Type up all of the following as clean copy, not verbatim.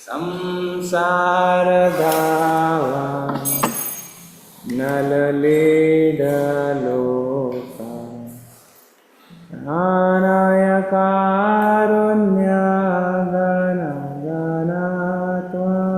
संसारधावा नललीडलोका नानाय कारुण्यगण गणत्वम्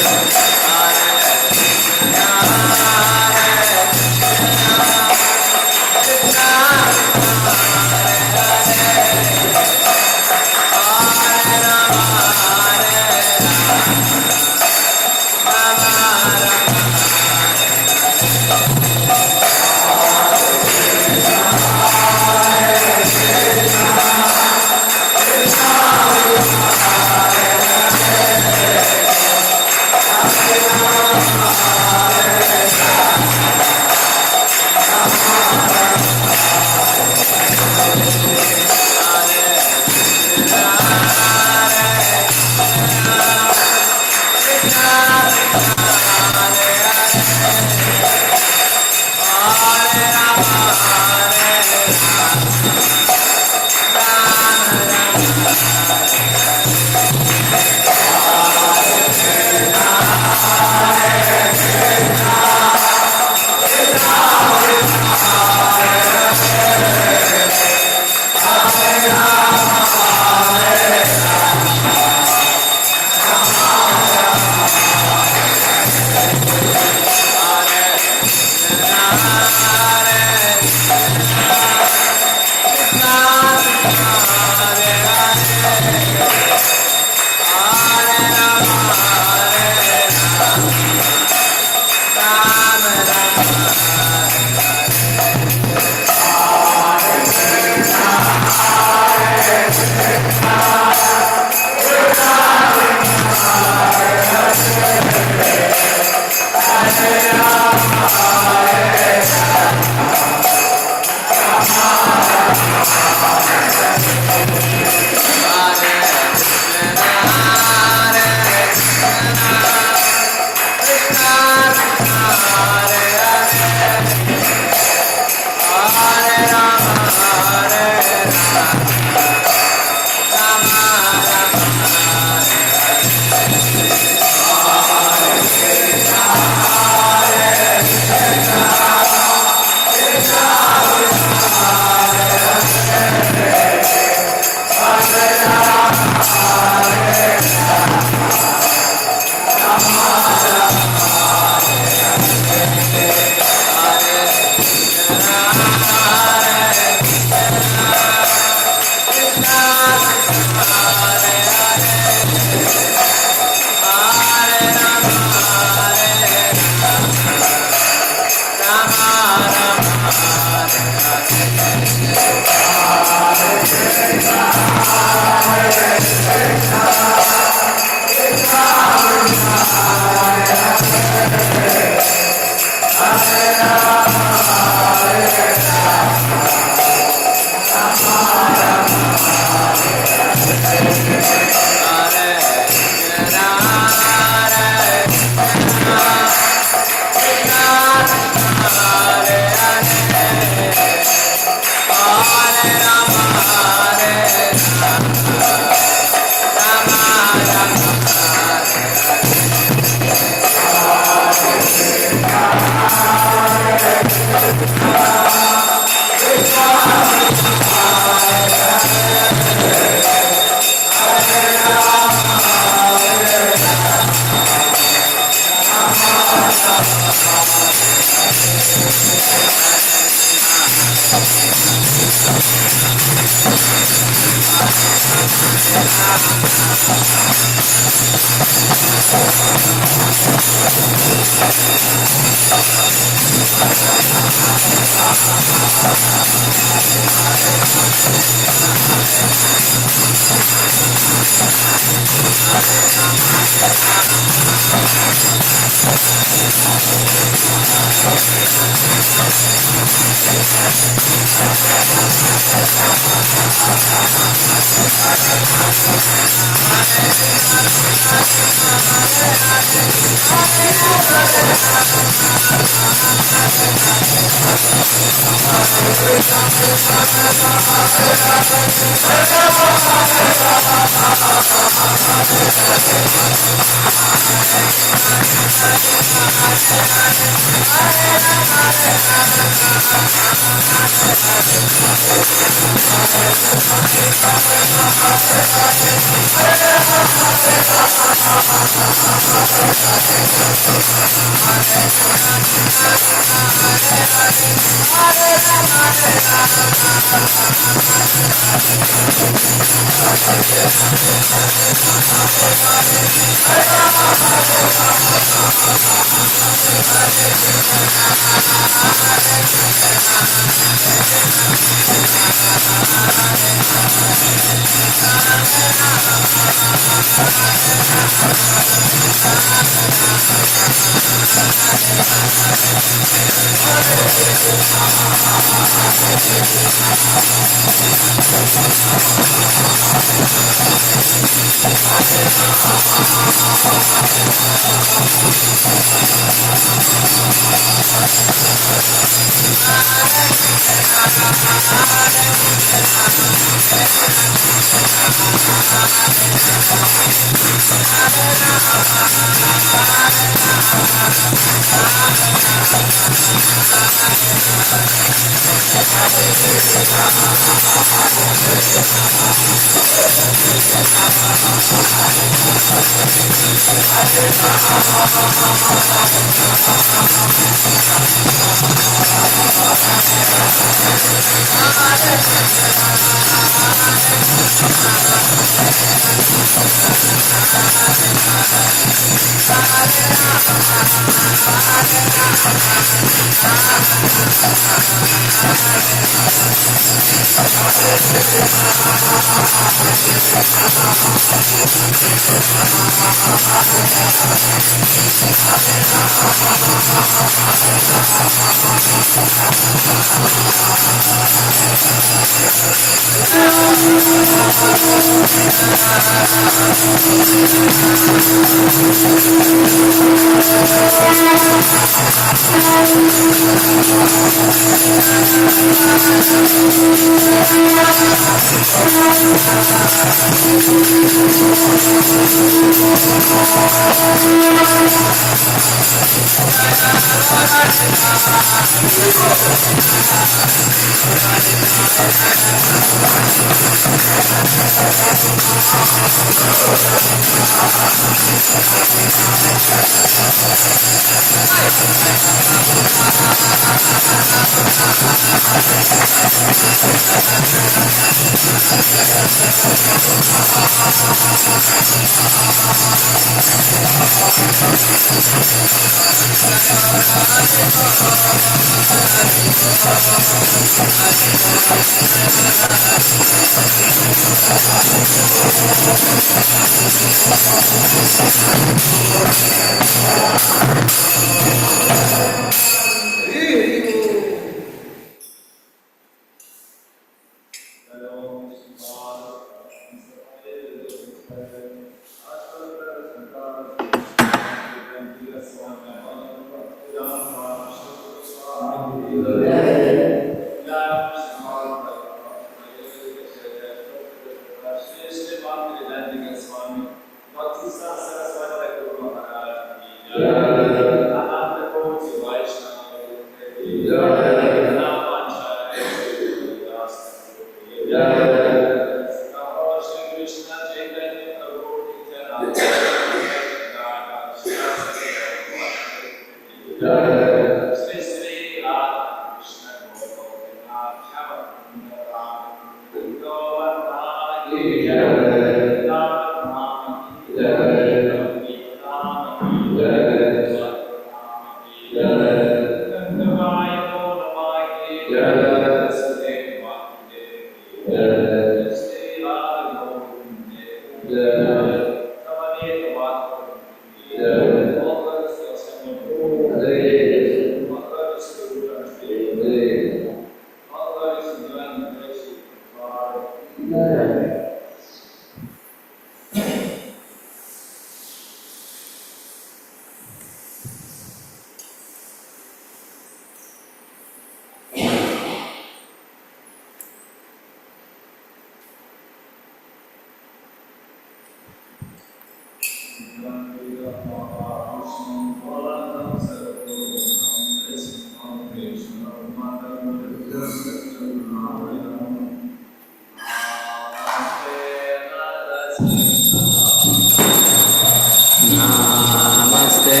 Namaste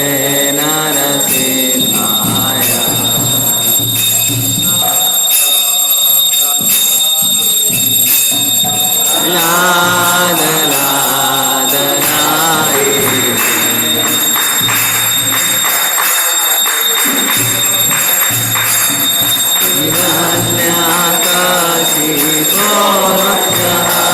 Narasimhaya. Lada Lada Nari. Hiranyakashipo Vakshaha.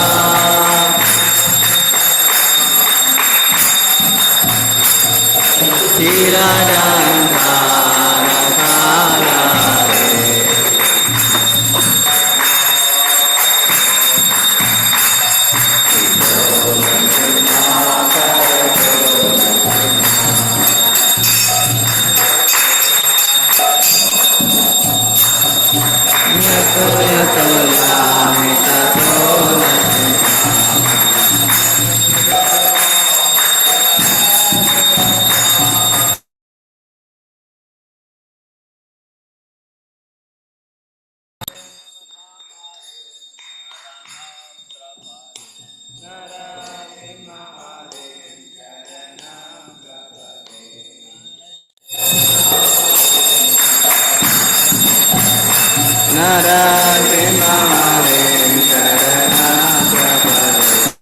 Narasimharim Sharanam Prabhave.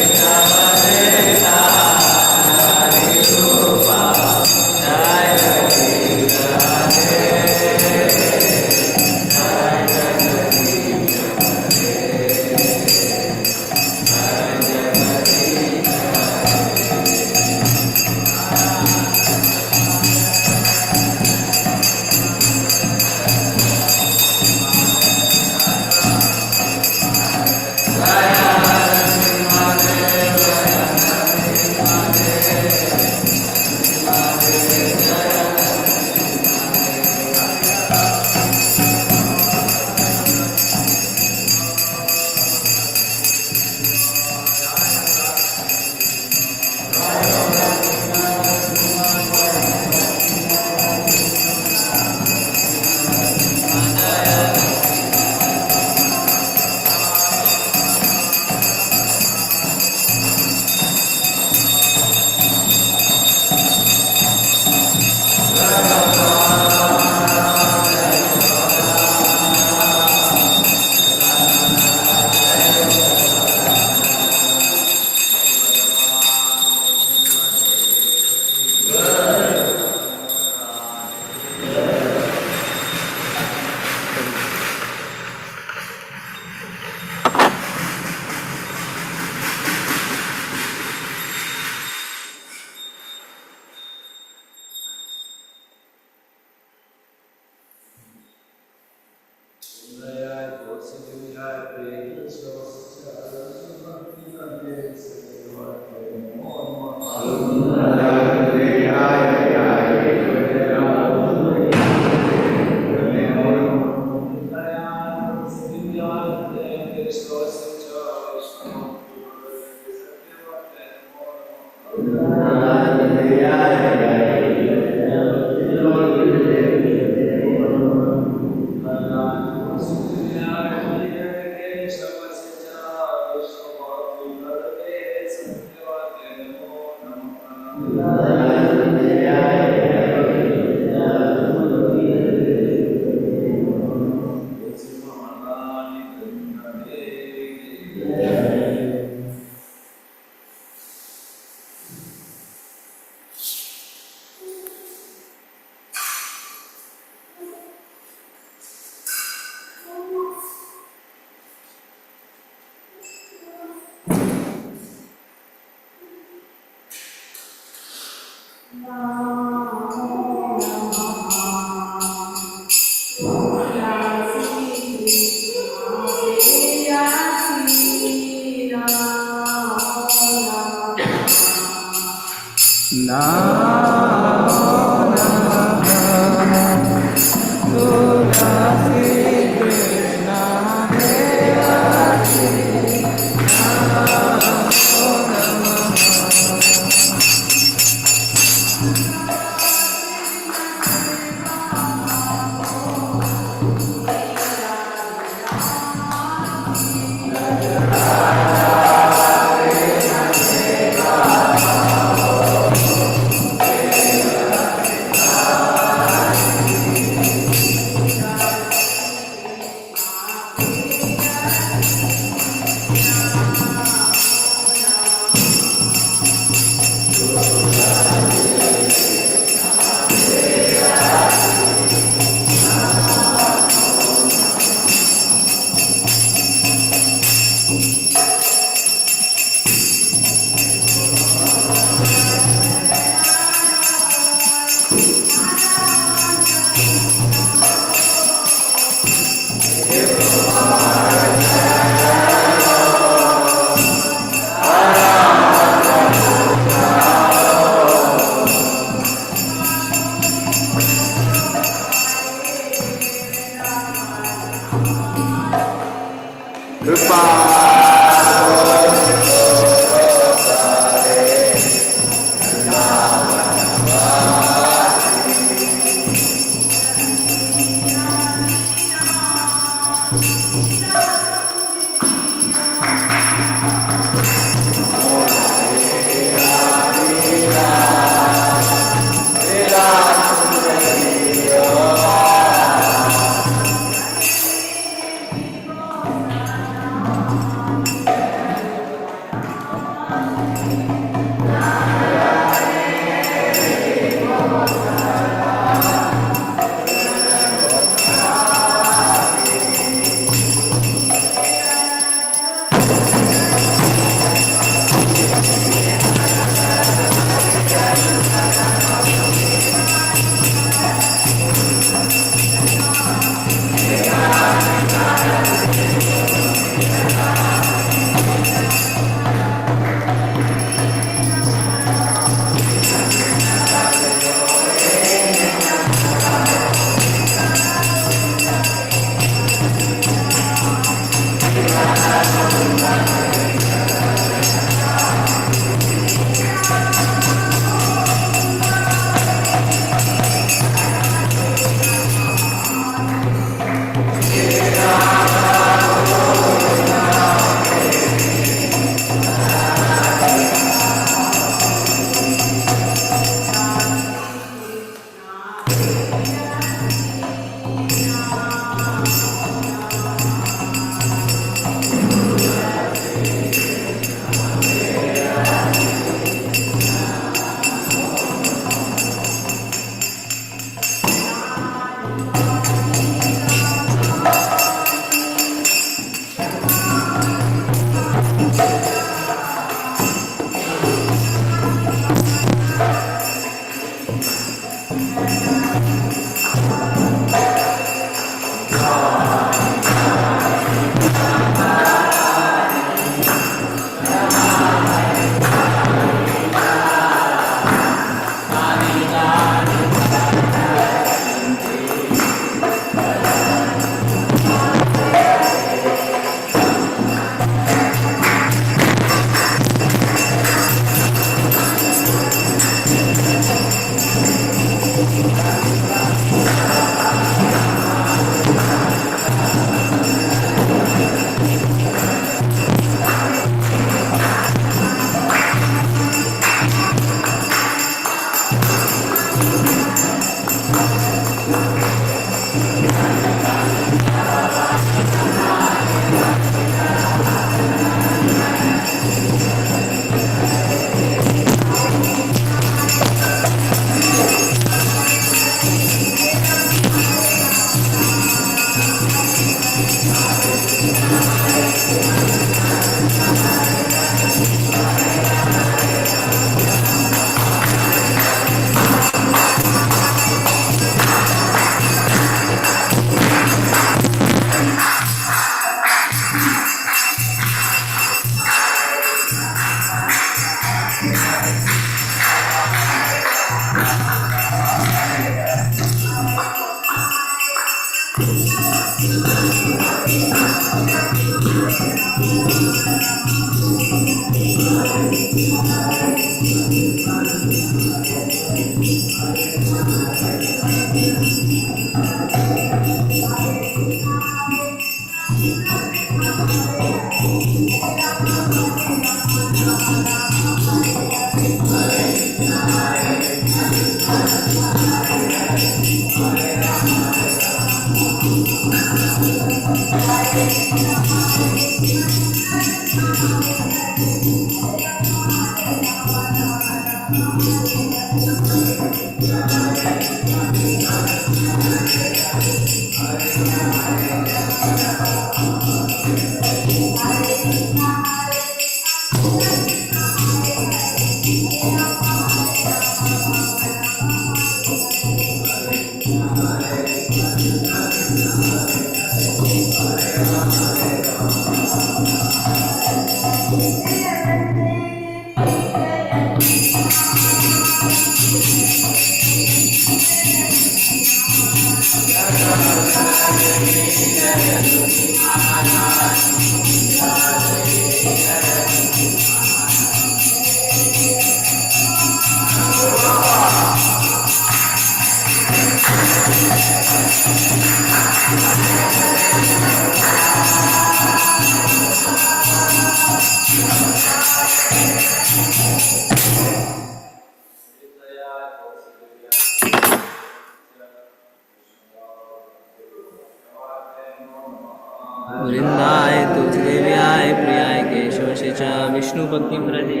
वृंदाय तुलसीदेव्याय प्रियाय केशवस्य च विष्णुपत्नी प्रदे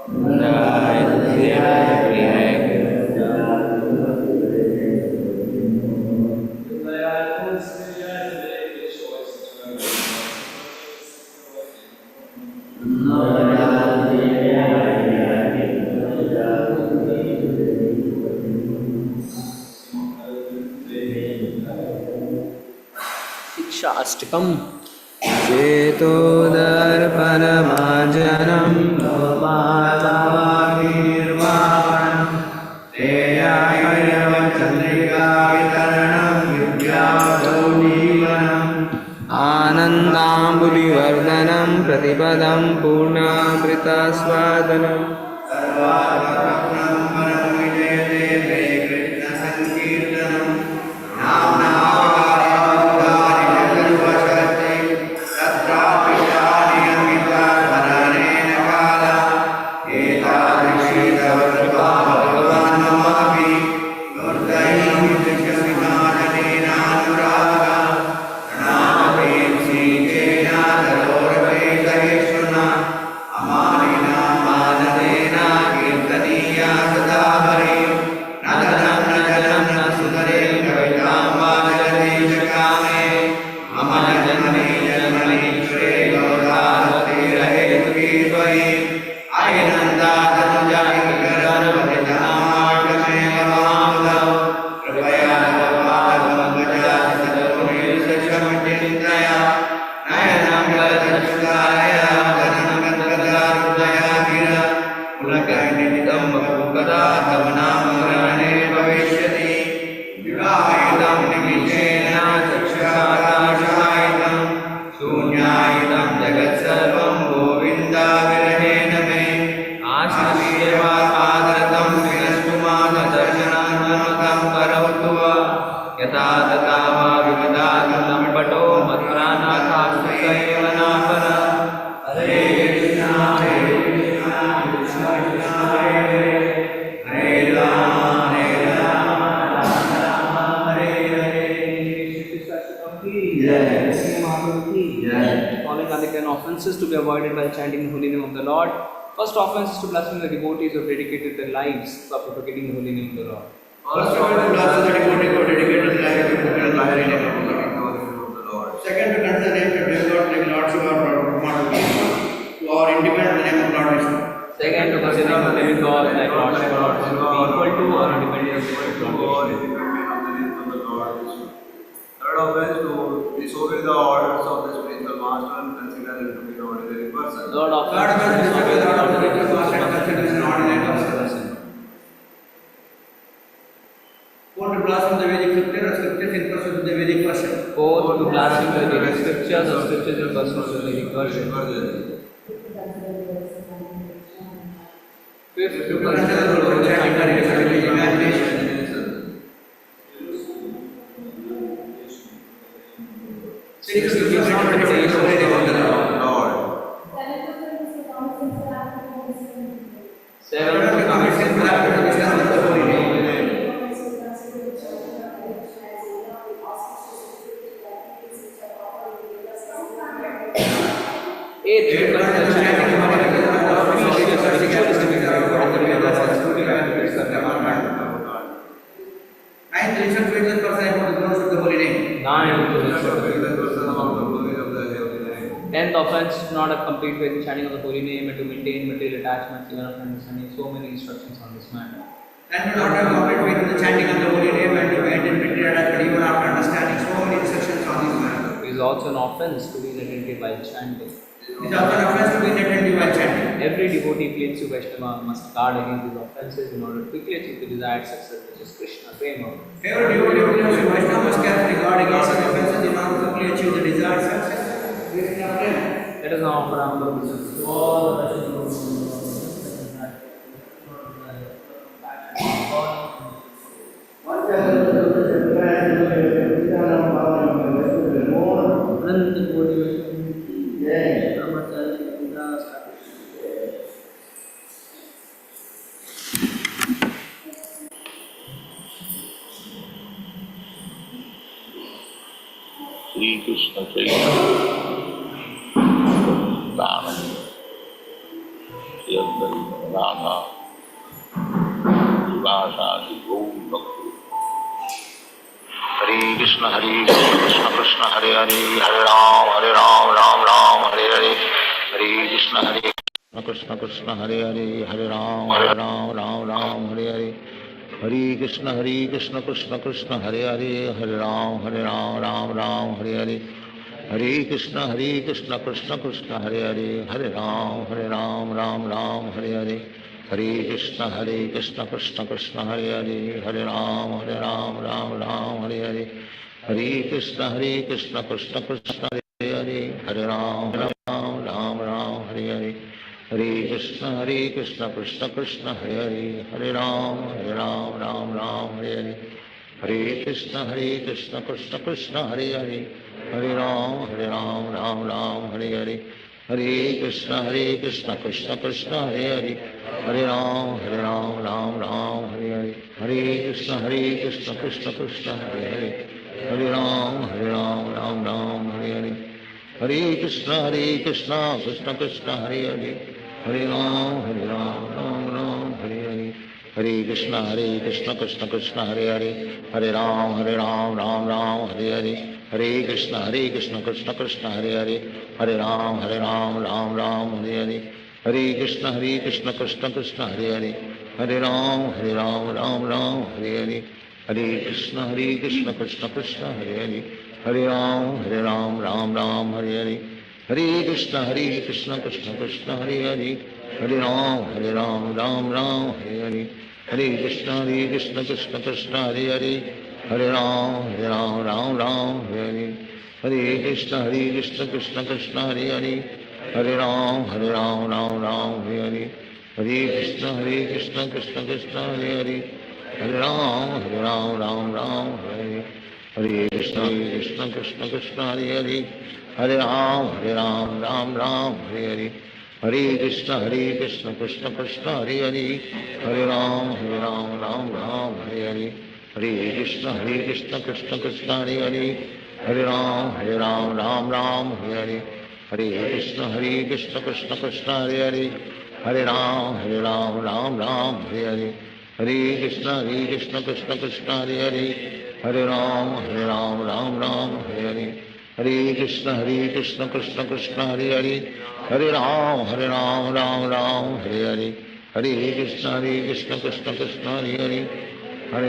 वृंदाय तुलसीदेव्याय प्रियाय शिक्षा अष्टकम चेतोदर्पणमार्जनं निर्वापणं तेयायवचन्द्रिकावितरणं विद्यावधूजीवनम् आनन्दाम्बुलिवर्धनं प्रतिपदं पूर्णामृतस्वादनम् सर्वात्मकं परमविजयते ते कृष्णसङ्कीर्तनं नाम्ना Offenses to be avoided while chanting the holy name of the Lord. First offense is to blaspheme the devotees who have dedicated their lives for propagating the holy name of the Lord. First offense to blaspheme the devotees who have dedicated their lives to propagating the holy name of the Lord. Second, to consider the name to do not like Lordship or to our independent the name of Lord Vishnu. Second, to consider the living God like Lordship or to be equal to or independent of the name of Lord Vishnu. Third offense to disobey the orders of the spiritual master and consider him to be an ordinary person. Third offense Third offense to disobey the orders of the spiritual master and consider him an ordinary person. Fourth, to blaspheme the Vedic scriptures or scriptures in pursuit of the Vedic version. Fourth, to blaspheme the Vedic scriptures or scriptures in pursuit of the Vedic version. Fifth, to consider the Lord of the imagination. Since you give not to praise the holy name of the Lord. Seven Seven to commits commit his blood to the wisdom of the holy name. eighth, Eight, understanding of our officious ritualistic Ninth, listen to the person about the knowledge of the holy name. Tenth offense is not a complete way chanting of the holy name and to maintain material attachments, even after understanding so many instructions on this matter. And to not have complete faith in the chanting of the holy name and to maintain material attachment even after understanding so many instructions on this matter. It is also an offense to be inattentive while chanting. It is also an offense to be inattentive while chanting. Every devotee claims to Vaishnava must guard against these offenses in order to quickly achieve the desired success, which is Krishna Prema. Every devotee who belongs to Vaishnava must carefully guard against such offenses in order to quickly achieve the desired success. Krishna Prema. Let us now offer our praises to all the Shri Krishna Chaitanya Radha विवासादि गौर भक्त हरे कृष्ण कृष्ण कृष्ण हरे हरे हरे राम राम राम हरे हरे हरे कृष्ण कृष्ण कृष्ण हरे हरे हरे राम राम हरे हरे हरे कृष्ण कृष्ण कृष्ण हरे हरे हरे राम राम हरे हरे हरे कृष्ण कृष्ण कृष्ण हरे हरे हरे राम राम हरे हरे हरे कृष्ण कृष्ण कृष्ण हरे हरे हरे राम राम हरे हरे हरे कृष्ण कृष्ण कृष्ण हरे हरे हरे राम राम हरे हरे हरे कृष्ण कृष्ण कृष्ण हरे हरे हरे राम राम हरे हरे हरे कृष्ण कृष्ण कृष्ण हरे हरे हरे राम राम हरे हरे हरे कृष्ण कृष्ण कृष्ण हरे हरे हरे राम राम हरे हरे हरे कृष्ण कृष्ण कृष्ण हरे हरे हरे राम राम हरे हरे हरे कृष्ण कृष्ण कृष्ण हरे हरे हरे राम हरे हरे हरे कृष्ण कृष्ण कृष्ण हरे हरे हरे राम राम हरे हरे हरे कृष्ण कृष्ण कृष्ण हरे हरे हरे राम राम हरे हरे हरे कृष्ण कृष्ण कृष्ण हरे हरे हरे राम राम हरे हरे हरे कृष्ण कृष्ण कृष्ण हरे हरे हरे राम राम हरे हरे हरे कृष्ण कृष्ण कृष्ण हरे हरे हरे राम राम हरे हरे हरे कृष्ण कृष्ण कृष्ण हरे हरे हरे राम राम हरे हरे हरे कृष्ण कृष्ण कृष्ण हरे हरे हरे राम राम हरे हरे हरे कृष्ण कृष्ण कृष्ण हरे हरे हरे राम राम हरे हरे हरे कृष्ण कृष्ण कृष्ण हरे हरे हरे राम राम हरे हरे हरे कृष्ण कृष्ण कृष्ण हरे हरे हरे राम राम हरे हरे हरे कृष्ण कृष्ण कृष्ण हरे हरे हरे राम राम हरे हरे हरे कृष्ण कृष्ण कृष्ण हरे हरे हरे राम राम हरे हरे हरे कृष्ण कृष्ण कृष्ण हरे हरे हरे राम राम हरे हरे हरे कृष्ण कृष्ण कृष्ण हरे हरे हरे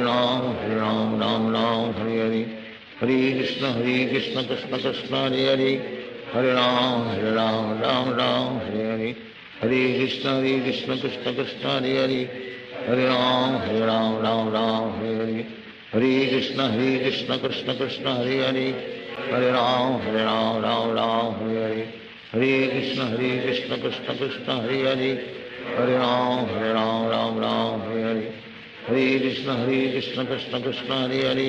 राम राम हरे हरे हरे कृष्ण कृष्ण कृष्ण हरे हरे हरे राम राम हरे हरे हरे कृष्ण कृष्ण कृष्ण हरे हरे हरे राम राम हरे हरे हरे कृष्ण कृष्ण कृष्ण हरे हरे हरे राम राम हरे हरे हरे कृष्ण कृष्ण कृष्ण हरे हरे हरे राम राम हरे हरे हरे कृष्ण कृष्ण कृष्ण हरे हरे हरे राम राम हरे हरे हरे कृष्ण कृष्ण कृष्ण हरे हरे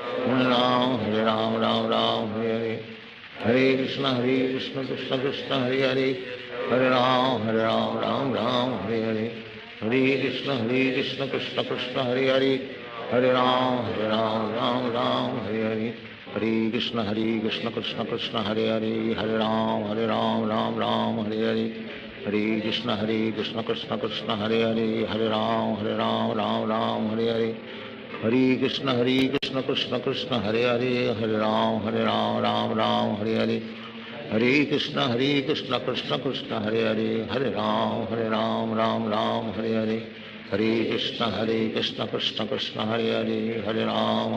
हरे राम राम हरे हरे हरे कृष्ण कृष्ण कृष्ण हरे हरे, हरे राम राम राम हरे हरे, हरे कृष्ण कृष्ण कृष्ण हरे हरे, हरे राम राम राम हरे हरे, हरे कृष्ण कृष्ण कृष्ण हरे हरे, हरे राम राम राम हरे हरे, हरे कृष्ण कृष्ण कृष्ण हरे हरे, हरे राम राम हरे हरे, हरे कृष्ण कृष्ण कृष्ण हरे हरे, हरे राम राम हरे हरे, हरे कृष्ण कृष्ण कृष्ण हरे हरे, हरे राम राम हरे हरे, हरे कृष्ण कृष्ण कृष्ण हरे हरे, हरे राम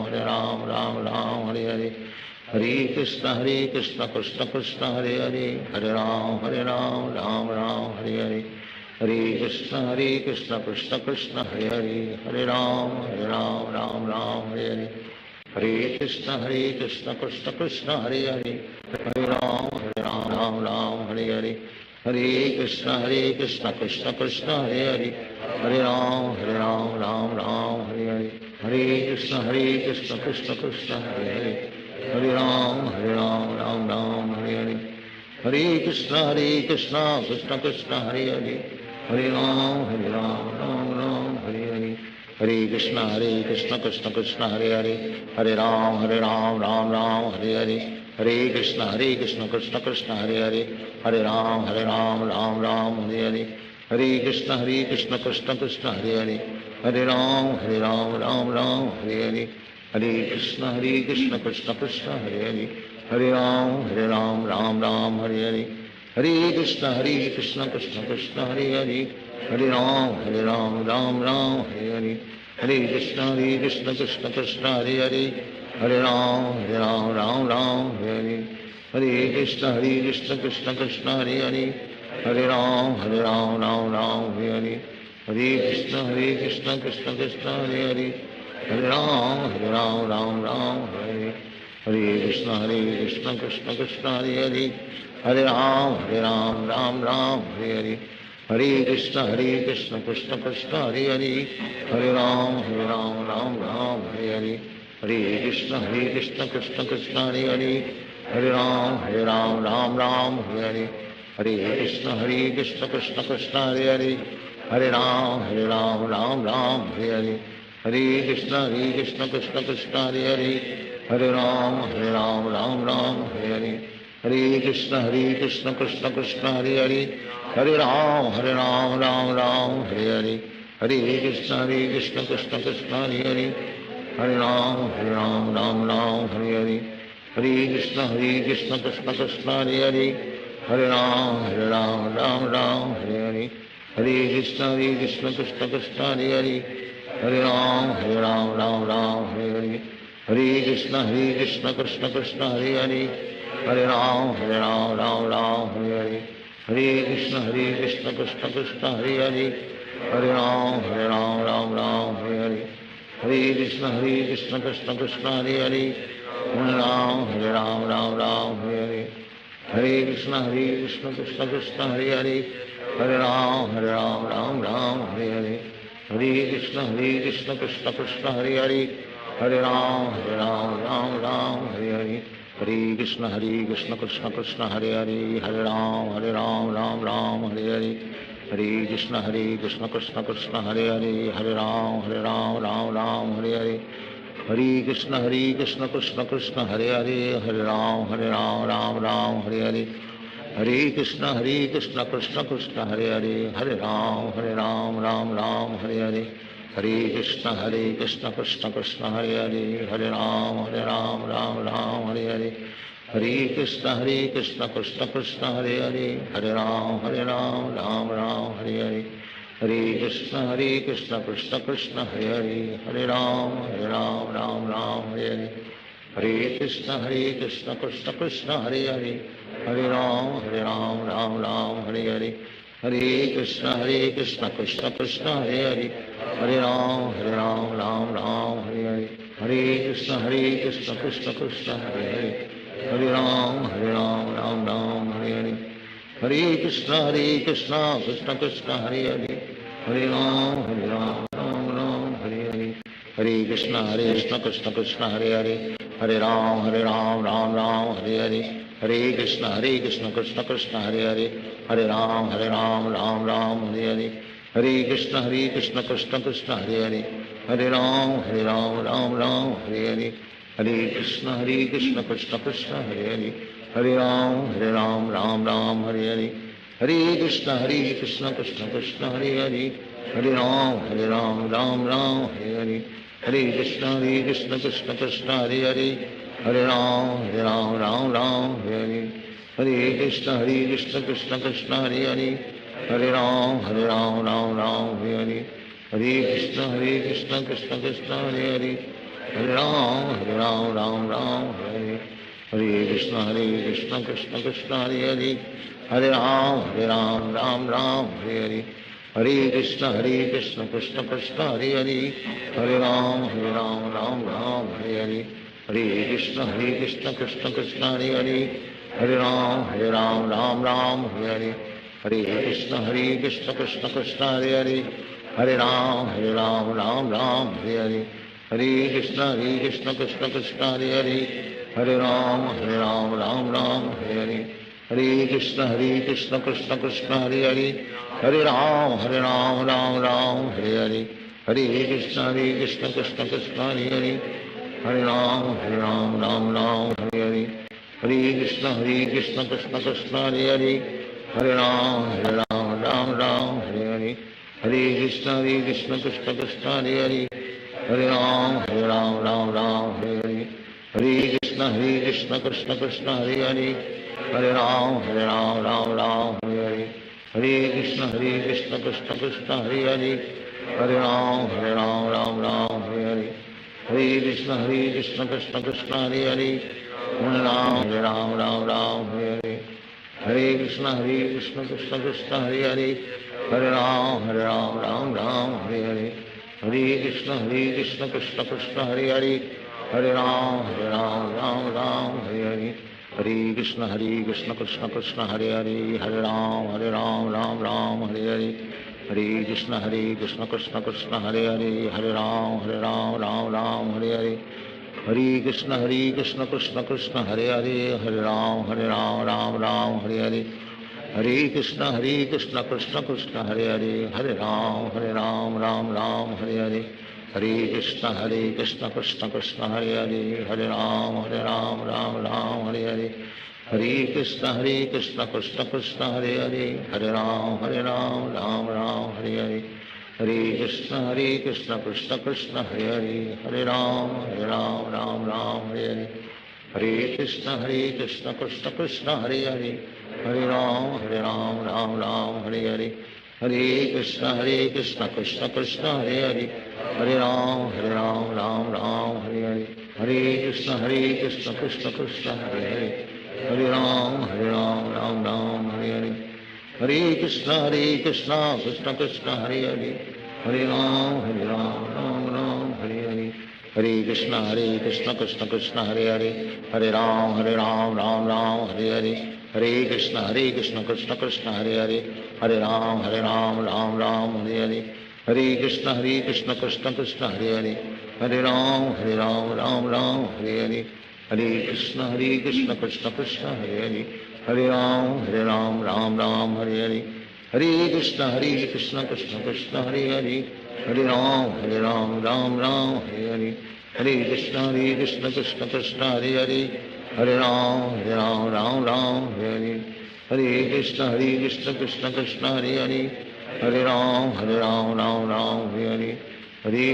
राम हरे हरे, हरे कृष्ण कृष्ण कृष्ण हरे हरे, हरे राम राम हरे हरे, हरे कृष्ण कृष्ण कृष्ण हरे हरे, हरे राम राम हरे हरे, हरे कृष्ण कृष्ण कृष्ण हरे हरे, हरे राम हरे हरे, हरे कृष्ण कृष्ण कृष्ण हरे हरे, हरे राम राम हरे हरे, हरे कृष्ण कृष्ण कृष्ण हरे हरे, हरे राम राम हरे हरे, हरे कृष्ण कृष्ण कृष्ण हरे हरे, हरे राम हरे हरे, हरे कृष्ण कृष्ण कृष्ण हरे हरे, हरे राम राम हरे हरे, हरे कृष्ण कृष्ण कृष्ण हरे हरे, हरे राम राम हरे हरे, हरे कृष्ण कृष्ण कृष्ण हरे हरे, हरे राम राम हरे हरे, हरे कृष्ण कृष्ण कृष्ण हरे हरे, हरे राम राम हरे हरे, हरे कृष्ण कृष्ण कृष्ण हरे हरे, हरे राम राम हरे हरे, हरे कृष्ण कृष्ण कृष्ण हरे हरे, हरे राम राम हरे हरे, हरे कृष्ण कृष्ण कृष्ण हरे हरे, हरे राम राम हरे हरे, हरे कृष्ण कृष्ण कृष्ण हरे हरे, हरे राम राम हरे हरे, हरे कृष्ण कृष्ण कृष्ण हरे हरे, हरे राम राम हरे हरे, हरे कृष्ण कृष्ण कृष्ण हरे हरे, हरे राम राम हरे हरे, हरे कृष्ण कृष्ण कृष्ण हरे हरे, हरे राम राम हरे हरे, हरे कृष्ण कृष्ण कृष्ण हरे हरे, हरे राम राम हरे हरे, हरे कृष्ण कृष्ण कृष्ण हरे हरे, हरे राम राम हरे हरे, हरे कृष्ण कृष्ण कृष्ण हरे हरे, हरे राम राम हरे हरे, हरे कृष्ण कृष्ण कृष्ण हरे हरे, हरे राम राम हरे हरे, हरे कृष्ण कृष्ण कृष्ण हरे हरे, हरे राम राम हरे हरे, हरे कृष्ण कृष्ण कृष्ण हरे हरे, हरे राम राम हरे हरे, हरे कृष्ण कृष्ण कृष्ण हरे हरे, हरे राम राम हरे हरे, हरे कृष्ण कृष्ण कृष्ण हरे हरे, हरे राम राम हरे हरे, हरे कृष्ण कृष्ण कृष्ण हरे हरे, हरे राम हरे हरे, हरे कृष्ण कृष्ण कृष्ण हरे हरे, हरे राम राम हरे हरे, हरे कृष्ण कृष्ण कृष्ण हरे हरे, हरे राम राम हरे हरे, हरे कृष्ण कृष्ण कृष्ण हरे हरे, हरे राम राम हरे हरे, हरे कृष्ण कृष्ण कृष्ण हरे हरे, हरे राम राम हरे हरे, हरे कृष्ण कृष्ण कृष्ण हरे हरे, हरे राम राम हरे हरे, हरे कृष्ण कृष्ण कृष्ण हरे हरे, हरे राम राम हरे हरे, हरे कृष्ण कृष्ण कृष्ण हरे हरे, हरे राम राम हरे हरे, हरे कृष्ण कृष्ण कृष्ण हरे हरे, हरे राम राम हरे हरे, हरे कृष्ण कृष्ण कृष्ण हरे हरे, हरे राम राम हरे हरे, हरे कृष्ण कृष्ण कृष्ण हरे हरे, हरे राम राम हरे हरे, हरे कृष्ण कृष्ण कृष्ण हरे हरे, हरे राम राम हरे हरे, हरे कृष्ण कृष्ण कृष्ण हरे हरे, हरे राम राम हरे हरे, हरे कृष्ण कृष्ण कृष्ण हरे हरे, हरे राम हरे हरे, हरे कृष्ण कृष्ण कृष्ण हरे हरे, हरे राम राम हरे हरे, हरे कृष्ण कृष्ण कृष्ण हरे हरे हरे राम राम राम हरे हरे हरे कृष्ण कृष्ण कृष्ण हरे हरे हरे राम राम राम हरे हरे हरे कृष्ण कृष्ण कृष्ण हरे हरे हरे राम राम राम हरे हरे हरे कृष्ण कृष्ण कृष्ण हरे हरे हरे राम राम राम हरे हरे हरे कृष्ण कृष्ण कृष्ण हरे हरे हरे राम राम राम हरे हरे हरे कृष्ण कृष्ण कृष्ण हरे हरे हरे राम राम राम हरे हरे हरे कृष्ण कृष्ण कृष्ण हरे हरे हरे राम राम राम हरे हरे हरे कृष्ण कृष्ण कृष्ण हरे हरे हरे राम राम राम हरे हरे हरे कृष्ण कृष्ण कृष्ण हरे हरे हरे राम राम राम हरे हरे हरे कृष्ण कृष्ण कृष्ण हरे हरे हरे राम राम राम हरे हरे हरे कृष्ण कृष्ण कृष्ण हरे हरे हरे राम राम राम हरे हरे हरे कृष्ण कृष्ण कृष्ण हरे हरे हरे राम राम राम हरे हरे हरे कृष्ण कृष्ण कृष्ण हरे हरे हरे राम राम राम हरे हरे हरे कृष्ण कृष्ण कृष्ण हरे हरे हरे राम राम राम हरे हरे हरे कृष्ण कृष्ण कृष्ण हरे हरे हरे राम राम राम हरे हरे हरे कृष्ण कृष्ण कृष्ण हरे हरे हरे राम राम राम हरे हरे हरे कृष्ण कृष्ण कृष्ण हरे हरे हरे राम राम राम हरे हरे हरे कृष्ण कृष्ण कृष्ण हरे हरे हरे राम राम राम हरे हरे हरे कृष्ण कृष्ण कृष्ण हरे हरे हरे राम राम राम हरे हरे हरे कृष्ण कृष्ण कृष्ण हरे हरे हरे राम राम राम हरे हरे हरे कृष्ण कृष्ण कृष्ण हरे हरे हरे राम राम राम हरे हरे हरे कृष्ण कृष्ण कृष्ण हरे हरे हरे राम राम राम हरे हरे हरे कृष्ण कृष्ण कृष्ण हरे हरे हरे राम राम राम हरे हरे हरे कृष्ण कृष्ण कृष्ण हरे हरे हरे राम राम राम हरे हरे हरे कृष्ण कृष्ण कृष्ण हरे हरे हरे राम राम राम हरे हरे हरे कृष्ण कृष्ण कृष्ण हरे हरे हरे राम राम राम हरे हरे हरे कृष्ण कृष्ण कृष्ण हरे हरे हरे राम राम राम हरे हरे हरे कृष्ण कृष्ण कृष्ण हरे हरे हरे राम राम राम हरे हरे हरे कृष्ण कृष्ण कृष्ण हरे हरे हरे राम राम राम हरे हरे हरे कृष्ण कृष्ण कृष्ण हरे हरे हरे राम राम राम हरे हरे हरे कृष्ण कृष्ण कृष्ण हरे हरे हरे राम राम राम हरे हरे हरे कृष्ण कृष्ण कृष्ण हरे हरे हरे राम राम राम हरे हरे हरे कृष्ण कृष्ण कृष्ण हरे हरे हरे राम राम राम हरे हरे हरे कृष्ण कृष्ण कृष्ण हरे हरे हरे राम राम राम हरे हरे हरे कृष्ण कृष्ण कृष्ण हरे हरे हरे राम राम राम हरे हरे हरे कृष्ण कृष्ण कृष्ण हरे हरे हरे राम राम राम हरे हरे हरे कृष्ण कृष्ण कृष्ण हरे हरे हरे राम राम राम हरे हरे हरे कृष्ण कृष्ण कृष्ण हरे हरे हरे राम राम राम हरे हरे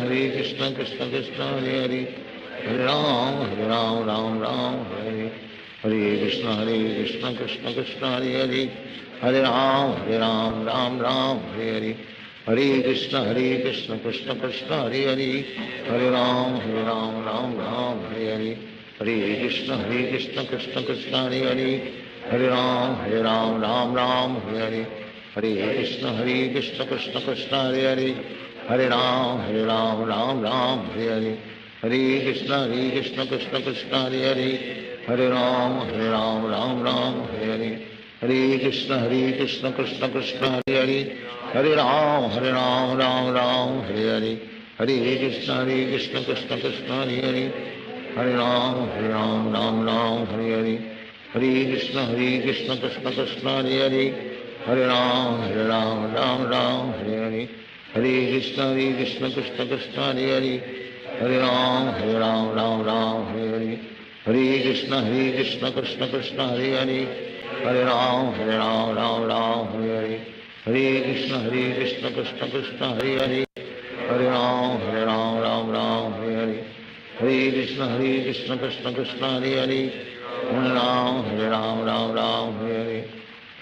हरे कृष्ण कृष्ण कृष्ण हरे हरे हरे राम राम राम हरे हरे हरे कृष्ण कृष्ण कृष्ण हरे हरे हरे राम राम राम हरे हरे हरे कृष्ण कृष्ण कृष्ण हरे हरे हरे राम राम राम हरे हरे हरे कृष्ण कृष्ण कृष्ण हरे हरे हरे राम राम राम हरे हरे हरे कृष्ण कृष्ण कृष्ण हरे हरे हरे राम राम राम हरे हरे हरे कृष्ण कृष्ण कृष्ण हरे हरे हरे राम राम राम हरे हरे हरे कृष्ण कृष्ण कृष्ण हरे हरे हरे राम राम राम हरे हरे हरे कृष्ण कृष्ण कृष्ण हरे हरे हरे राम राम राम हरे हरे हरे कृष्ण कृष्ण कृष्ण हरे हरे हरे राम राम राम हरे हरे हरे कृष्ण कृष्ण कृष्ण हरे हरे, हरे राम राम राम हरे हरे, हरे कृष्ण कृष्ण कृष्ण हरे हरे, हरे राम राम राम हरे हरे, हरे कृष्ण कृष्ण कृष्ण हरे हरे, हरे राम राम राम हरे हरे, हरे कृष्ण कृष्ण कृष्ण हरे हरे, हरे राम राम हरे हरे, हरे कृष्ण कृष्ण कृष्ण हरे हरे, हरे राम राम हरे हरे,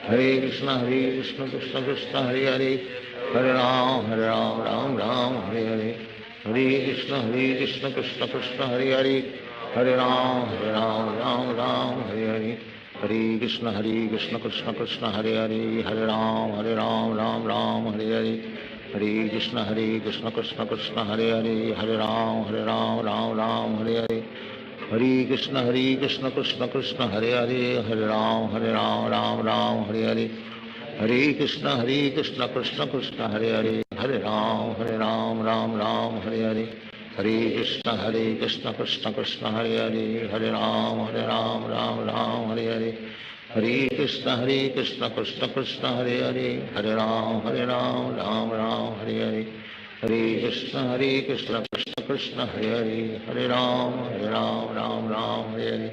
हरे कृष्ण कृष्ण कृष्ण हरे हरे, हरे राम राम हरे हरे, हरे कृष्ण कृष्ण कृष्ण हरे हरे, हरे राम राम हरे हरे, हरे कृष्ण कृष्ण कृष्ण हरे हरे, हरे राम राम हरे हरे, हरे कृष्ण कृष्ण कृष्ण हरे हरे, हरे राम राम हरे हरे, हरे कृष्ण कृष्ण कृष्ण हरे हरे, हरे राम राम हरे हरे, हरे कृष्ण कृष्ण कृष्ण हरे हरे, हरे राम राम हरे हरे, हरे कृष्ण कृष्ण कृष्ण हरे हरे, हरे राम राम हरे हरे, हरे कृष्ण कृष्ण कृष्ण हरे हरे, हरे राम राम हरे हरे, हरे कृष्ण कृष्ण कृष्ण हरे हरे, हरे राम राम हरे हरे, हरे कृष्ण कृष्ण कृष्ण हरे हरे, हरे राम राम हरे हरे, हरे कृष्ण कृष्ण कृष्ण हरे हरे, हरे राम राम हरे हरे,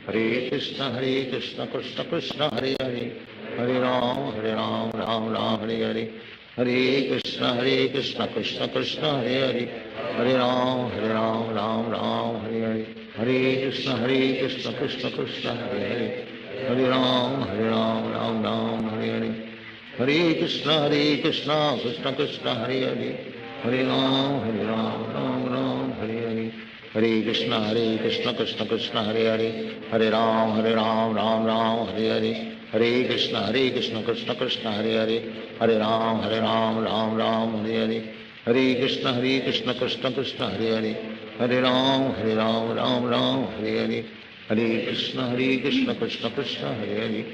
हरे कृष्ण कृष्ण कृष्ण हरे हरे, हरे राम राम हरे हरे, हरे कृष्ण कृष्ण कृष्ण हरे हरे, हरे राम राम हरे हरे, हरे कृष्ण कृष्ण कृष्ण हरे हरे, हरे राम राम हरे हरे, हरे कृष्ण कृष्ण कृष्ण हरे हरे, हरे राम राम हरे हरे, हरे कृष्ण कृष्ण कृष्ण हरे हरे, हरे राम राम हरे हरे, हरे कृष्ण कृष्ण कृष्ण हरे हरे, हरे राम राम हरे हरे, हरे कृष्ण कृष्ण कृष्ण हरे हरे, हरे राम राम हरे हरे, हरे कृष्ण कृष्ण कृष्ण हरे हरे,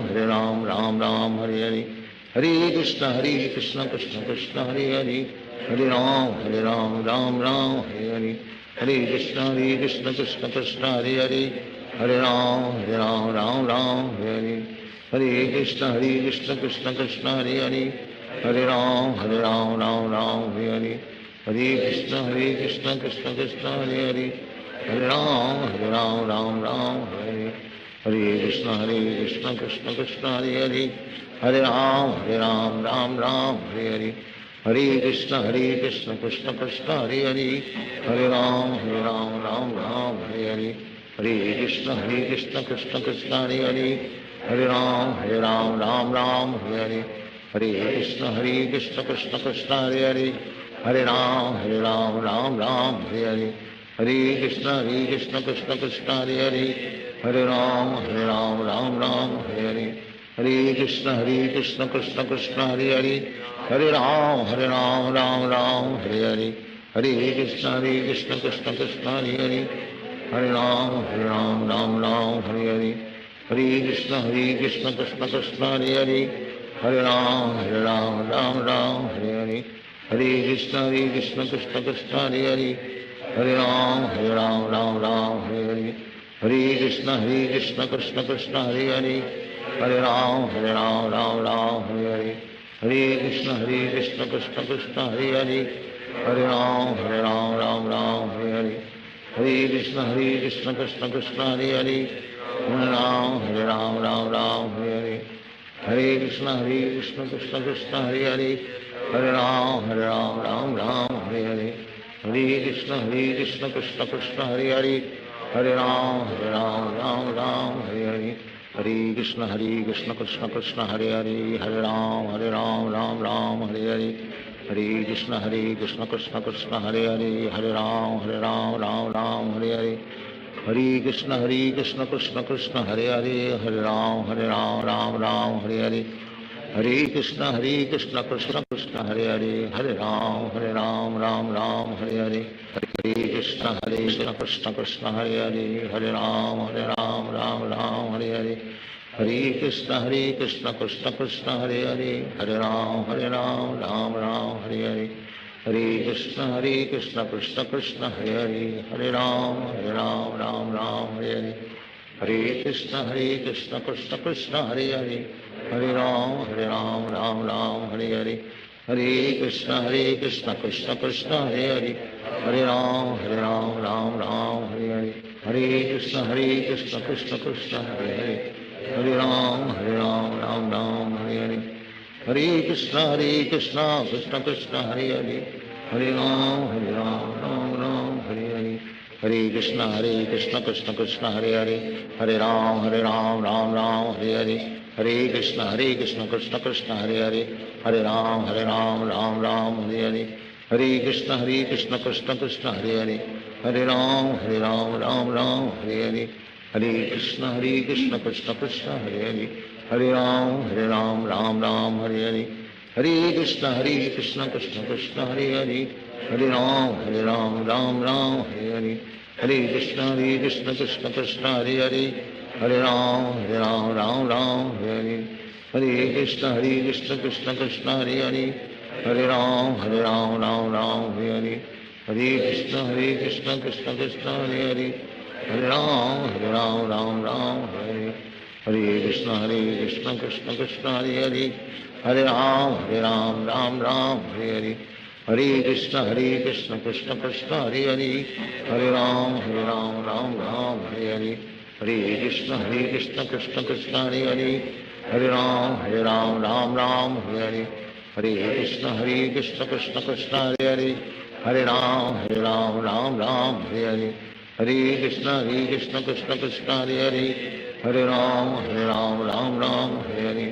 हरे राम राम हरे हरे, हरे कृष्ण कृष्ण कृष्ण हरे हरे, हरे राम राम हरे हरे, हरे कृष्ण कृष्ण कृष्ण हरे हरे, हरे राम राम हरे हरे, हरे कृष्ण कृष्ण कृष्ण हरे हरे, हरे राम राम हरे हरे, हरे कृष्ण कृष्ण कृष्ण हरे हरे, हरे राम राम हरे हरे, हरे कृष्ण कृष्ण कृष्ण हरे हरे, हरे राम राम हरे हरे, हरे कृष्ण कृष्ण कृष्ण हरे हरे, हरे राम राम हरे हरे, हरे कृष्ण कृष्ण कृष्ण हरे हरे, हरे राम राम हरे हरे, हरे कृष्ण कृष्ण कृष्ण हरे हरे, हरे राम राम हरे हरे, हरे कृष्ण कृष्ण कृष्ण हरे हरे, हरे राम राम हरे हरे, हरे कृष्ण कृष्ण कृष्ण हरे हरे, हरे राम राम हरे हरे, हरे कृष्ण कृष्ण कृष्ण हरे हरे, हरे राम राम हरे हरे, हरे कृष्ण कृष्ण कृष्ण हरे हरे, हरे राम राम हरे हरे, हरे कृष्ण कृष्ण कृष्ण हरे हरे, हरे राम राम हरे हरे, हरे कृष्ण कृष्ण कृष्ण हरे हरे, हरे राम राम हरे हरे, हरे कृष्ण कृष्ण कृष्ण हरे हरे, हरे राम राम हरे हरे, हरे कृष्ण कृष्ण कृष्ण हरे हरे, हरे राम राम हरे हरे, हरे कृष्ण कृष्ण कृष्ण हरे हरे, हरे राम राम हरे हरे, हरे कृष्ण कृष्ण कृष्ण हरे हरे, हरे राम राम हरे हरे, हरे कृष्ण कृष्ण कृष्ण हरे हरे, हरे राम राम हरे हरे, हरे कृष्ण कृष्ण कृष्ण हरे हरे, हरे राम राम हरे हरे, हरे कृष्ण कृष्ण कृष्ण हरे हरे, हरे राम राम हरे हरे, हरे कृष्ण कृष्ण कृष्ण हरे हरे, हरे राम राम हरे हरे, हरे कृष्ण कृष्ण कृष्ण हरे हरे, हरे राम राम हरे हरे, हरे कृष्ण कृष्ण कृष्ण हरे हरे, हरे राम राम राम हरे हरे, हरे कृष्ण कृष्ण कृष्ण हरे हरे, हरे राम राम राम हरे हरे, हरे कृष्ण कृष्ण कृष्ण हरे हरे, हरे राम राम राम हरे हरे, हरे कृष्ण कृष्ण कृष्ण हरे हरे, हरे राम राम राम हरे हरे, हरे कृष्ण कृष्ण कृष्ण हरे हरे, हरे राम राम राम हरे हरे, हरे कृष्ण कृष्ण कृष्ण हरे हरे, हरे राम राम राम हरे हरे, हरे कृष्ण कृष्ण कृष्ण हरे हरे, हरे राम राम राम हरे हरे, हरे कृष्ण कृष्ण कृष्ण हरे हरे, हरे राम राम हरे हरे, हरे कृष्ण कृष्ण कृष्ण हरे हरे, हरे राम राम हरे हरे, हरे कृष्ण कृष्ण कृष्ण हरे हरे, हरे राम राम हरे हरे, हरे कृष्ण कृष्ण कृष्ण हरे हरे, हरे राम राम हरे हरे, हरे कृष्ण कृष्ण कृष्ण हरे हरे, हरे राम राम हरे हरे, हरे कृष्ण कृष्ण कृष्ण हरे हरे, हरे राम राम हरे हरे, हरे कृष्ण कृष्ण कृष्ण हरे हरे, हरे राम राम हरे हरे, हरे कृष्ण कृष्ण कृष्ण हरे हरे, हरे राम राम हरे हरे, हरे कृष्ण कृष्ण कृष्ण हरे हरे, हरे राम राम हरे हरे, हरे कृष्ण कृष्ण कृष्ण हरे हरे, हरे राम राम हरे हरे, हरे कृष्ण कृष्ण कृष्ण हरे हरे, हरे राम राम हरे हरे, हरे कृष्ण कृष्ण कृष्ण हरे हरे, हरे राम राम हरे हरे, हरे कृष्ण कृष्ण कृष्ण हरे हरे, हरे राम राम हरे हरे,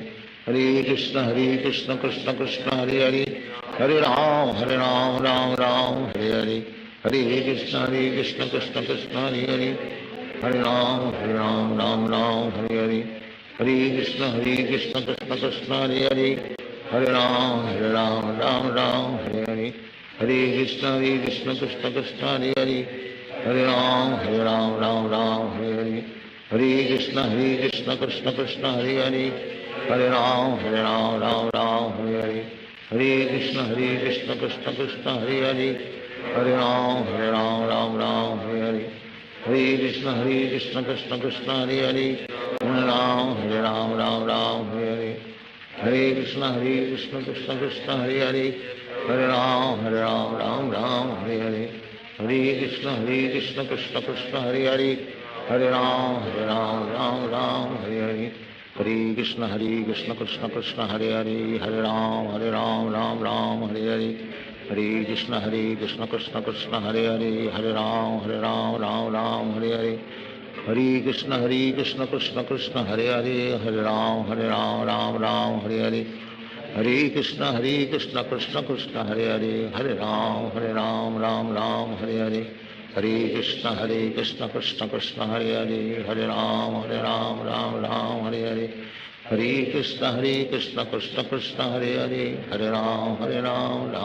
हरे कृष्ण कृष्ण कृष्ण हरे हरे, हरे राम राम हरे हरे, हरे कृष्ण कृष्ण कृष्ण हरे हरे, हरे राम राम हरे हरे, हरे कृष्ण कृष्ण कृष्ण हरे हरे, हरे राम राम हरे हरे, हरे कृष्ण कृष्ण कृष्ण हरे हरे, हरे राम हरे हरे, हरे कृष्ण कृष्ण कृष्ण हरे हरे, हरे राम राम हरे हरे, हरे कृष्ण कृष्ण कृष्ण हरे हरे, हरे राम राम हरे हरे, हरे कृष्ण कृष्ण कृष्ण हरे हरे, हरे राम राम हरे हरे, हरे कृष्ण कृष्ण कृष्ण हरे हरे, हरे राम राम हरे हरे, हरे कृष्ण कृष्ण कृष्ण हरे हरे, हरे राम राम हरे हरे, हरे कृष्ण कृष्ण कृष्ण हरे हरे, हरे राम राम हरे हरे, हरे कृष्ण कृष्ण कृष्ण हरे हरे, हरे राम राम हरे हरे, हरे कृष्ण कृष्ण कृष्ण हरे हरे, हरे राम राम हरे हरे, हरे कृष्ण कृष्ण कृष्ण हरे हरे, हरे राम राम हरे हरे, हरे कृष्ण कृष्ण कृष्ण हरे हरे, हरे राम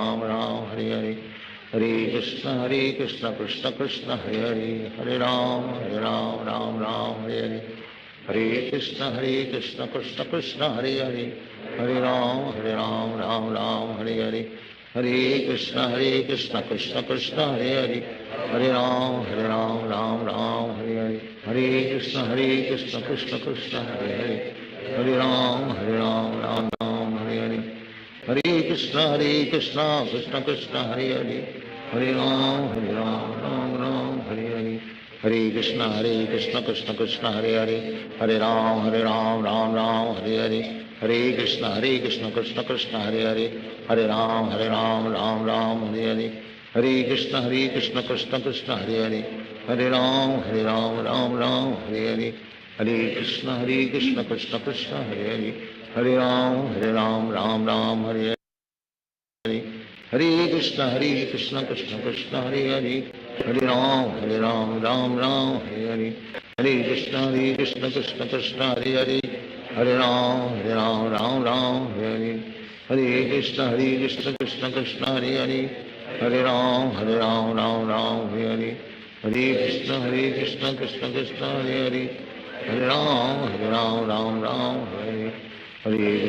राम हरे हरे, हरे कृष्ण कृष्ण कृष्ण हरे हरे, हरे राम राम हरे हरे, हरे कृष्ण कृष्ण कृष्ण हरे हरे, हरे राम राम हरे हरे, हरे कृष्ण कृष्ण कृष्ण हरे हरे, हरे राम राम हरे हरे, हरे कृष्ण कृष्ण कृष्ण हरे हरे, हरे राम राम हरे हरे, हरे कृष्ण कृष्ण कृष्ण हरे हरे, हरे राम राम हरे हरे, हरे कृष्ण कृष्ण कृष्ण हरे हरे, हरे राम राम हरे हरे, हरे कृष्ण कृष्ण कृष्ण हरे हरे, हरे राम राम हरे हरे, हरे कृष्ण कृष्ण कृष्ण हरे हरे, हरे राम राम हरे हरे, हरे कृष्ण कृष्ण कृष्ण हरे हरे, हरे राम राम हरे हरे, हरे कृष्ण कृष्ण कृष्ण हरे हरे, हरे राम राम हरे हरे, हरे कृष्ण कृष्ण कृष्ण हरे हरे, हरे राम हरे हरे, हरे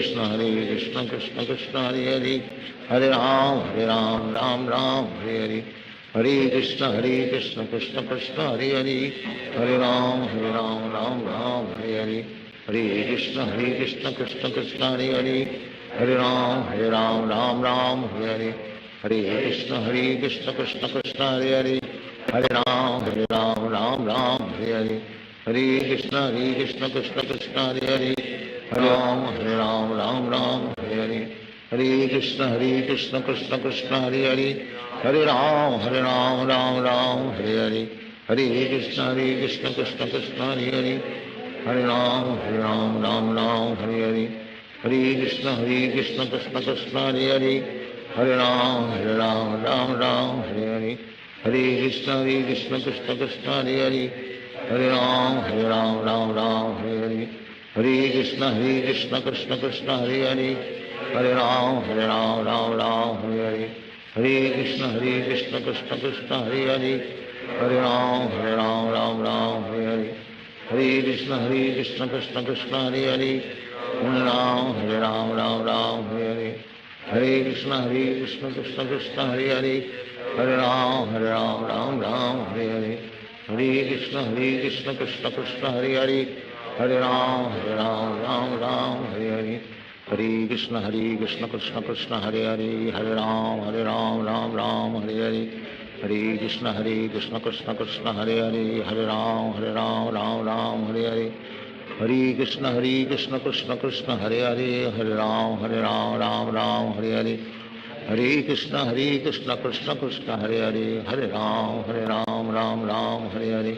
कृष्ण कृष्ण कृष्ण हरे हरे, हरे राम राम हरे हरे, हरे कृष्ण कृष्ण कृष्ण हरे हरे, हरे राम राम राम हरे हरे, हरे कृष्ण कृष्ण कृष्ण हरे हरे, हरे राम राम हरे हरे, हरे कृष्ण कृष्ण कृष्ण हरे हरे, हरे राम राम हरे हरे, हरे कृष्ण कृष्ण कृष्ण हरे हरे, हरे राम राम हरे हरे, हरे कृष्ण कृष्ण कृष्ण हरे हरे, हरे राम राम हरे हरे, हरे कृष्ण कृष्ण कृष्ण हरे हरे, हरे राम राम हरे हरे, हरे कृष्ण कृष्ण कृष्ण हरे हरे, हरे राम राम हरे हरे, हरे कृष्ण कृष्ण कृष्ण हरे हरे, हरे राम राम हरे हरे, हरे कृष्ण कृष्ण कृष्ण हरे हरे, हरे राम राम हरे हरे, हरे कृष्ण कृष्ण कृष्ण हरे हरे, हरे राम राम हरे हरे, हरे कृष्ण कृष्ण कृष्ण हरे हरे, हरे राम हरे हरे, हरे कृष्ण कृष्ण कृष्ण हरे हरे, हरे राम राम हरे हरे, हरे कृष्ण कृष्ण कृष्ण हरे हरे, हरे राम राम हरे हरे, हरे कृष्ण कृष्ण कृष्ण हरे हरे, हरे राम राम हरे हरे, हरे कृष्ण कृष्ण कृष्ण हरे हरे, हरे राम राम हरे हरे, हरे कृष्ण कृष्ण कृष्ण हरे हरे, हरे राम राम हरे हरे, हरे कृष्ण कृष्ण कृष्ण हरे हरे, हरे राम राम हरे हरे, हरे कृष्ण कृष्ण कृष्ण हरे हरे, हरे राम राम हरे हरे, हरे कृष्ण कृष्ण कृष्ण हरे हरे, हरे राम राम हरे हरे, हरे कृष्ण कृष्ण कृष्ण हरे हरे, हरे राम राम हरे हरे,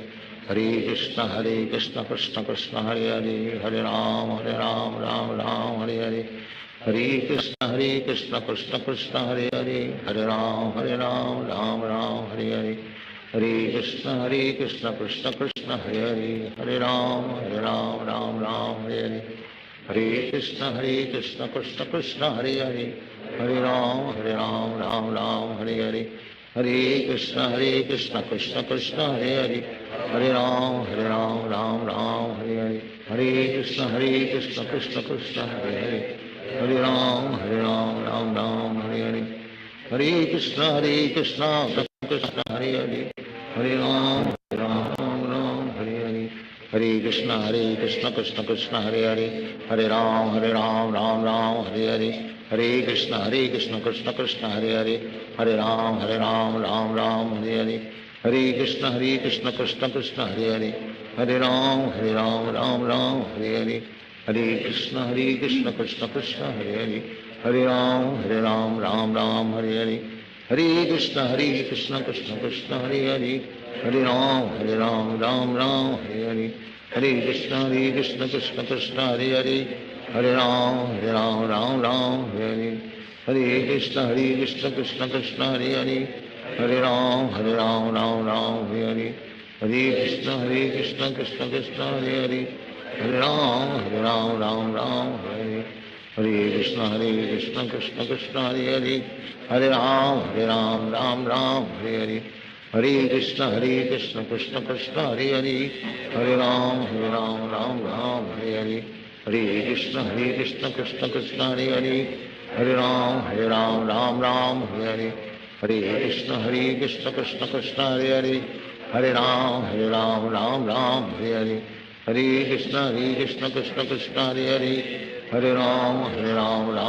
हरे कृष्ण कृष्ण कृष्ण हरे हरे, हरे राम राम हरे हरे, हरे कृष्ण कृष्ण कृष्ण हरे हरे, हरे राम राम हरे हरे, हरे कृष्ण कृष्ण कृष्ण हरे हरे, हरे राम राम हरे हरे, हरे कृष्ण कृष्ण हरे हरे, हरे राम राम हरे हरे, हरे कृष्ण कृष्ण कृष्ण हरे हरे, हरे राम राम हरे हरे, हरे कृष्ण कृष्ण कृष्ण हरे हरे, हरे राम राम हरे हरे, हरे कृष्ण कृष्ण कृष्ण हरे हरे, हरे राम राम हरे हरे, हरे कृष्ण कृष्ण कृष्ण हरे हरे, हरे राम राम हरे हरे, हरे कृष्ण कृष्ण कृष्ण हरे हरे, हरे राम राम हरे हरे, हरे कृष्ण कृष्ण कृष्ण हरे हरे, हरे राम राम हरे हरे, हरे कृष्ण कृष्ण कृष्ण हरे हरे, हरे राम राम हरे हरे, हरे कृष्ण कृष्ण कृष्ण हरे हरे, हरे राम राम हरे हरे, हरे कृष्ण कृष्ण कृष्ण हरे हरे, हरे राम राम हरे हरे, हरे कृष्ण कृष्ण कृष्ण हरे हरे, हरे राम राम हरे हरे, हरे कृष्ण कृष्ण कृष्ण हरे हरे, हरे राम राम हरे हरे, हरे कृष्ण कृष्ण कृष्ण हरे हरे, हरे राम राम हरे हरे, हरे कृष्ण कृष्ण कृष्ण हरे हरे, हरे राम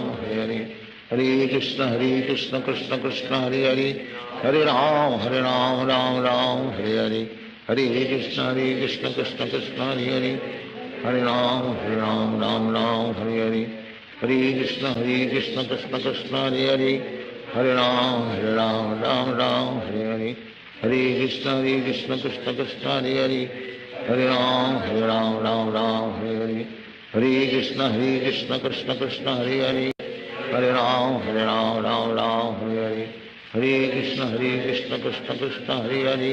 राम हरे हरे, हरे कृष्ण कृष्ण कृष्ण हरे हरे, हरे राम राम हरे हरे, हरे कृष्ण कृष्ण कृष्ण हरे हरे, हरे राम राम हरे हरे, हरे कृष्ण कृष्ण कृष्ण हरे हरे, हरे राम राम हरे हरे, हरे कृष्ण कृष्ण कृष्ण हरे हरे, हरे राम राम हरे हरे, हरे कृष्ण कृष्ण कृष्ण हरे हरे, हरे राम राम हरे हरे, हरे कृष्ण कृष्ण कृष्ण हरे हरे,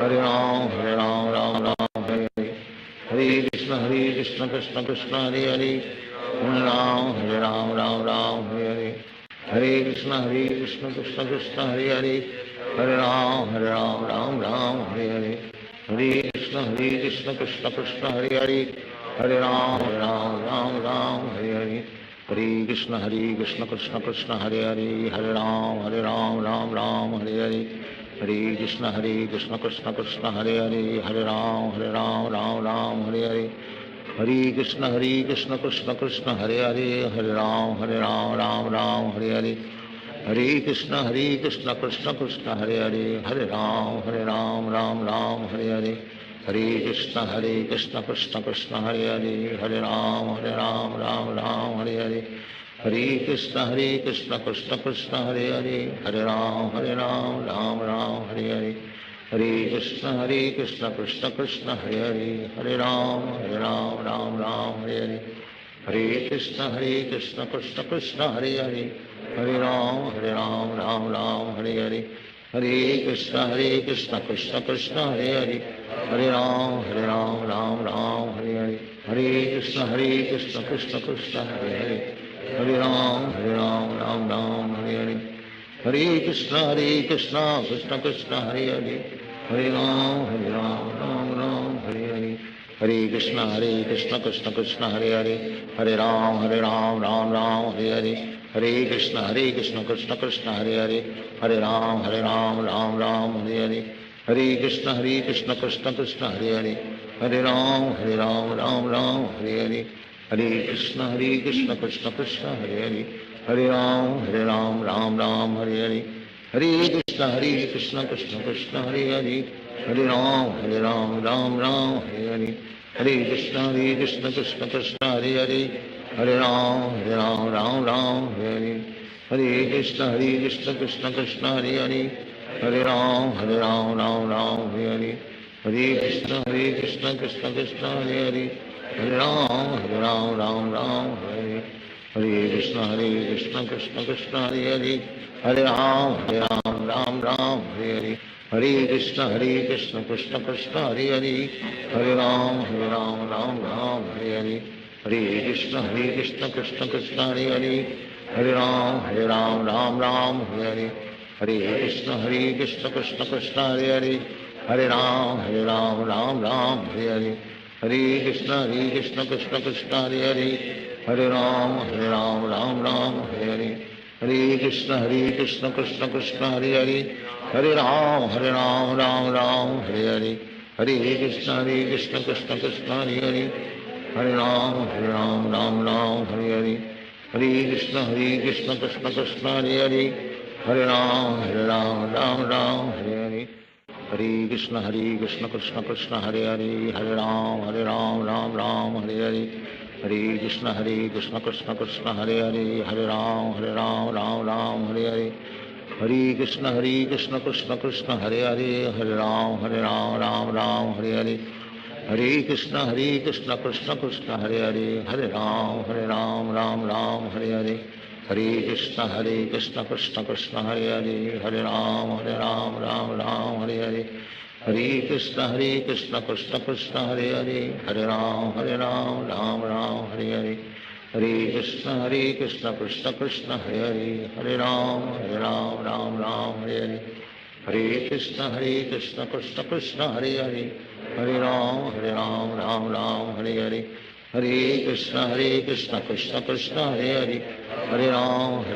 हरे राम राम हरे हरे, हरे कृष्ण कृष्ण कृष्ण हरे हरे, हरे राम राम हरे हरे, हरे कृष्ण कृष्ण कृष्ण हरे हरे, हरे राम राम हरे हरे, हरे कृष्ण कृष्ण कृष्ण हरे हरे, हरे राम राम हरे हरे, हरे कृष्ण कृष्ण कृष्ण हरे हरे, हरे राम राम राम हरे हरे, हरे कृष्ण कृष्ण कृष्ण हरे हरे, हरे राम राम राम हरे हरे, हरे कृष्ण कृष्ण कृष्ण हरे हरे, हरे राम राम राम हरे हरे, हरे कृष्ण कृष्ण कृष्ण हरे हरे, हरे राम राम राम हरे हरे, हरे कृष्ण कृष्ण कृष्ण हरे हरे, हरे राम राम राम हरे हरे, हरे कृष्ण कृष्ण कृष्ण हरे हरे, हरे राम राम राम हरे हरे, हरे कृष्ण कृष्ण कृष्ण हरे हरे, हरे राम राम राम हरे हरे, हरे कृष्ण कृष्ण कृष्ण हरे हरे, हरे राम राम राम हरे हरे, हरे कृष्ण कृष्ण कृष्ण हरे हरे, हरे राम राम हरे हरे, हरे कृष्ण कृष्ण कृष्ण हरे हरे, हरे राम राम हरे हरे, हरे कृष्ण कृष्ण कृष्ण हरे हरे, हरे राम राम हरे हरे, हरे कृष्ण कृष्ण कृष्ण हरे हरे, हरे राम राम राम हरे हरे, हरे कृष्ण कृष्ण कृष्ण हरे हरे, हरे राम राम राम हरे हरे, हरे कृष्ण कृष्ण कृष्ण हरे हरे, हरे राम राम राम हरे हरे, हरे कृष्ण कृष्ण कृष्ण हरे हरे, हरे राम राम हरे हरे, हरे कृष्ण कृष्ण कृष्ण हरे हरे, हरे राम राम राम हरे हरे, हरे कृष्ण कृष्ण कृष्ण हरे हरे, हरे राम राम हरे हरे, हरे कृष्ण कृष्ण कृष्ण हरे हरे, हरे राम राम हरे हरे, हरे कृष्ण कृष्ण कृष्ण हरे हरे, हरे राम राम हरे हरे, हरे कृष्ण कृष्ण कृष्ण हरे हरे, हरे राम राम हरे हरे, हरे कृष्ण कृष्ण कृष्ण हरे हरे, हरे राम राम हरे हरे, हरे कृष्ण कृष्ण कृष्ण हरे हरे, हरे राम राम हरे हरे, हरे कृष्ण कृष्ण कृष्ण हरे हरे, हरे राम राम हरे हरे, हरे कृष्ण कृष्ण कृष्ण हरे हरे, हरे राम राम हरे हरे, हरे कृष्ण कृष्ण कृष्ण हरे हरे, हरे राम राम हरे हरे, हरे कृष्ण कृष्ण कृष्ण हरे हरे, हरे राम राम हरे हरे, हरे कृष्ण कृष्ण कृष्ण हरे हरे, हरे राम राम हरे हरे, हरे कृष्ण कृष्ण कृष्ण हरे हरे, हरे राम राम हरे हरे, हरे कृष्ण कृष्ण कृष्ण हरे हरे, हरे राम राम हरे हरे, हरे कृष्ण कृष्ण कृष्ण हरे हरे, हरे राम राम हरे हरे, हरे कृष्ण कृष्ण कृष्ण हरे हरे, हरे राम राम हरे हरे, हरे कृष्ण कृष्ण कृष्ण हरे हरे, हरे राम राम हरे हरे, हरे कृष्ण कृष्ण कृष्ण हरे हरे, हरे राम राम हरे हरे, हरे कृष्ण कृष्ण कृष्ण हरे हरे, हरे राम राम हरे हरे, हरे कृष्ण कृष्ण कृष्ण हरे हरे, हरे राम राम हरे हरे, हरे कृष्ण कृष्ण कृष्ण हरे हरे, हरे राम राम हरे हरे, हरे कृष्ण कृष्ण कृष्ण हरे हरे, हरे राम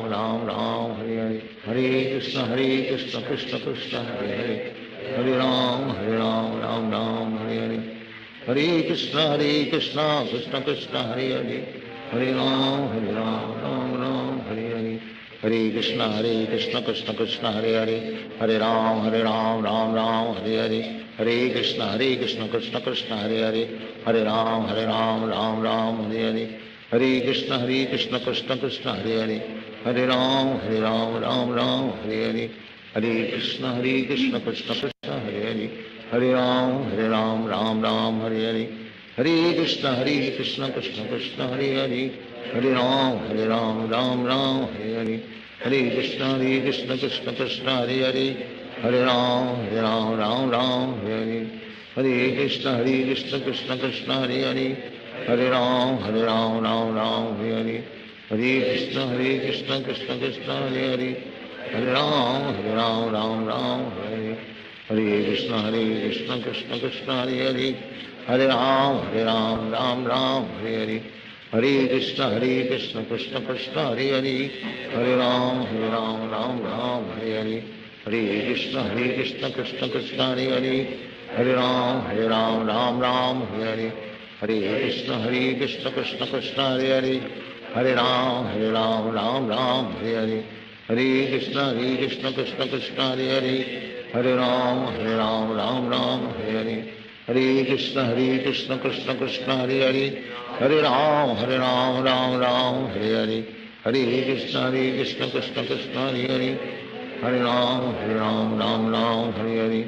राम हरे हरे, हरे कृष्ण कृष्ण कृष्ण हरे हरे, हरे राम हरे हरे, हरे कृष्ण कृष्ण कृष्ण हरे हरे, हरे राम राम हरे हरे, हरे कृष्ण कृष्ण कृष्ण हरे हरे, हरे राम राम हरे हरे, हरे कृष्ण कृष्ण कृष्ण हरे हरे, हरे राम राम हरे हरे, हरे कृष्ण कृष्ण कृष्ण हरे हरे, हरे राम राम हरे हरे, हरे कृष्ण कृष्ण कृष्ण हरे हरे, हरे राम राम हरे हरे, हरे कृष्ण कृष्ण कृष्ण हरे हरे, हरे राम राम हरे हरे, हरे कृष्ण कृष्ण कृष्ण हरे हरे, हरे राम राम हरे हरे, हरे कृष्ण कृष्ण कृष्ण हरे हरे, हरे राम राम हरे हरे, हरे कृष्ण कृष्ण कृष्ण हरे हरे, हरे राम राम हरे हरे, हरे कृष्ण कृष्ण कृष्ण हरे हरे, हरे राम राम राम हरे हरे, हरे कृष्ण कृष्ण कृष्ण हरे हरे, हरे राम राम राम हरे हरे, हरे कृष्ण कृष्ण कृष्ण हरे हरे, हरे राम राम राम हरे हरे, हरे कृष्ण कृष्ण कृष्ण हरे हरे, हरे राम राम राम हरे हरे, हरे कृष्ण कृष्ण कृष्ण हरे हरे, हरे राम राम राम हरे हरे, हरे कृष्ण कृष्ण कृष्ण हरे हरे, हरे राम राम राम हरे हरे,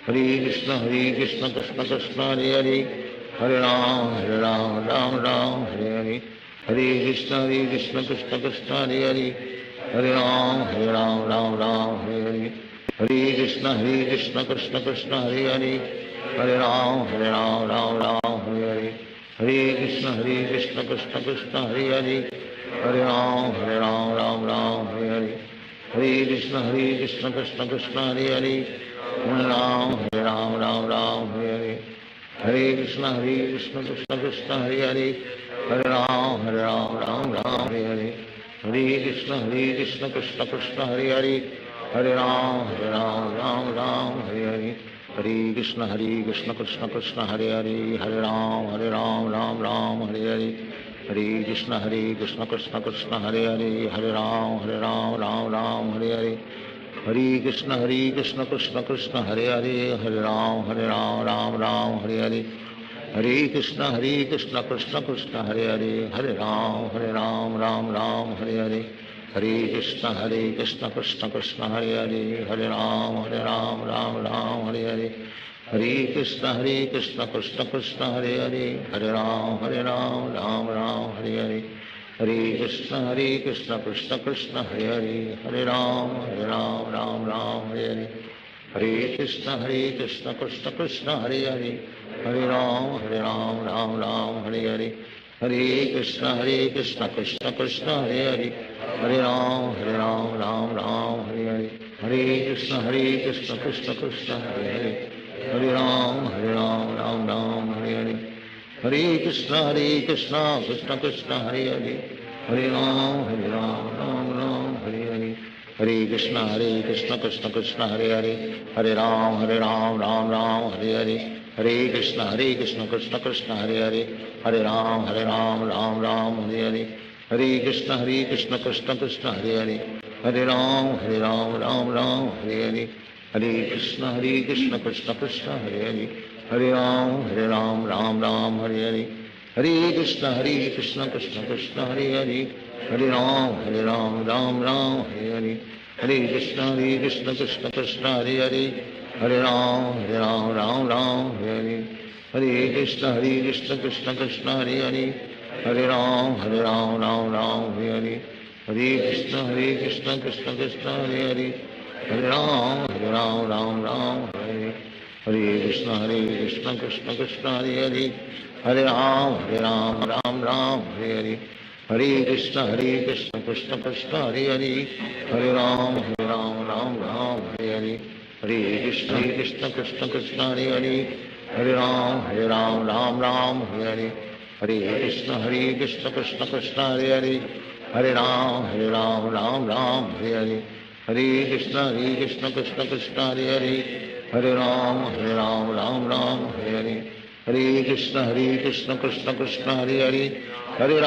हरे कृष्ण कृष्ण कृष्ण हरे हरे, हरे राम राम राम हरे हरे, हरे कृष्ण कृष्ण कृष्ण हरे हरे, हरे राम राम राम हरे हरे, हरे कृष्ण कृष्ण कृष्ण हरे हरे, हरे राम राम राम हरे हरे, हरे कृष्ण कृष्ण कृष्ण हरे हरे, हरे राम राम राम हरे हरे, हरे कृष्ण कृष्ण कृष्ण हरे हरे, हरे राम राम हरे हरे, हरे कृष्ण कृष्ण कृष्ण हरे हरे, हरे राम राम राम हरे हरे, हरे कृष्ण कृष्ण कृष्ण हरे हरे, हरे राम राम हरे हरे, हरे कृष्ण कृष्ण कृष्ण हरे हरे, हरे राम राम हरे हरे, हरे कृष्ण कृष्ण कृष्ण हरे हरे, हरे राम राम हरे हरे, हरे कृष्ण कृष्ण कृष्ण हरे हरे, हरे राम राम हरे हरे, हरे कृष्ण कृष्ण कृष्ण हरे हरे, हरे राम राम हरे हरे, हरे कृष्ण कृष्ण कृष्ण हरे हरे, हरे राम राम हरे हरे, हरे कृष्ण कृष्ण कृष्ण हरे हरे, हरे राम राम हरे हरे, हरे कृष्ण कृष्ण कृष्ण हरे हरे, हरे राम राम हरे हरे, हरे कृष्ण कृष्ण कृष्ण हरे हरे, हरे राम राम हरे हरे, हरे कृष्ण कृष्ण कृष्ण हरे हरे, हरे राम राम हरे हरे, हरे कृष्ण कृष्ण कृष्ण हरे हरे, हरे राम राम हरे हरे, हरे कृष्ण कृष्ण कृष्ण हरे हरे, हरे राम राम हरे हरे, हरे कृष्ण कृष्ण कृष्ण हरे हरे, हरे राम राम राम हरे हरे, हरे कृष्ण कृष्ण कृष्ण हरे हरे, हरे राम राम हरे हरे, हरे कृष्ण कृष्ण कृष्ण हरे हरे, हरे राम राम हरे हरे, हरे कृष्ण कृष्ण कृष्ण हरे हरे, हरे राम राम हरे हरे, हरे कृष्ण कृष्ण कृष्ण हरे हरे, हरे राम राम हरे हरे, हरे कृष्ण कृष्ण कृष्ण हरे हरे, हरे राम राम हरे हरे, हरे कृष्ण कृष्ण कृष्ण हरे हरे, हरे राम राम हरे हरे, हरे कृष्ण कृष्ण कृष्ण हरे हरे, हरे राम राम हरे हरे, हरे कृष्ण कृष्ण कृष्ण हरे हरे, हरे राम राम हरे हरे, हरे कृष्ण कृष्ण कृष्ण हरे हरे, हरे राम राम हरे हरे, हरे कृष्ण कृष्ण कृष्ण हरे हरे, हरे राम राम हरे हरे, हरे कृष्ण कृष्ण कृष्ण हरे हरे, हरे राम राम हरे हरे, हरे कृष्ण कृष्ण कृष्ण हरे हरे, हरे राम राम हरे हरे, हरे कृष्ण कृष्ण कृष्ण हरे हरे,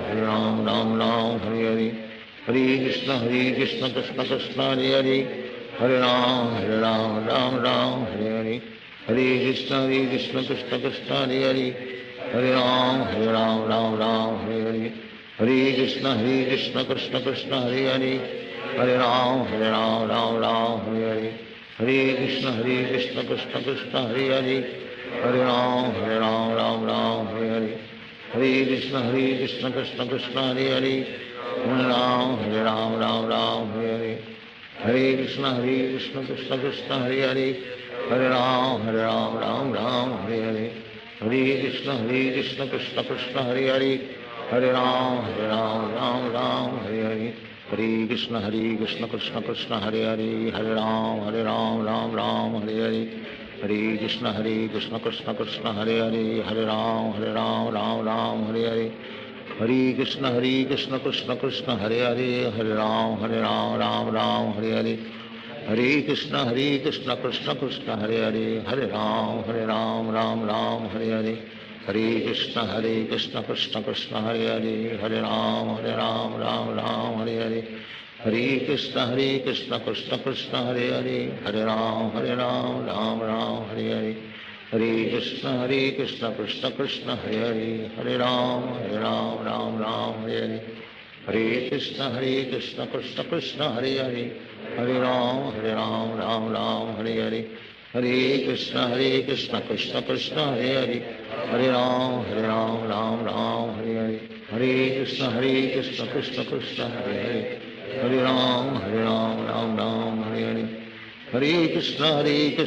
हरे राम राम हरे हरे, हरे कृष्ण कृष्ण कृष्ण हरे हरे, हरे राम राम हरे हरे, हरे कृष्ण कृष्ण कृष्ण हरे हरे, हरे राम राम हरे हरे, हरे कृष्ण कृष्ण कृष्ण हरे हरे, हरे राम राम हरे हरे, हरे कृष्ण कृष्ण कृष्ण हरे हरे, हरे राम राम हरे हरे, हरे कृष्ण कृष्ण कृष्ण हरे हरे, हरे राम राम हरे हरे, हरे कृष्ण कृष्ण कृष्ण हरे हरे, हरे राम राम हरे हरे, हरे कृष्ण कृष्ण कृष्ण हरे हरे, हरे राम राम हरे हरे, हरे कृष्ण कृष्ण कृष्ण हरे हरे, हरे राम राम हरे हरे, हरे कृष्ण कृष्ण कृष्ण हरे हरे, हरे राम राम राम हरे हरे, हरे कृष्ण कृष्ण कृष्ण हरे हरे, हरे राम राम हरे हरे, हरे कृष्ण कृष्ण कृष्ण हरे हरे, हरे राम राम हरे हरे, हरे कृष्ण कृष्ण कृष्ण हरे हरे, हरे राम राम हरे हरे, हरे कृष्ण कृष्ण कृष्ण हरे हरे, हरे राम राम हरे हरे, हरे कृष्ण कृष्ण कृष्ण हरे हरे, हरे राम राम हरे हरे, हरे कृष्ण कृष्ण कृष्ण हरे हरे, हरे राम राम हरे हरे, हरे कृष्ण कृष्ण कृष्ण हरे हरे, हरे राम राम हरे हरे, हरे कृष्ण कृष्ण कृष्ण हरे हरे, हरे राम राम हरे हरे, हरे कृष्ण कृष्ण कृष्ण हरे हरे, हरे राम राम हरे हरे, हरे कृष्ण कृष्ण कृष्ण हरे हरे, हरे राम हरे हरे, हरे कृष्ण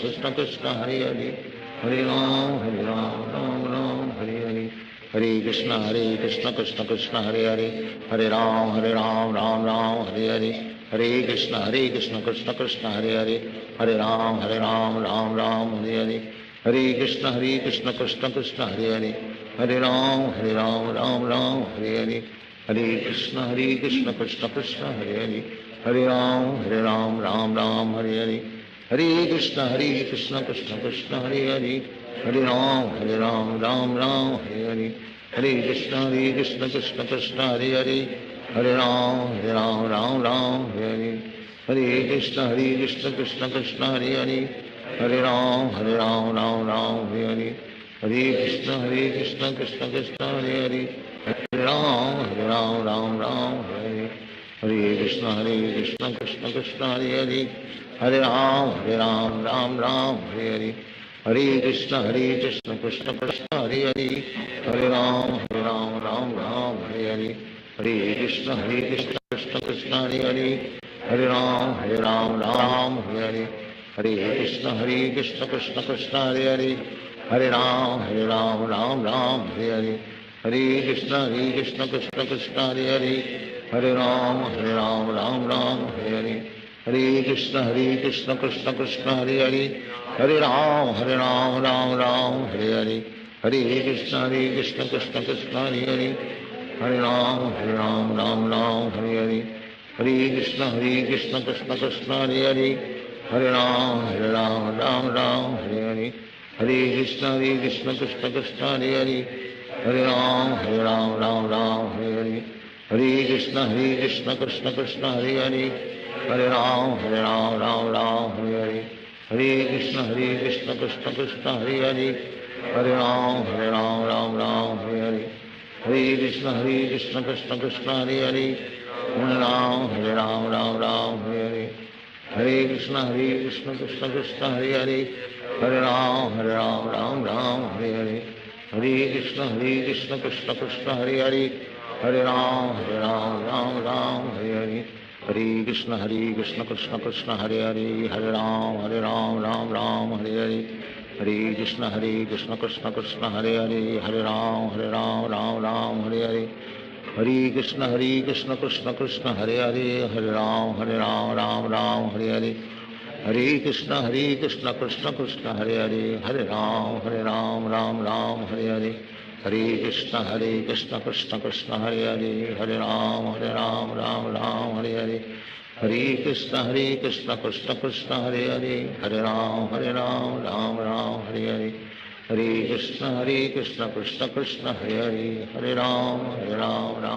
कृष्ण कृष्ण हरे हरे, हरे राम राम हरे हरे, हरे कृष्ण कृष्ण कृष्ण हरे हरे, हरे राम राम हरे हरे, हरे कृष्ण कृष्ण कृष्ण हरे हरे, हरे राम राम हरे हरे, हरे कृष्ण कृष्ण कृष्ण हरे हरे, हरे राम राम हरे हरे, हरे कृष्ण कृष्ण कृष्ण हरे हरे, हरे राम राम हरे हरे, हरे कृष्ण कृष्ण कृष्ण हरे हरे, हरे राम राम हरे हरे, हरे कृष्ण कृष्ण कृष्ण हरे हरे, हरे राम राम हरे हरे, हरे कृष्ण कृष्ण कृष्ण हरे हरे, हरे राम राम हरे हरे, हरे कृष्ण कृष्ण कृष्ण हरे हरे, हरे राम राम हरे हरे, हरे कृष्ण कृष्ण कृष्ण हरे हरे, हरे राम राम हरे हरे, हरे कृष्ण कृष्ण कृष्ण हरे हरे, हरे राम राम हरे हरे, हरे कृष्ण कृष्ण कृष्ण हरे हरे, हरे राम राम हरे हरे, हरे कृष्ण कृष्ण कृष्ण हरे हरे, हरे राम राम हरे हरे, हरे कृष्ण कृष्ण कृष्ण हरे हरे, हरे राम राम हरे हरे, हरे कृष्ण कृष्ण कृष्ण हरे हरे, हरे राम राम हरे हरे, हरे कृष्ण कृष्ण कृष्ण हरे हरे, हरे राम राम हरे हरे, हरे कृष्ण कृष्ण कृष्ण हरे हरे, हरे राम राम हरे हरे, हरे कृष्ण कृष्ण कृष्ण हरे हरे, हरे राम राम हरे हरे, हरे कृष्ण कृष्ण कृष्ण हरे हरे, हरे राम राम हरे हरे, हरे कृष्ण कृष्ण कृष्ण हरे हरे, हरे राम हरे हरे, हरे कृष्ण कृष्ण कृष्ण हरे हरे, हरे राम राम हरे हरे, हरे कृष्ण कृष्ण कृष्ण हरे हरे, हरे राम राम हरे हरे, हरे कृष्ण कृष्ण कृष्ण हरे हरे, हरे राम राम हरे हरे, हरे कृष्ण कृष्ण कृष्ण हरे हरे, हरे राम हरे हरे, हरे कृष्ण कृष्ण कृष्ण हरे हरे, हरे राम राम हरे हरे, हरे कृष्ण कृष्ण कृष्ण हरे हरे, हरे राम राम हरे हरे, हरे कृष्ण कृष्ण कृष्ण हरे हरे, हरे राम राम हरे हरे, हरे कृष्ण कृष्ण कृष्ण हरे हरे, हरे राम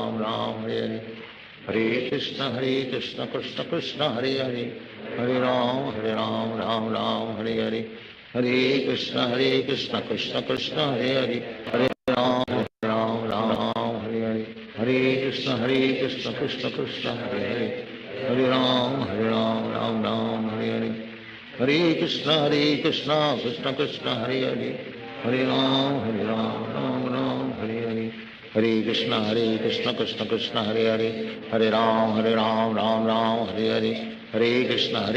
राम हरे हरे, हरे कृष्ण कृष्ण कृष्ण हरे हरे, हरे राम राम हरे हरे, हरे कृष्ण कृष्ण कृष्ण हरे हरे, हरे राम राम हरे हरे, हरे कृष्ण कृष्ण कृष्ण हरे हरे, हरे राम हरे हरे, हरे कृष्ण कृष्ण कृष्ण हरे हरे, हरे राम राम हरे हरे, हरे कृष्ण कृष्ण कृष्ण हरे हरे, हरे राम हरे हरे, हरे कृष्ण कृष्ण कृष्ण हरे हरे, हरे राम राम हरे हरे, हरे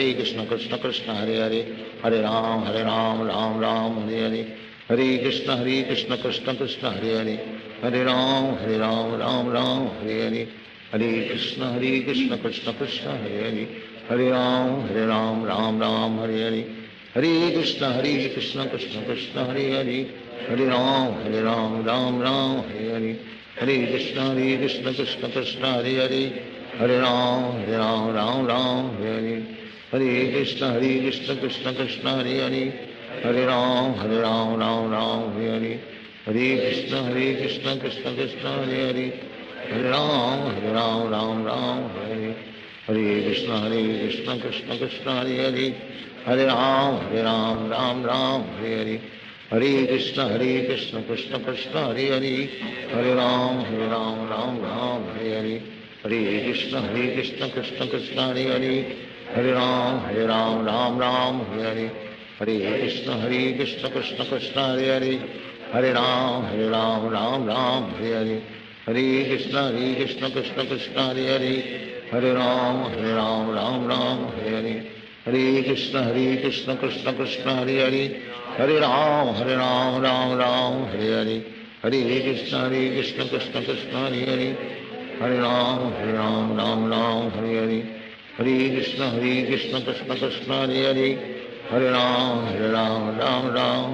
कृष्ण कृष्ण कृष्ण हरे हरे, हरे राम राम हरे हरे, हरे कृष्ण कृष्ण कृष्ण हरे हरे, हरे Ram Ram Hare Hare, Hare Krishna Krishna Krishna Hare Hare, Hare Ram Ram Hare Hare, Hare Krishna Krishna Krishna Hare Hare, Hare Ram Ram Hare Hare, Hare Krishna Krishna Krishna Hare Hare, Hare Ram Ram Hare Hare, Hare Krishna Krishna Krishna Hare Hare, Hare Ram Ram Hare Hare, Hare Krishna Krishna Krishna Hare Hare, Hare Ram Hare Hare, Hare Krishna Krishna Krishna Hare Hare, Hare Ram Hare Hare, Hare Krishna Krishna Krishna Hare Hare, Hare Ram Hare Hare, Hare Krishna Krishna Krishna Hare Hare, Hare Ram Hare Hare, Hare Krishna Krishna Krishna Hare Hare, Hare Ram Hare Hare, Hare Krishna Krishna Krishna Hare Hare, Hare Ram Hare Hare, Hare Krishna Krishna Krishna Hare Hare, Hare Ram Hare Hare, Hare Krishna Krishna Krishna Hare Hare, Hare Ram Hare Hare, Hare Krishna Krishna Krishna Hare Hare, Hare Ram Hare Hare, Hare Krishna Krishna Krishna Hare Hare, Hare Ram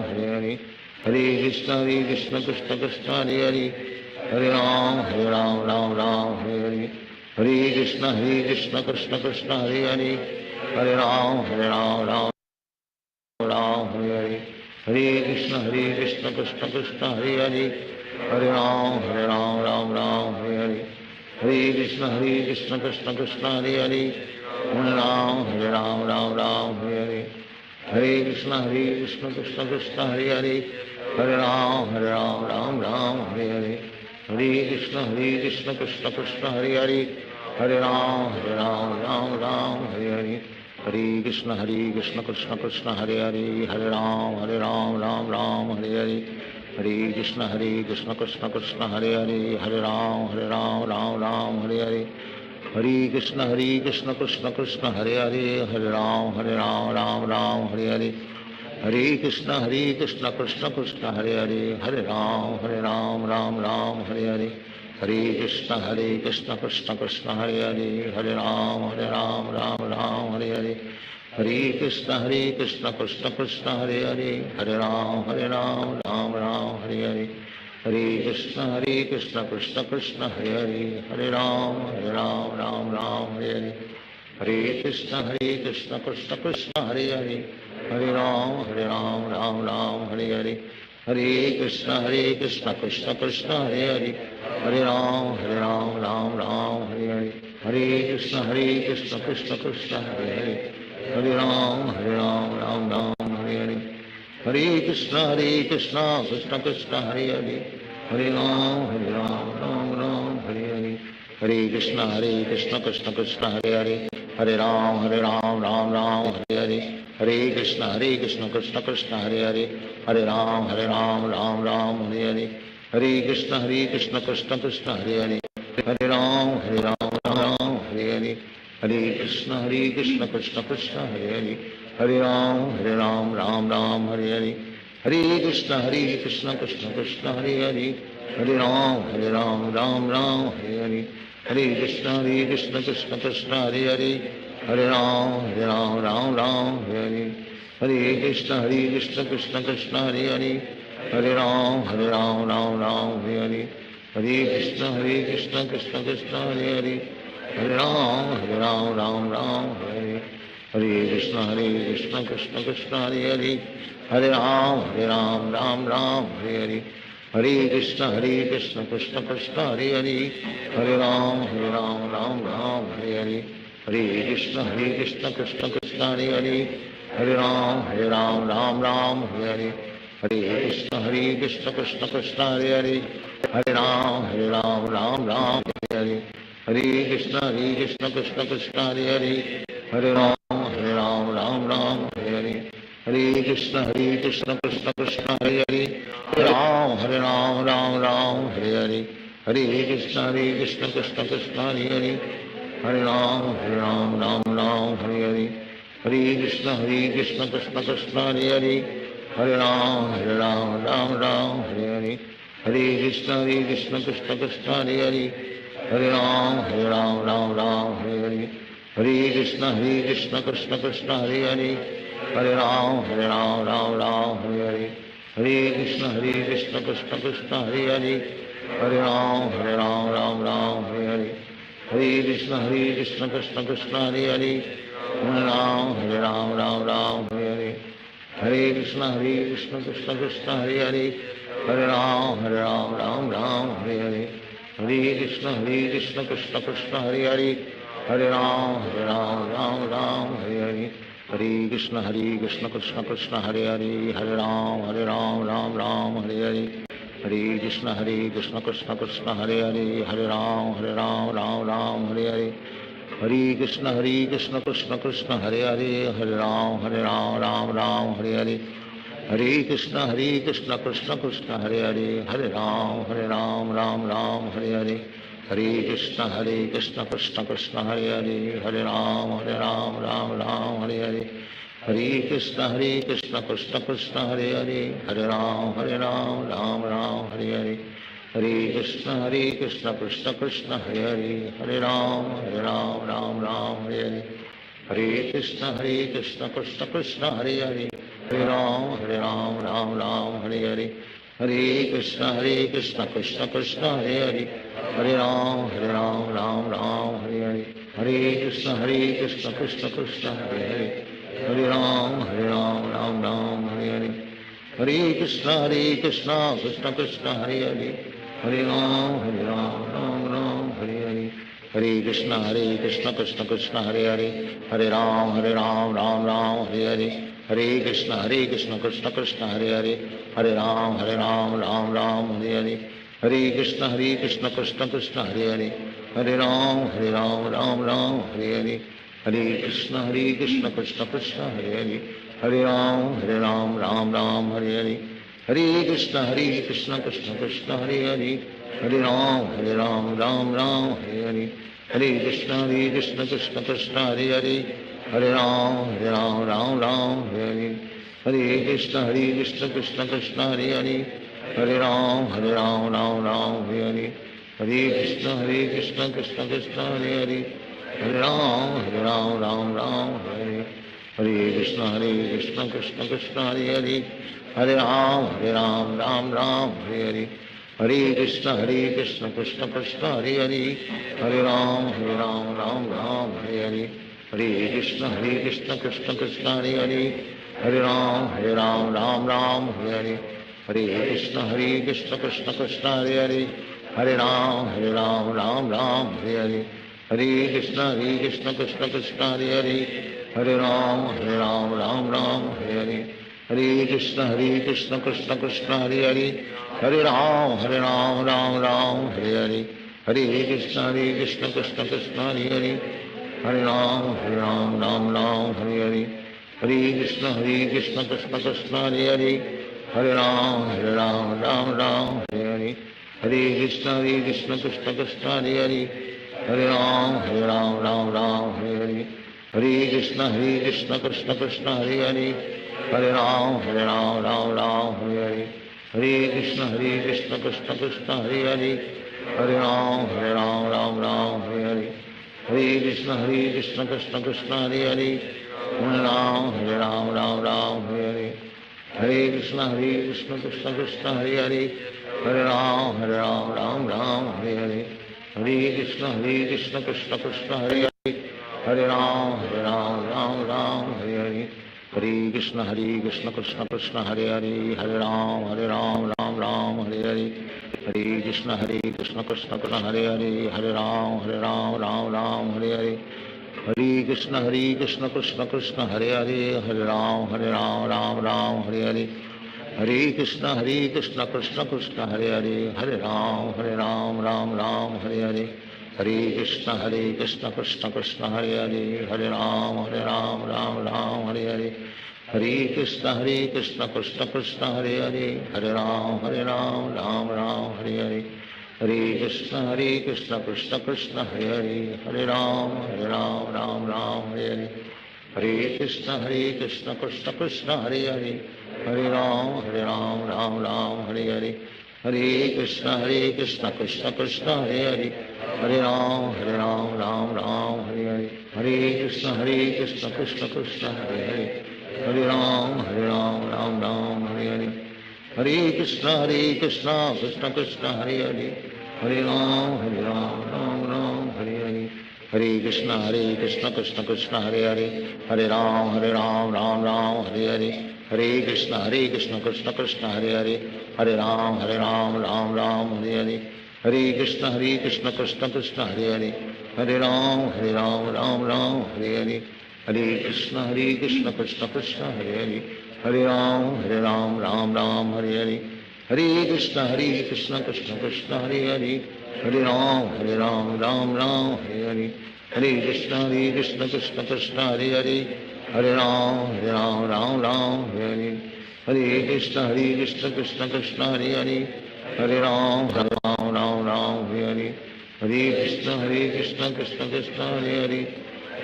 Hare Hare, Hare Krishna Krishna Krishna Hare Hare, Hare Ram Hare Hare, Hare Krishna Krishna Krishna Hare Hare, Hare Ram Hare Hare, Hare Krishna Krishna Krishna Hare Hare, Hare Ram Hare Hare, Hare Krishna Krishna Krishna Hare Hare, Hare Ram Hare Hare, Hare Krishna Krishna Krishna Hare Hare, Hare Ram Hare Hare, Hare Krishna Krishna Krishna Hare Hare, Hare Ram Hare Hare, Hare Krishna Krishna Krishna Hare Hare, Hare Ram Hare Hare, Hare Krishna Krishna Krishna Hare Hare, Hare Ram Hare Hare, Hare Krishna Krishna Krishna Hare Hare, Hare Ram Hare Hare, Hare Krishna Krishna Krishna Hare Hare, Hare Ram Hare Hare, Hare Krishna Krishna Krishna Hare Hare, Hare Ram Hare Hare, Hare Krishna Krishna Krishna Hare Hare, Hare Ram Hare Hare, Hare Krishna Krishna Krishna Hare Hare, Hare Ram Hare Hare, Hare Krishna Krishna Krishna Hare Hare, Hare Ram Hare Hare, Hare Krishna Krishna Krishna Hare Hare, Hare Ram Hare Hare, Hare Krishna Krishna Krishna Hare Hare, Hare Ram Hare Hare, Hare Krishna Krishna Krishna Hare Hare, Hare Ram Hare Hare, Hare Krishna Krishna Krishna Hare Hare, Hare Ram Hare Hare, Hare Krishna Krishna Krishna Hare Hare, Hare Ram Hare Hare, Hare Krishna Krishna Krishna Hare Hare, Hare Ram Hare Hare, Hare Krishna Krishna Krishna Hare Hare, Hare Ram Hare Hare, Hare Krishna Krishna Krishna Hare Hare, Hare Ram Hare Hare, Hare Krishna Krishna Krishna Hare Hare, Hare Ram Hare Hare, Hare Krishna Krishna Krishna Hare Hare, Hare Ram Hare Hare, Hare Krishna Krishna Krishna Hare Hare, Hare Ram Hare Hare, Hare Krishna Krishna Krishna Hare Hare, Hare Ram Hare Hare, Hare Krishna Krishna Krishna Hare Hare, Hare Ram Hare Hare, Hare Krishna Krishna Krishna Hare Hare, Hare Ram Hare Hare, Hare Krishna Krishna Krishna Hare Hare, Hare Ram Hare Hare, Hare Krishna Krishna Krishna Hare Hare, Hare Ram Hare Hare, Hare Krishna Krishna Krishna Hare Hare, Hare Ram Hare Hare, Hare Krishna Krishna Krishna Hare Hare, Hare Ram Hare Hare, Hare Krishna Krishna Krishna Hare Hare, Hare Ram Ram Ram Hare Hare, Hare Krishna Krishna Krishna Hare Hare, Hare Ram Ram Ram Hare Hare, Hare Krishna Krishna Krishna Hare Hare, Hare Ram Ram Ram Hare Hare, Hare Krishna Krishna Krishna Hare Hare, Hare Ram Ram Hare Hare, Hare Krishna Krishna Krishna Hare Hare, Hare Ram Ram Hare Hare, Hare Krishna Krishna Krishna Hare Hare, Hare Ram Ram Hare Hare, Hare Krishna Krishna Krishna Hare Hare, Hare Ram Ram Hare Hare, Hare Krishna Krishna Krishna Hare Hare, Hare Ram Ram Hare Hare, Hare Krishna Krishna Krishna Hare Hare, Hare Ram Ram Hare Hare, Hare Krishna Krishna Krishna Hare Hare, Hare Ram Ram Hare Hare, Hare Krishna Krishna Krishna Hare Hare, Hare Ram Ram Hare Hare, Hare Krishna Krishna Krishna Hare Hare, Hare Ram Ram Hare Hare, Hare Krishna Krishna Krishna Hare Hare, Hare Ram Ram Hare Hare, Hare Krishna Krishna Krishna Hare Hare, Hare Ram Ram Hare Hare, Hare Krishna Krishna Krishna Hare Hare, Hare Ram Ram Hare Hare, Hare Krishna Krishna Krishna Hare Hare, Hare Ram Ram Hare Hare, Hare Krishna Krishna Krishna Hare Hare, Hare Ram Hare Hare, Hare Krishna Krishna Krishna Hare Hare, Hare Ram Ram Hare Hare, Hare Krishna Krishna Krishna Hare Hare, Hare Ram Ram Hare Hare, Hare Krishna Krishna Krishna Hare Hare, Hare Ram Hare Hare, Hare Krishna Krishna Krishna Hare Hare, Hare Ram Hare Hare, Hare Krishna Krishna Krishna Hare Hare, Hare Ram Hare Hare, Hare Krishna Krishna Krishna Hare Hare, Hare Ram Hare Hare, Hare Krishna Krishna Krishna Hare Hare, Hare Ram Hare Hare, Hare Krishna Krishna Krishna Hare Hare, Hare Ram Hare Hare, Hare Krishna Krishna Krishna Hare Hare, Hare Ram Hare Hare, Hare Krishna Krishna Krishna Hare Hare, Hare Ram Hare Hare, Hare Krishna Krishna Krishna Hare Hare, Hare Ram Hare Hare, Hare Krishna Krishna Krishna Hare Hare, Hare Ram Hare Hare, Hare Krishna Krishna Krishna Hare Hare, Hare Ram Hare Hare, Hare Krishna Krishna Krishna Hare Hare, Hare Ram Hare Hare, Hare Krishna Krishna Krishna Hare Hare, Hare Ram Hare Hare, Hare Krishna Krishna Krishna Hare Hare, Hare Ram Hare Hare, Hare Krishna Krishna Krishna Hare Hare, Hare Ram Hare Hare, Hare Krishna Krishna Krishna Hare Hare, Hare Ram Hare Hare, Hare Krishna Krishna Krishna Hare Hare, Hare Ram Hare Hare, Hare Krishna Krishna Krishna Hare Hare, Hare Ram Hare Hare, Hare Krishna Krishna Krishna Hare Hare, Hare Ram Hare Hare, Hare Krishna Krishna Krishna Hare Hare, Hare Ram Hare Hare, Hare Krishna Krishna Krishna Hare Hare, Hare Ram Hare Hare, Hare Krishna Krishna Krishna Hare Hare, Hare Ram Hare Hare, Hare Krishna Krishna Krishna Hare Hare, Hare Ram Hare Hare, Hare Krishna Krishna Krishna Hare Hare, Hare Ram Hare Hare, Hare Krishna Krishna Krishna Hare Hare, Hare Ram Hare Hare, Hare Krishna Krishna Krishna Hare Hare, Hare Ram Hare Hare, Hare Krishna Krishna Krishna Hare Hare, Hare Ram Hare Hare, Hare Krishna Krishna Krishna Hare Hare, Hare Ram Hare Hare, हरे कृष्ण कृष्ण कृष्ण हरे हरे, हरे राम राम राम हरे हरे, हरे कृष्ण कृष्ण कृष्ण हरे हरे, हरे राम राम राम हरे हरे, हरे कृष्ण कृष्ण कृष्ण हरे हरे, हरे राम राम राम हरे हरे, हरे कृष्ण कृष्ण कृष्ण हरे हरे, हरे राम राम राम हरे हरे, हरे कृष्ण कृष्ण कृष्ण हरे हरे, हरे राम राम राम हरे हरे, हरे कृष्ण कृष्ण कृष्ण हरे हरे, हरे राम राम राम हरे हरे, हरे कृष्ण कृष्ण कृष्ण हरे हरे, हरे राम राम राम हरे हरे, हरे कृष्ण कृष्ण कृष्ण हरे हरे, हरे राम राम राम हरे हरे, हरे कृष्ण कृष्ण कृष्ण हरे हरे, हरे राम राम राम हरे हरे, हरे कृष्ण कृष्ण कृष्ण हरे हरे, हरे राम राम राम हरे हरे, हरे कृष्ण कृष्ण कृष्ण हरे हरे, हरे राम राम राम हरे हरे, हरे कृष्ण कृष्ण कृष्ण हरे हरे,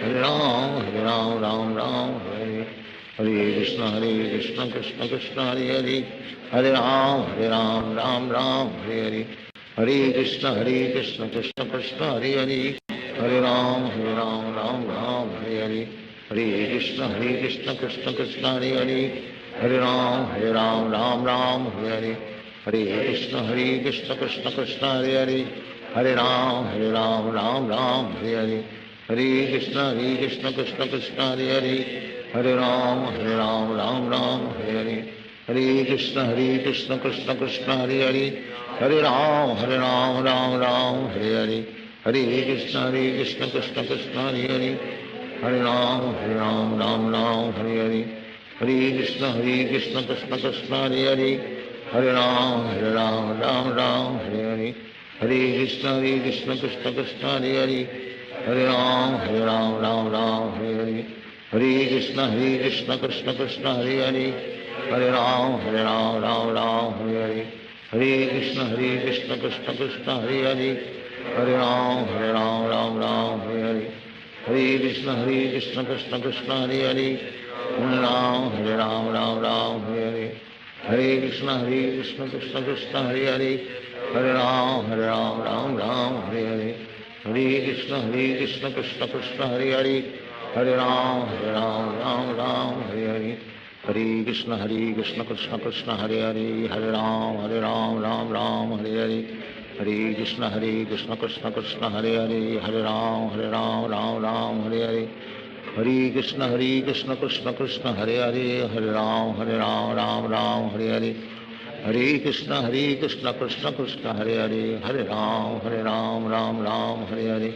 हरे राम राम राम हरे हरे, हरे कृष्ण कृष्ण कृष्ण हरे हरे, हरे राम राम राम हरे हरे, हरे कृष्ण कृष्ण कृष्ण हरे हरे, हरे राम राम राम हरे हरे, हरे कृष्ण कृष्ण कृष्ण हरे हरे, हरे राम राम राम हरे हरे, हरे कृष्ण कृष्ण कृष्ण हरे हरे, हरे राम राम राम हरे हरे, हरे कृष्ण कृष्ण कृष्ण हरे हरे, हरे राम राम राम हरे हरे, हरे कृष्ण कृष्ण कृष्ण हरे हरे, हरे राम राम राम हरे हरे, हरे कृष्ण कृष्ण कृष्ण हरे हरे, हरे राम राम राम हरे हरे, हरे कृष्ण कृष्ण कृष्ण हरे हरे, हरे राम राम राम हरे हरे, हरे कृष्ण कृष्ण कृष्ण हरे हरे, हरे राम राम राम हरे हरे, हरे कृष्ण कृष्ण कृष्ण हरे हरे, हरे राम राम राम हरे हरे, हरे कृष्ण कृष्ण कृष्ण हरे हरे, हरे राम राम राम हरे हरे, हरे कृष्ण कृष्ण कृष्ण हरे हरे, हरे राम राम राम हरे हरे, हरे कृष्ण कृष्ण कृष्ण हरे हरे, हरे राम राम राम हरे हरे, हरे कृष्ण कृष्ण कृष्ण हरे हरे, हरे राम राम राम हरे हरे, हरे कृष्ण कृष्ण कृष्ण हरे हरे, हरे राम राम राम हरे हरे, हरे कृष्ण कृष्ण कृष्ण हरे हरे, हरे राम राम राम हरे हरे, हरे कृष्ण कृष्ण कृष्ण हरे हरे, हरे राम राम राम हरे हरे, हरे कृष्ण कृष्ण कृष्ण हरे हरे, हरे राम राम राम हरे हरे,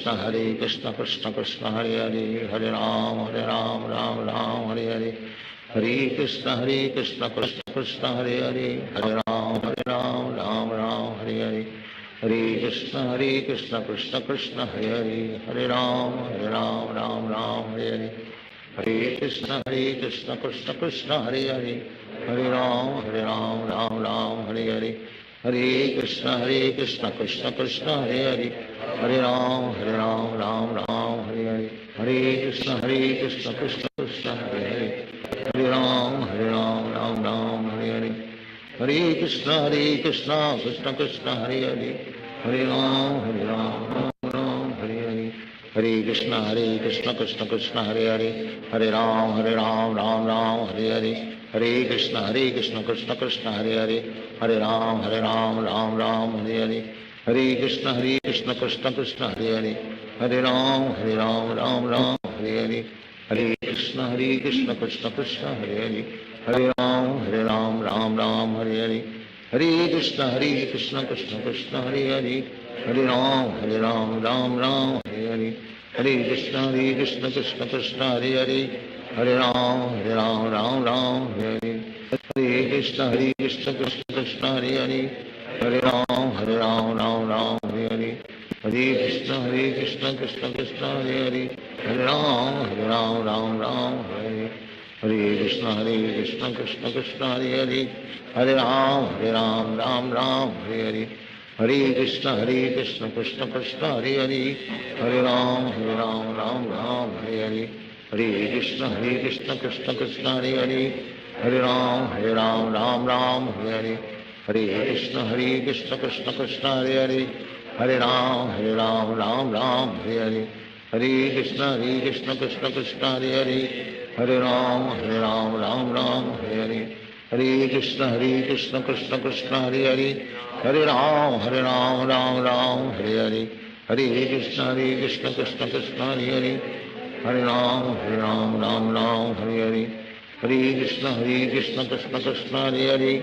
हरे कृष्ण कृष्ण कृष्ण हरे हरे, हरे राम राम राम हरे हरे, हरे कृष्ण कृष्ण कृष्ण हरे हरे, हरे राम राम राम हरे हरे, हरे कृष्ण कृष्ण कृष्ण हरे हरे, हरे राम राम राम हरे हरे, हरे कृष्ण कृष्ण कृष्ण हरे हरे, हरे राम राम राम हरे हरे, हरे कृष्ण कृष्ण कृष्ण हरे हरे, हरे राम राम राम हरे हरे, हरे कृष्ण कृष्ण कृष्ण हरे हरे, हरे राम राम हरे हरे, हरे कृष्ण कृष्ण कृष्ण हरे हरे, हरे राम राम राम हरे हरे, हरे कृष्ण कृष्ण कृष्ण हरे हरे, हरे राम राम राम हरे हरे, हरे कृष्ण कृष्ण कृष्ण हरे हरे, हरे राम राम राम हरे हरे, हरे कृष्ण कृष्ण कृष्ण हरे हरे, हरे राम राम राम हरे हरे, हरे कृष्ण कृष्ण कृष्ण हरे हरे, हरे राम राम राम हरे हरे, हरे कृष्ण कृष्ण कृष्ण हरे हरे, हरे राम राम राम हरे हरे, हरे कृष्ण कृष्ण कृष्ण हरे हरे, हरे राम राम राम हरे हरे, हरे कृष्ण कृष्ण कृष्ण हरे हरे, हरे राम राम राम हरे हरे, हरे कृष्ण कृष्ण कृष्ण हरे हरे, हरे राम राम राम हरे हरे, हरे कृष्ण कृष्ण कृष्ण हरे हरे, हरे राम राम राम हरे हरे, हरे कृष्ण कृष्ण कृष्ण हरे हरे, हरे Ram Ram Ram Hare Hare, Hare Krishna Krishna Krishna Hare Hare, Hare Ram Ram Ram Hare Hare, Hare Krishna Krishna Krishna Hare Hare, Hare Ram Ram Ram Hare Hare, Hare Krishna Krishna Krishna Hare Hare, Hare Ram Ram Ram Hare Hare, Hare Krishna Krishna Krishna Hare Hare, Hare Ram Ram Ram Hare Hare, Hare Krishna Krishna Krishna Hare Hare,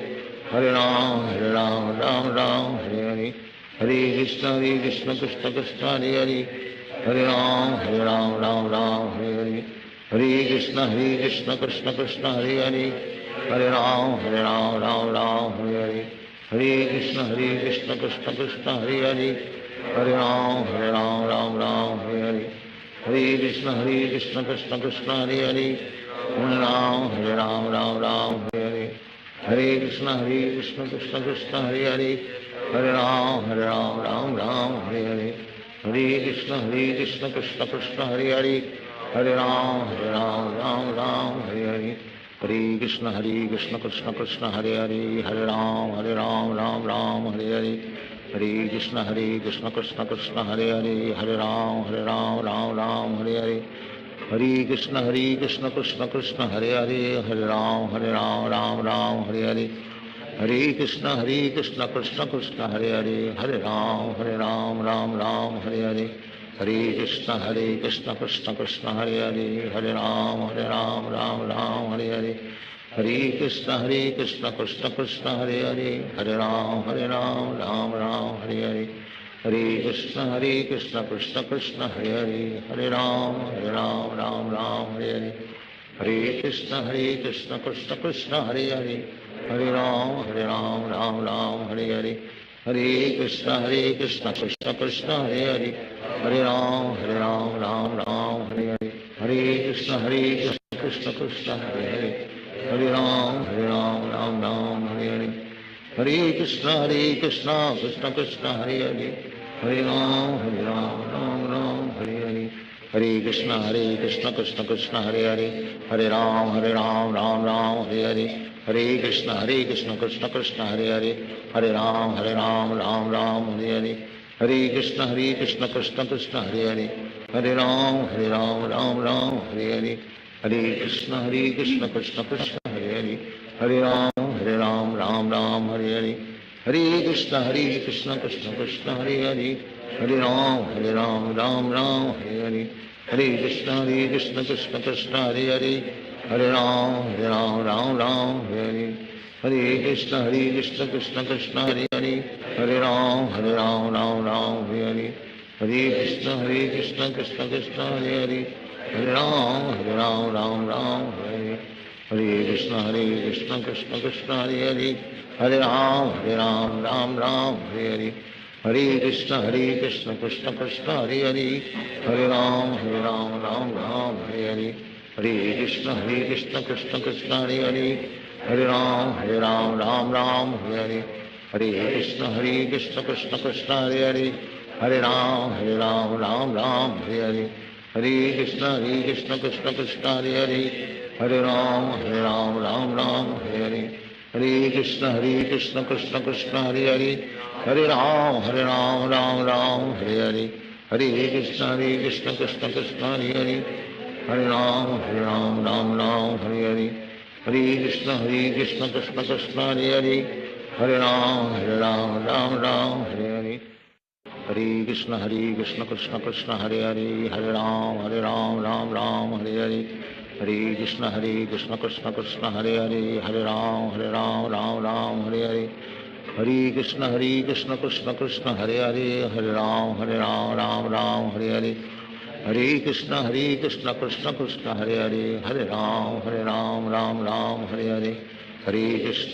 Hare Ram Ram Ram Hare Hare, Hare Krishna Krishna Krishna Hare Hare, Hare Ram Ram Ram Hare Hare, Hare Krishna Krishna Krishna Hare Hare, Hare Ram Ram Ram Hare Hare, Hare Krishna Krishna Krishna Hare Hare, Hare Ram Ram Ram Hare Hare, Hare Krishna Krishna Krishna Hare Hare, Hare Ram Ram Ram Hare Hare, Hare Krishna Krishna Krishna Hare Hare, Hare Ram Ram Ram Hare Hare, Hare Krishna Krishna Krishna Hare Hare, Hare Ram Ram Ram Hare Hare, Hare Krishna Krishna Krishna Hare Hare, Hare Ram Ram Hare Hare, Hare Krishna Krishna Krishna Hare Hare, Hare Ram Ram Hare Hare, Hare Krishna Krishna Krishna Hare Hare, Hare Ram Ram Hare Hare, Hare Krishna Krishna Krishna Hare Hare, Hare Ram Ram Hare Hare, Hare Krishna Krishna Krishna Hare Hare, Hare Ram Ram Hare Hare, Hare Krishna Krishna Krishna Hare Hare, Hare Ram Ram Hare Hare, Hare Krishna Krishna Krishna Hare Hare, Hare Ram Ram Hare Hare, Hare Krishna Krishna Krishna Hare Hare, Hare Ram Ram Hare Hare, Hare Krishna Krishna Krishna Hare Hare, Hare Ram Ram Hare Hare, Hare Krishna Krishna Krishna Hare Hare, Hare Ram Ram Hare Hare, Hare Krishna Krishna Krishna Hare Hare, Hare Ram Ram Hare Hare, Hare Krishna Krishna Krishna Hare Hare, Hare Ram Ram Hare Hare, Hare Krishna Krishna Krishna Hare Hare, Hare Ram Ram Hare Hare, Hare Krishna Krishna Krishna Hare Hare, Hare Ram Ram Hare Hare, Hare Krishna Krishna Krishna Hare Hare, Hare Ram Ram Hare Hare, Hare Krishna Krishna Krishna Hare Hare, Hare Ram Ram Hare Hare, Hare Krishna Krishna Krishna Hare Hare, Hare Ram Ram Hare Hare, Hare Krishna Krishna Krishna Hare Hare, Hare Ram Ram Hare Hare, Hare Krishna Krishna Krishna Hare Hare, Hare Ram Ram Hare Hare, Hare Krishna Krishna Krishna Hare Hare, Hare Ram Ram Hare Hare, Hare Krishna Krishna Krishna Hare Hare, Hare Ram Ram Hare Hare, Hare Krishna Krishna Krishna Hare Hare, Hare Ram Ram Hare Hare, Hare Krishna Krishna Krishna Hare Hare, Hare Ram Ram Hare Hare, Hare Krishna Krishna Krishna Hare Hare, Hare Ram Ram Hare Hare, Hare Krishna Krishna Krishna Hare Hare, Hare Ram Ram Hare Hare, Hare Krishna Krishna Krishna Hare Hare, Hare Ram Hare Hare, Hare Krishna Krishna Krishna Hare Hare, Hare Ram Hare Hare, Hare Krishna Krishna Krishna Hare Hare, Hare Ram Hare Hare, Hare Krishna Krishna Krishna Hare Hare, Hare Ram Hare Hare, Hare Krishna Krishna Krishna Hare Hare, Hare Ram Hare Hare, Hare Krishna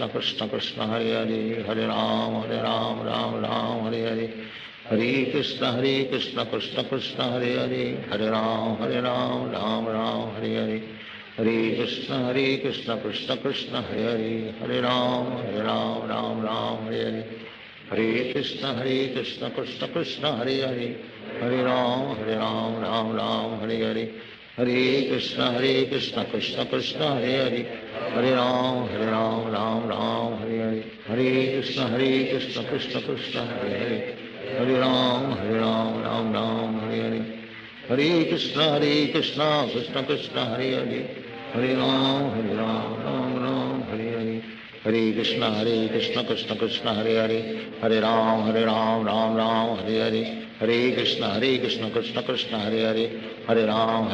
Krishna Krishna Hare Hare, Hare Ram Hare Hare, Hare Krishna Krishna Krishna Hare Hare, Hare Ram Hare Hare, Hare Krishna Krishna Krishna Hare Hare, Hare Ram Hare Hare, Hare Krishna Krishna Krishna Hare Hare, Hare Ram Hare Hare, Hare Krishna Krishna Krishna Hare Hare, Hare Ram Hare Hare, हरे कृष्ण कृष्ण कृष्ण हरे हरे हरे राम राम राम हरे हरे हरे कृष्ण कृष्ण कृष्ण हरे हरे हरे राम राम राम हरे हरे हरे कृष्ण कृष्ण कृष्ण हरे हरे हरे राम राम राम हरे हरे हरे कृष्ण कृष्ण कृष्ण हरे हरे हरे राम राम राम हरे हरे हरे कृष्ण कृष्ण कृष्ण हरे हरे हरे राम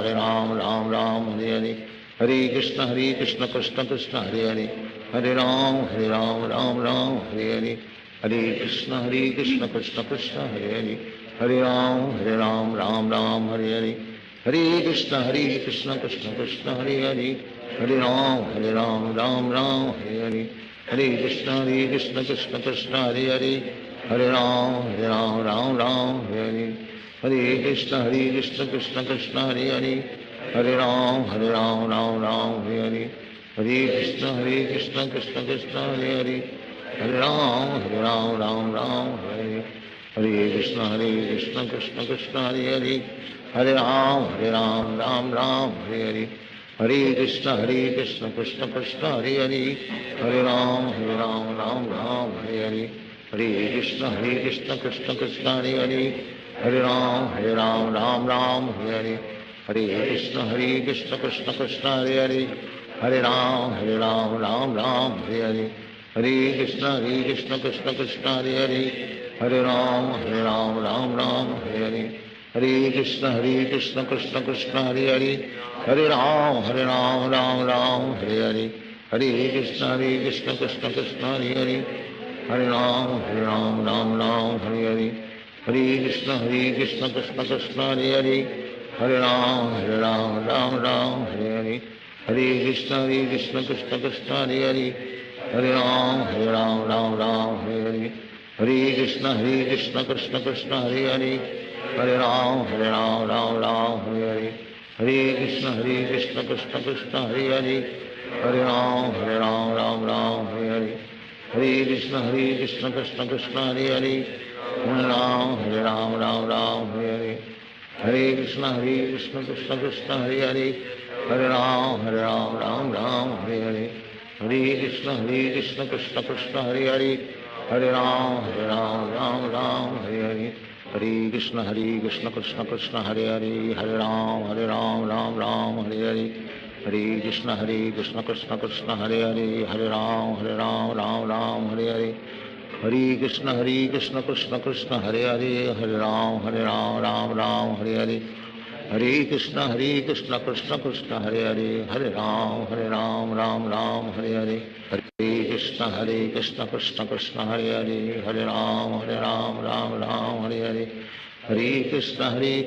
राम राम हरे हरे हरे कृष्ण कृष्ण कृष्ण हरे हरे हरे राम राम राम हरे हरे हरे कृष्ण कृष्ण कृष्ण हरे हरे हरे राम राम राम हरे हरे हरे कृष्ण कृष्ण कृष्ण हरे हरे हरे राम राम राम हरे हरे हरे कृष्ण कृष्ण कृष्ण हरे हरे हरे राम राम राम हरे हरे हरे कृष्ण कृष्ण कृष्ण हरे हरे हरे राम राम राम हरे हरे हरे कृष्ण कृष्ण कृष्ण हरे हरे हरे राम राम राम हरे हरे हरे कृष्ण कृष्ण कृष्ण हरे हरे हरे राम राम राम हरे हरे हरे कृष्ण कृष्ण कृष्ण हरे हरे हरे राम राम राम हरे हरे हरे कृष्ण कृष्ण कृष्ण हरे हरे हरे राम राम राम हरे हरे हरे कृष्ण कृष्ण कृष्ण हरे हरे हरे राम राम राम हरे हरे हरे कृष्ण कृष्ण कृष्ण हरे हरे हरे राम राम राम हरे हरे हरे कृष्ण कृष्ण कृष्ण हरे हरे हरे राम राम राम हरे हरे हरे कृष्ण कृष्ण कृष्ण हरे हरे हरे राम राम राम हरे हरे हरे कृष्ण कृष्ण कृष्ण हरे हरे हरे राम राम राम हरे हरे हरे कृष्ण कृष्ण कृष्ण हरे हरे हरे राम राम राम हरे हरे हरे कृष्ण कृष्ण कृष्ण हरे हरे हरे राम राम राम हरे हरे हरे कृष्ण कृष्ण कृष्ण हरे हरे हरे राम राम राम हरे हरे हरे कृष्ण कृष्ण कृष्ण हरे हरे हरे राम राम राम हरे हरे हरे कृष्ण कृष्ण कृष्ण हरे हरे हरे राम राम राम हरे हरे हरे कृष्ण कृष्ण कृष्ण हरे हरे हरे राम राम राम हरे हरे हरे कृष्ण कृष्ण कृष्ण हरे हरे हरे राम राम राम हरे हरे हरे कृष्ण कृष्ण कृष्ण हरे हरे हरे राम राम राम हरे हरे हरे कृष्ण कृष्ण कृष्ण हरे हरे हरे राम राम राम हरे हरे हरे कृष्ण कृष्ण कृष्ण हरे हरे हरे राम राम राम हरे हरे हरे कृष्ण कृष्ण कृष्ण हरे हरे हरे राम राम राम हरे हरे हरे कृष्ण कृष्ण कृष्ण हरे हरे हरे राम राम राम हरे हरे हरे कृष्ण कृष्ण कृष्ण हरे हरे हरे राम राम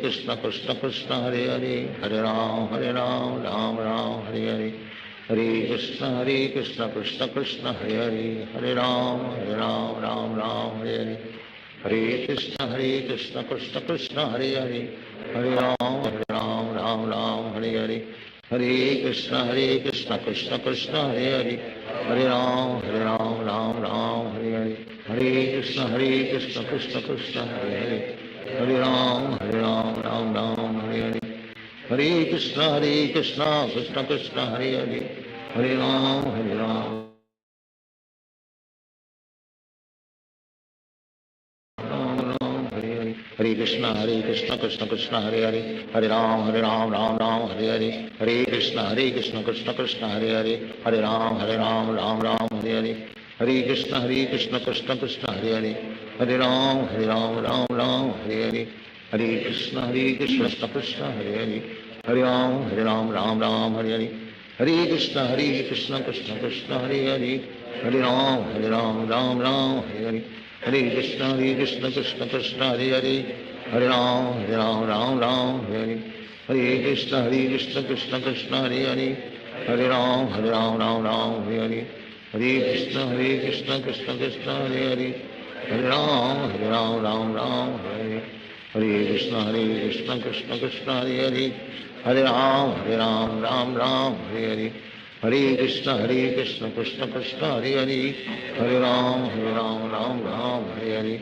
राम हरे हरे हरे कृष्ण कृष्ण कृष्ण हरे हरे हरे राम राम राम हरे हरे हरे कृष्ण कृष्ण कृष्ण हरे हरे हरे राम राम राम हरे हरे हरे कृष्ण कृष्ण कृष्ण हरे हरे हरे राम राम राम हरे हरे हरे कृष्ण कृष्ण कृष्ण हरे हरे हरे राम हरे कृष्ण कृष्ण कृष्ण हरे हरे हरे राम राम राम हरे हरे हरे कृष्ण कृष्ण कृष्ण हरे हरे हरे राम राम राम हरे हरे हरे कृष्ण कृष्ण कृष्ण हरे हरे हरे राम राम राम हरे हरे हरे कृष्ण कृष्ण कृष्ण हरे हरे हरे राम राम राम हरे हरे हरे कृष्ण कृष्ण कृष्ण हरे हरे हरे राम राम राम हरे हरे हरे कृष्ण कृष्ण कृष्ण हरे हरे हरे राम राम राम हरे हरे हरे कृष्ण कृष्ण कृष्ण हरे हरे हरे राम राम राम हरे हरे हरे कृष्ण कृष्ण कृष्ण हरे हरे हरे राम राम राम हरे हरे हरे कृष्ण कृष्ण कृष्ण हरे हरे हरे राम राम राम हरे हरे हरे कृष्ण कृष्ण कृष्ण हरे हरे हरे राम राम राम हरे हरे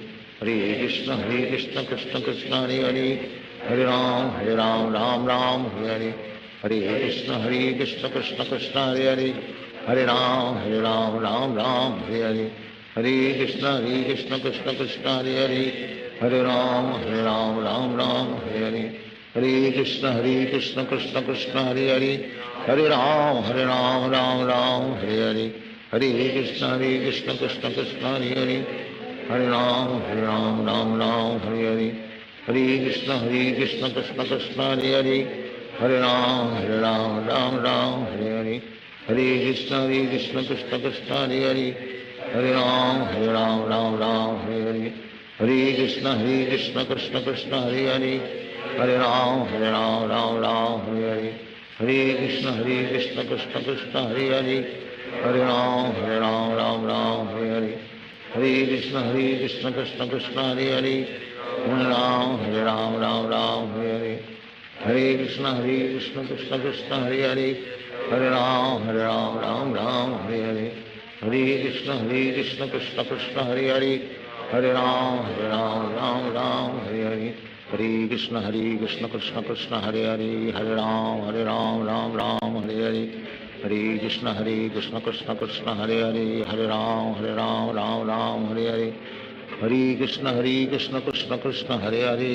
हरे कृष्ण कृष्ण कृष्ण हरे हरे हरे राम राम राम हरे हरे हरे कृष्ण कृष्ण कृष्ण हरे हरे, हरे राम राम राम हरे हरे, हरे कृष्ण कृष्ण कृष्ण हरे हरे, हरे राम राम राम हरे हरे, हरे कृष्ण कृष्ण कृष्ण हरे हरे, हरे राम राम राम हरे हरे, हरे कृष्ण कृष्ण कृष्ण हरे हरे, हरे राम राम राम हरे हरे, हरे कृष्ण कृष्ण कृष्ण हरे हरे, हरे राम राम राम हरे हरे, हरे कृष्ण कृष्ण कृष्ण हरे हरे, हरे राम राम राम हरे हरे, हरे कृष्ण कृष्ण कृष्ण हरे हरे, हरे राम राम राम हरे हरे, हरे कृष्ण कृष्ण कृष्ण हरे हरे, हरे राम राम राम हरे हरे, हरे कृष्ण कृष्ण कृष्ण हरे हरे, हरे राम राम हरे हरे, हरे कृष्ण कृष्ण कृष्ण हरे हरे, हरे राम राम हरे हरे, हरे कृष्ण कृष्ण कृष्ण हरे हरे, हरे राम राम हरे हरे, हरे कृष्ण कृष्ण कृष्ण हरे हरे, हरे राम राम हरे हरे, हरे कृष्ण कृष्ण कृष्ण हरे हरे, हरे राम राम हरे हरे, हरे कृष्ण कृष्ण कृष्ण हरे हरे, हरे राम राम हरे हरे, हरे कृष्ण कृष्ण कृष्ण हरे हरे, हरे राम राम हरे हरे, हरे कृष्ण कृष्ण कृष्ण हरे हरे,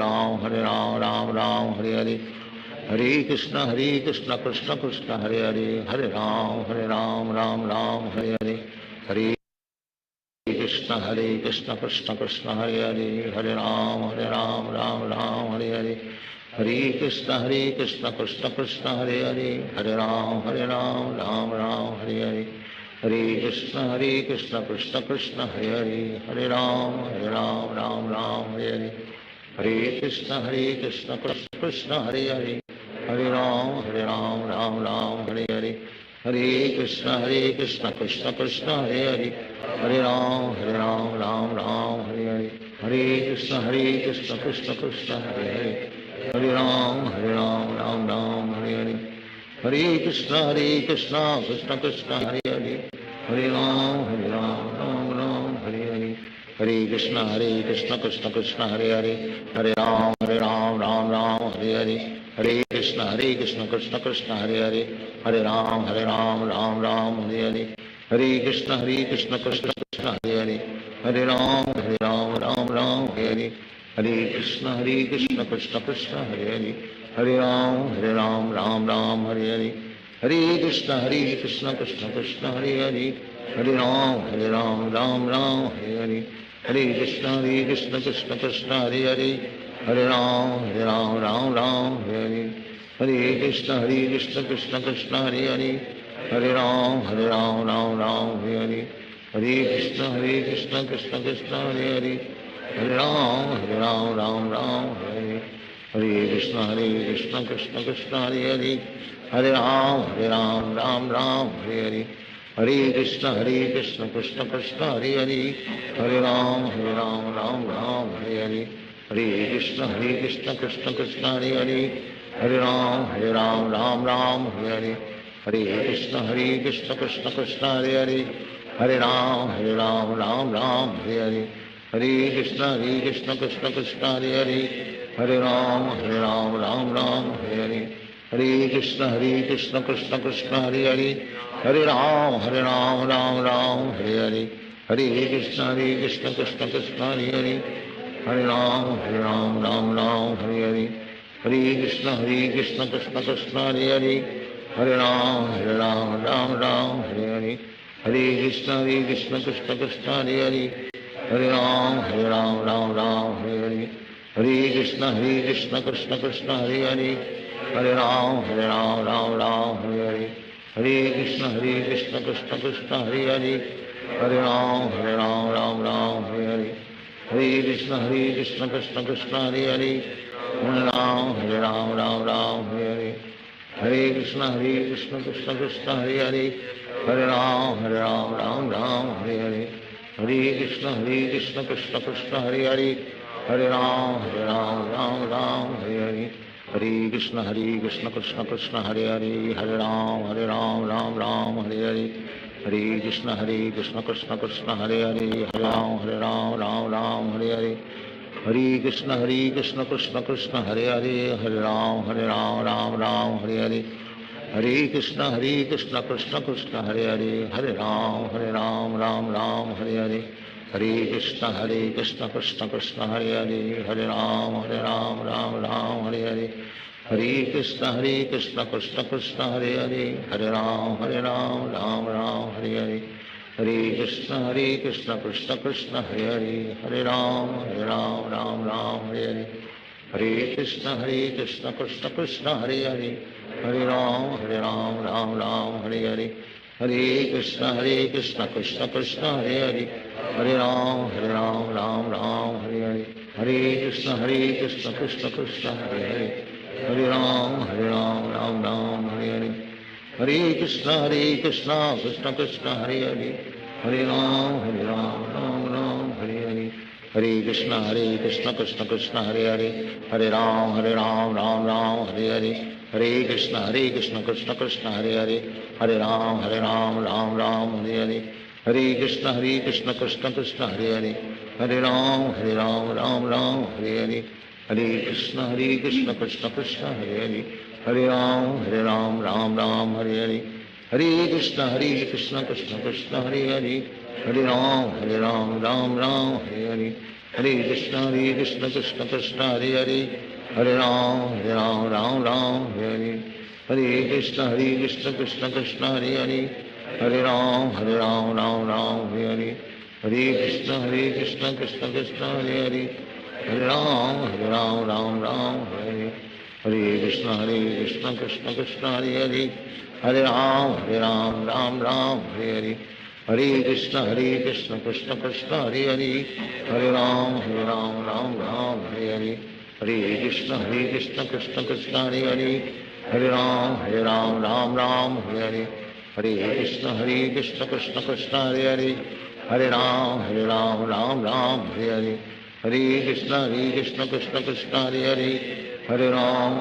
हरे राम राम हरे हरे, हरे कृष्ण कृष्ण कृष्ण हरे हरे, हरे राम राम हरे हरे, हरे कृष्ण कृष्ण कृष्ण हरे हरे, हरे राम राम हरे हरे, हरे कृष्ण कृष्ण कृष्ण हरे हरे, हरे राम राम हरे हरे, हरे कृष्ण कृष्ण कृष्ण हरे हरे, हरे राम राम हरे हरे, हरे कृष्ण कृष्ण कृष्ण हरे हरे, हरे राम राम हरे हरे, हरे कृष्ण कृष्ण कृष्ण हरे हरे, हरे राम राम हरे हरे, हरे कृष्ण कृष्ण कृष्ण हरे हरे, हरे राम राम हरे हरे, हरे कृष्ण कृष्ण कृष्ण हरे हरे, हरे राम राम हरे हरे, हरे कृष्ण कृष्ण कृष्ण हरे हरे, हरे राम राम हरे हरे, हरे कृष्ण कृष्ण कृष्ण हरे हरे, हरे राम राम हरे हरे, हरे कृष्ण कृष्ण कृष्ण हरे हरे, हरे राम राम हरे हरे, हरे कृष्ण कृष्ण कृष्ण हरे हरे, हरे राम राम हरे हरे, हरे कृष्ण कृष्ण कृष्ण हरे हरे, हरे राम राम हरे हरे, हरे कृष्ण कृष्ण कृष्ण हरे हरे, हरे राम राम हरे हरे, हरे कृष्ण कृष्ण कृष्ण हरे हरे, हरे राम राम हरे हरे, हरे कृष्ण कृष्ण कृष्ण हरे हरे, हरे राम राम हरे हरे, हरे कृष्ण कृष्ण कृष्ण हरे हरे, हरे राम राम हरे हरे, हरे कृष्ण कृष्ण कृष्ण हरे हरे, हरे राम राम हरे हरे, हरे कृष्ण कृष्ण कृष्ण हरे हरे, हरे राम राम हरे हरे, हरे कृष्ण कृष्ण कृष्ण हरे हरे, हरे राम राम हरे हरे, हरे कृष्ण कृष्ण कृष्ण हरे हरे, हरे राम राम हरे हरे, हरे कृष्ण कृष्ण कृष्ण हरे हरे, हरे राम राम हरे हरे, हरे कृष्ण कृष्ण कृष्ण हरे हरे, हरे राम राम हरे हरे, हरे कृष्ण कृष्ण कृष्ण हरे हरे, हरे राम राम हरे हरे, हरे कृष्ण कृष्ण कृष्ण हरे हरे, हरे राम राम हरे हरे, हरे कृष्ण कृष्ण कृष्ण हरे हरे, हरे राम राम हरे हरे, हरे कृष्ण कृष्ण कृष्ण हरे हरे, हरे राम राम हरे हरे, हरे कृष्ण कृष्ण कृष्ण हरे हरे, हरे राम राम हरे हरे, हरे कृष्ण कृष्ण कृष्ण हरे हरे, हरे राम राम हरे हरे, हरे कृष्ण कृष्ण कृष्ण हरे हरे, हरे राम राम हरे हरे, हरे कृष्ण कृष्ण कृष्ण हरे हरे, हरे राम राम राम हरे हरे, हरे कृष्ण कृष्ण कृष्ण हरे हरे, हरे राम राम राम हरे हरे, हरे कृष्ण कृष्ण कृष्ण हरे हरे, हरे राम राम राम हरे हरे, हरे कृष्ण कृष्ण कृष्ण हरे हरे, हरे राम राम राम हरे हरे, हरे कृष्ण कृष्ण कृष्ण हरे हरे, हरे राम राम राम हरे हरे, हरे कृष्ण कृष्ण कृष्ण हरे हरे, हरे राम राम राम हरे हरे, हरे कृष्ण कृष्ण कृष्ण हरे हरे, हरे राम राम राम हरे हरे, हरे कृष्ण कृष्ण कृष्ण हरे हरे, हरे राम राम राम हरे हरे, हरे कृष्ण कृष्ण कृष्ण हरे हरे, हरे राम राम राम हरे हरे, हरे कृष्ण कृष्ण कृष्ण हरे हरे, हरे राम राम राम हरे हरे, हरे कृष्ण कृष्ण कृष्ण हरे हरे, हरे राम राम राम हरे हरे, हरे कृष्ण कृष्ण कृष्ण हरे हरे, हरे राम राम राम हरे हरे, हरे कृष्ण कृष्ण कृष्ण हरे हरे, हरे राम राम हरे हरे, हरे कृष्ण कृष्ण कृष्ण हरे हरे, हरे राम राम राम हरे हरे, हरे कृष्ण कृष्ण कृष्ण हरे हरे, हरे राम राम हरे हरे, हरे कृष्ण कृष्ण कृष्ण हरे हरे, हरे राम राम हरे हरे, हरे कृष्ण कृष्ण कृष्ण हरे हरे, हरे राम राम हरे हरे, हरे कृष्ण कृष्ण कृष्ण हरे हरे, हरे राम राम हरे हरे, हरे कृष्ण कृष्ण कृष्ण हरे हरे, हरे राम राम राम हरे हरे, हरे कृष्ण कृष्ण कृष्ण हरे हरे, हरे राम राम हरे हरे, हरे कृष्ण कृष्ण कृष्ण हरे हरे, हरे राम राम हरे हरे, हरे कृष्ण कृष्ण कृष्ण हरे हरे, हरे राम राम हरे हरे, हरे कृष्ण कृष्ण कृष्ण हरे हरे, हरे राम राम हरे हरे, हरे कृष्ण कृष्ण कृष्ण हरे हरे, हरे राम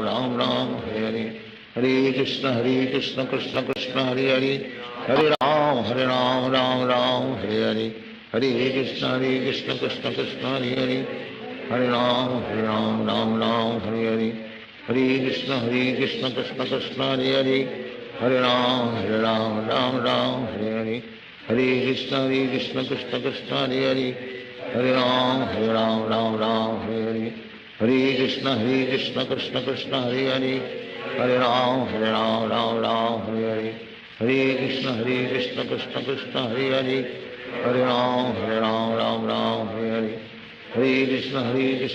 राम हरे हरे, हरे कृष्ण कृष्ण कृष्ण हरे हरे, हरे राम राम हरे हरे, हरे कृष्ण कृष्ण कृष्ण हरे हरे, हरे राम राम हरे हरे, हरे कृष्ण कृष्ण कृष्ण हरे हरे, हरे राम राम हरे हरे, हरे कृष्ण कृष्ण कृष्ण हरे हरे, हरे राम राम हरे हरे, हरे कृष्ण कृष्ण कृष्ण हरे हरे, हरे राम राम हरे हरे, हरे कृष्ण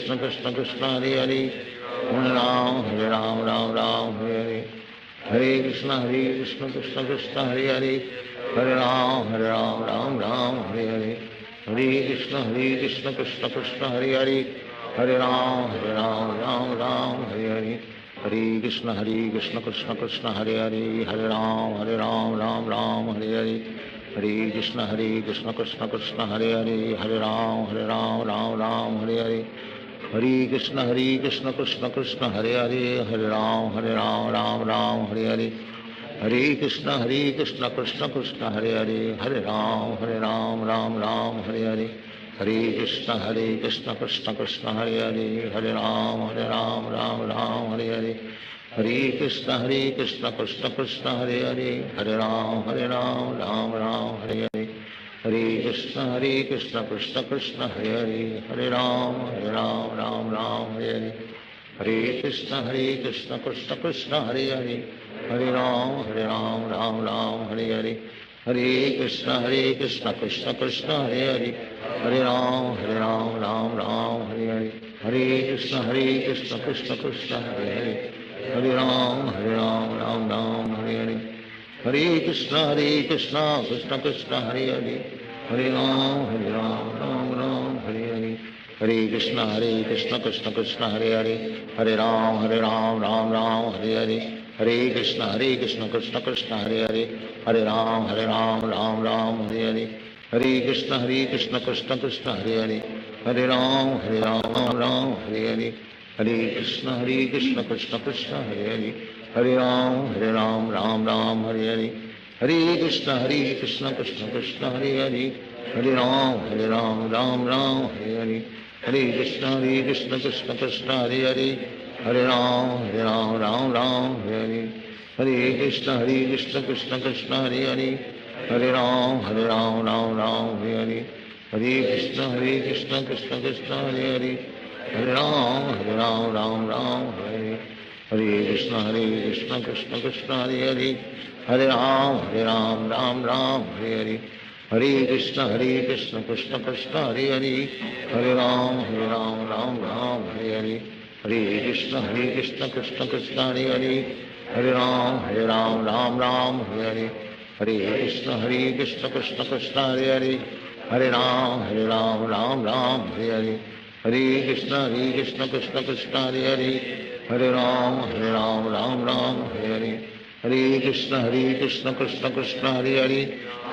कृष्ण कृष्ण हरे हरे, हरे राम राम हरे हरे, हरे कृष्ण कृष्ण कृष्ण हरे हरे, हरे राम राम हरे हरे, हरे कृष्ण कृष्ण कृष्ण हरे हरे, हरे राम राम हरे हरे, हरे कृष्ण कृष्ण कृष्ण हरे हरे, हरे राम राम हरे हरे, हरे कृष्ण कृष्ण कृष्ण हरे हरे, हरे राम राम हरे हरे, हरे कृष्ण कृष्ण कृष्ण हरे हरे, हरे राम राम हरे हरे, हरे कृष्ण कृष्ण कृष्ण हरे हरे, हरे राम राम हरे हरे, हरे कृष्ण कृष्ण कृष्ण हरे हरे, हरे राम राम हरे हरे, हरे कृष्ण कृष्ण कृष्ण हरे हरे, हरे राम राम हरे हरे, हरे कृष्ण कृष्ण कृष्ण हरे हरे, हरे राम राम हरे हरे, हरे कृष्ण कृष्ण कृष्ण हरे हरे, हरे राम राम हरे हरे, हरे कृष्ण कृष्ण कृष्ण हरे हरे, हरे राम राम हरे हरे, हरे कृष्ण कृष्ण कृष्ण हरे हरे, हरे राम राम हरे हरे, हरे कृष्ण कृष्ण कृष्ण हरे हरे, हरे राम राम हरे हरे, हरे कृष्ण कृष्ण कृष्ण हरे हरे, हरे राम राम हरे हरे, हरे कृष्ण कृष्ण कृष्ण हरे हरे, हरे राम हरे हरे, हरे कृष्ण कृष्ण कृष्ण हरे हरे, हरे राम राम हरे हरे, हरे कृष्ण कृष्ण कृष्ण हरे हरे, हरे Ram Ram Hare Hare, Hare Krishna Krishna Krishna Hare Hare, Hare Ram Ram Ram Hare Hare, Hare Krishna Krishna Krishna Hare Hare, Hare Ram Ram Ram Hare Hare, Hare Krishna Krishna Krishna Hare Hare, Hare Ram Ram Hare Hare, Hare Krishna Krishna Krishna Hare Hare, Hare Ram Ram Hare Hare, Hare Krishna Krishna Krishna Hare Hare, Hare Ram Ram Hare Hare, Hare Krishna Krishna Krishna Hare Hare, Hare Ram Ram Hare Hare, Hare Krishna Krishna Krishna Hare Hare, Hare Ram Ram Hare Hare, Hare Krishna Krishna Krishna Hare Hare, Hare Ram Hare Hare, Hare Krishna Krishna Krishna Hare Hare,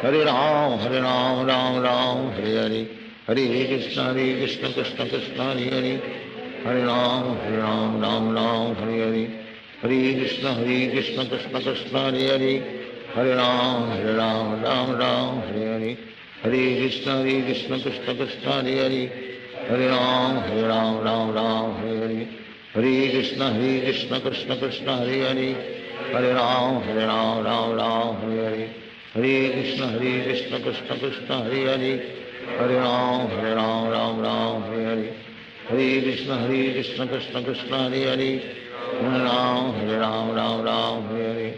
Hare Ram Ram Hare Hare, Hare Krishna Krishna Krishna Hare Hare, Hare Ram Ram Hare Hare, Hare Krishna Krishna Krishna Hare Hare, Hare Ram Ram Hare Hare, Hare Krishna Krishna Krishna Hare Hare, Hare Ram Ram Hare Hare, Hare Krishna Krishna Krishna Hare Hare, Hare Ram Hare Hare, Hare Krishna Krishna Krishna Hare Hare, Hare Ram Hare Hare, Hare Krishna Krishna Krishna Hare Hare, Hare Ram Hare Hare, Hare Krishna Krishna Krishna Hare Hare, Hare Ram Hare Hare,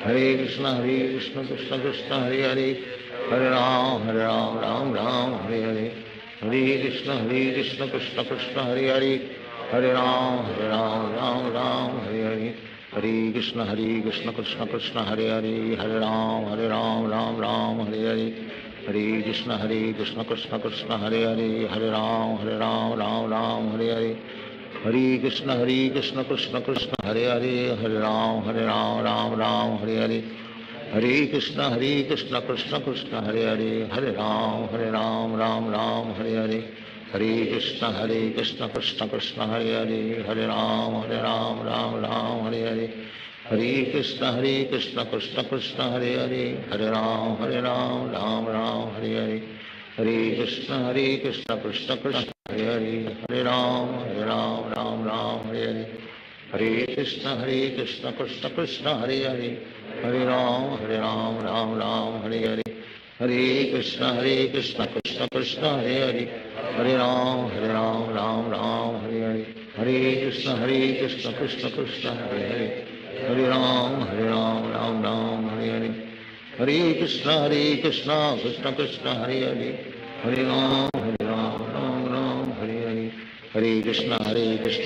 Hare Krishna Krishna Krishna Hare Hare, Hare Ram Hare Hare, Hare Krishna Krishna Krishna Hare Hare, Hare Ram Hare Hare, Hare Krishna Krishna Krishna Hare Hare, Hare Ram Hare Hare, Hare Krishna Krishna Krishna Hare Hare, Hare Ram Hare Hare, Hare Krishna Krishna Krishna Hare Hare, Hare Ram Hare Hare, Hare Krishna Krishna Krishna Hare Hare, Hare Ram Hare Hare, Hare Krishna Krishna Krishna Hare Hare, Hare Ram Hare Hare, Hare Krishna Krishna Krishna Hare Hare, Hare Ram Hare Hare, Hare Krishna Krishna Krishna Hare Hare, Hare Ram Hare Hare, Hare Krishna Krishna Krishna Hare Hare, Hare Ram Hare Hare, Hare Krishna Krishna Krishna Hare Hare, Hare Ram Hare Hare, Hare Krishna Krishna Krishna Hare Hare, Hare Ram Hare Hare, Hare Krishna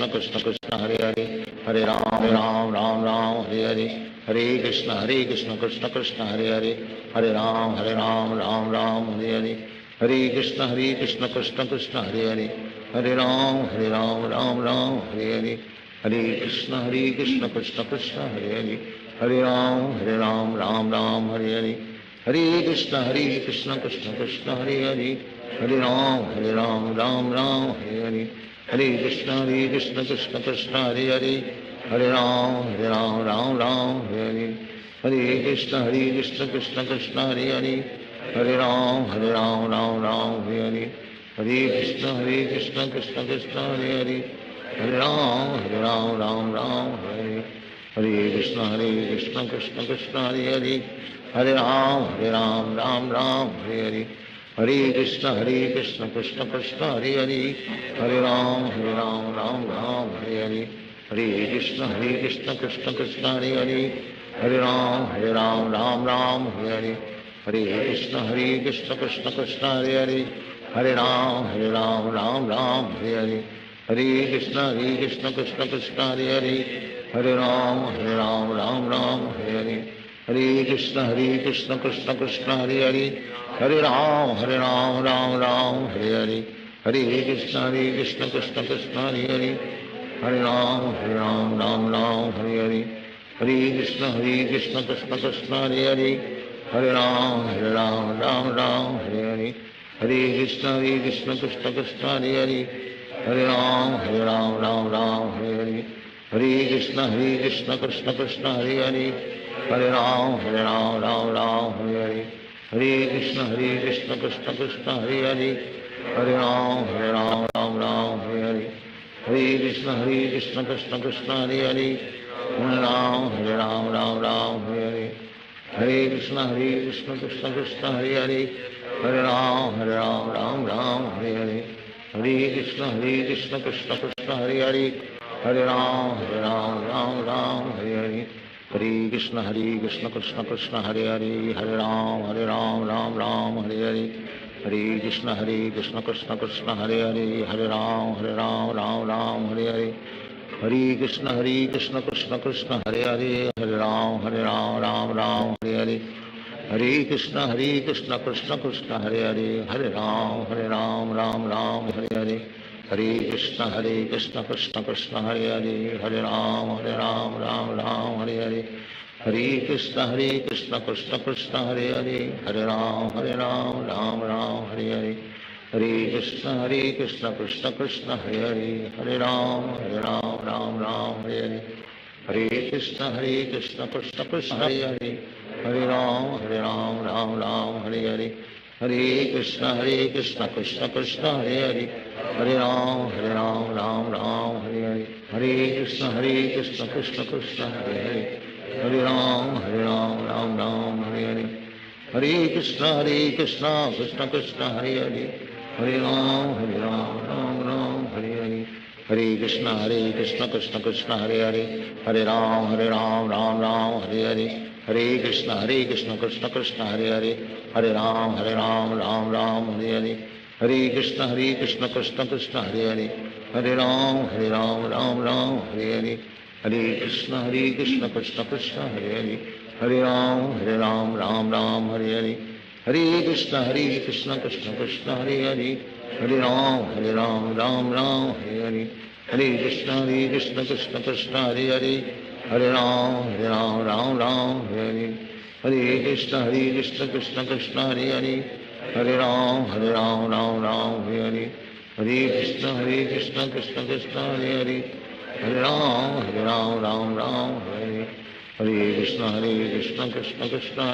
Krishna Krishna Hare Hare, Hare Ram Hare Hare, Hare Krishna Krishna Krishna Hare Hare, Hare Ram Hare Hare, Hare Krishna Krishna Krishna Hare Hare, Hare Ram Hare Hare, Hare Krishna Krishna Krishna Hare Hare, Hare Ram Hare Hare, Hare Krishna Krishna Krishna Hare Hare, Hare Ram Hare Hare, Hare Krishna Krishna Krishna Hare Hare, Hare Ram Hare Hare, Hare Krishna Krishna Krishna Hare Hare, Hare Ram Hare Hare, Hare Krishna Krishna Krishna Hare Hare, Hare Ram Hare Hare, Hare Krishna Krishna Krishna Hare Hare, Hare Ram Hare Hare, Hare Krishna Krishna Krishna Hare Hare, Hare Ram Hare Hare, Hare Krishna Krishna Krishna Hare Hare, Hare Ram Hare Hare, Hare Krishna Krishna Krishna Hare Hare, Hare Ram Hare Hare, Hare Krishna Krishna Krishna Hare Hare, Hare Ram Hare Hare, Hare Krishna Krishna Krishna Hare Hare, Hare Ram Hare Hare, Hare Krishna Krishna Krishna Hare Hare, Hare Ram Hare Hare, Hare Krishna Krishna Krishna Hare Hare, Hare Ram Hare Hare, Hare Krishna Krishna Krishna Hare Hare, Hare Ram Hare Hare, Hare Krishna Krishna Krishna Hare Hare, Hare Ram Hare Hare, Hare Krishna Krishna Krishna Hare Hare, Hare Ram Ram Ram Hare Hare, Hare Krishna Krishna Krishna Hare Hare, Hare Ram Ram Ram Hare Hare, Hare Krishna Krishna Krishna Hare Hare, Hare Ram Ram Ram Hare Hare, Hare Krishna Krishna Krishna Hare Hare, Hare Ram Ram Hare Hare, Hare Krishna Krishna Krishna Hare Hare, Hare Ram Ram Hare Hare, Hare Krishna Krishna Krishna Hare Hare, Hare Ram Ram Hare Hare, Hare Krishna Krishna Krishna Hare Hare, Hare Ram Ram Hare Hare, Hare Krishna Krishna Krishna Hare Hare, Hare Ram Ram Hare Hare, Hare Krishna Krishna Krishna Hare Hare, Hare Ram Ram Hare Hare, Hare Krishna Krishna Krishna Hare Hare, Hare Ram Ram Hare Hare, Hare Krishna Krishna Krishna Hare Hare, Hare Ram Ram Hare Hare, Hare Krishna Krishna Krishna Hare Hare, Hare Ram Ram Hare Hare, Hare Krishna Krishna Krishna Hare Hare, Hare Ram Ram Hare Hare, Hare Krishna Krishna Krishna Hare Hare, Hare Ram Ram Hare Hare, Hare Krishna Krishna Krishna Hare Hare, Hare Ram Hare Hare, Hare Krishna Krishna Krishna Hare Hare, Hare Ram Hare Hare, Hare Krishna Krishna Krishna Hare Hare, Hare Ram Hare Hare, Hare Krishna Krishna Krishna Hare Hare, Hare Ram Hare Hare, Hare Krishna Krishna Krishna Hare Hare, Hare Ram Hare Hare, Hare Krishna Krishna Krishna Hare Hare, Hare Ram Hare Hare, Hare Krishna Krishna Krishna Hare Hare, Hare Ram Hare Hare, Hare Krishna Krishna Krishna Hare Hare, Hare Ram Hare Hare, Hare Krishna Krishna Krishna Hare Hare, Hare Ram Hare Hare, Hare Krishna Krishna Krishna Hare Hare, Hare Ram Hare Hare, Hare Krishna Krishna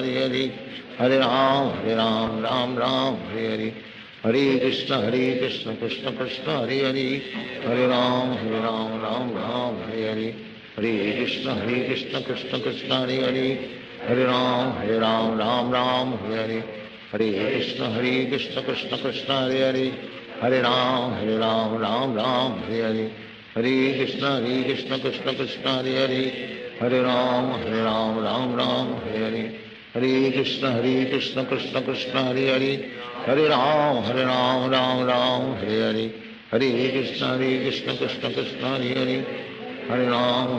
Krishna Hare Hare, Hare Ram Hare Hare, Hare Krishna Krishna Krishna Hare Hare, Hare Ram Hare Hare, Hare Krishna Krishna Krishna Hare Hare, Hare Ram Hare Hare, Hare Krishna Krishna Krishna Hare Hare, Hare Ram Hare Hare, Hare Krishna Krishna Krishna Hare Hare, Hare Ram Hare Hare, Hare Krishna Krishna Krishna Hare Hare, Hare Ram Hare Hare, Hare Krishna Krishna Krishna Hare Hare, Hare Ram Hare Hare, Hare Krishna Krishna Krishna Hare Hare, Hare Ram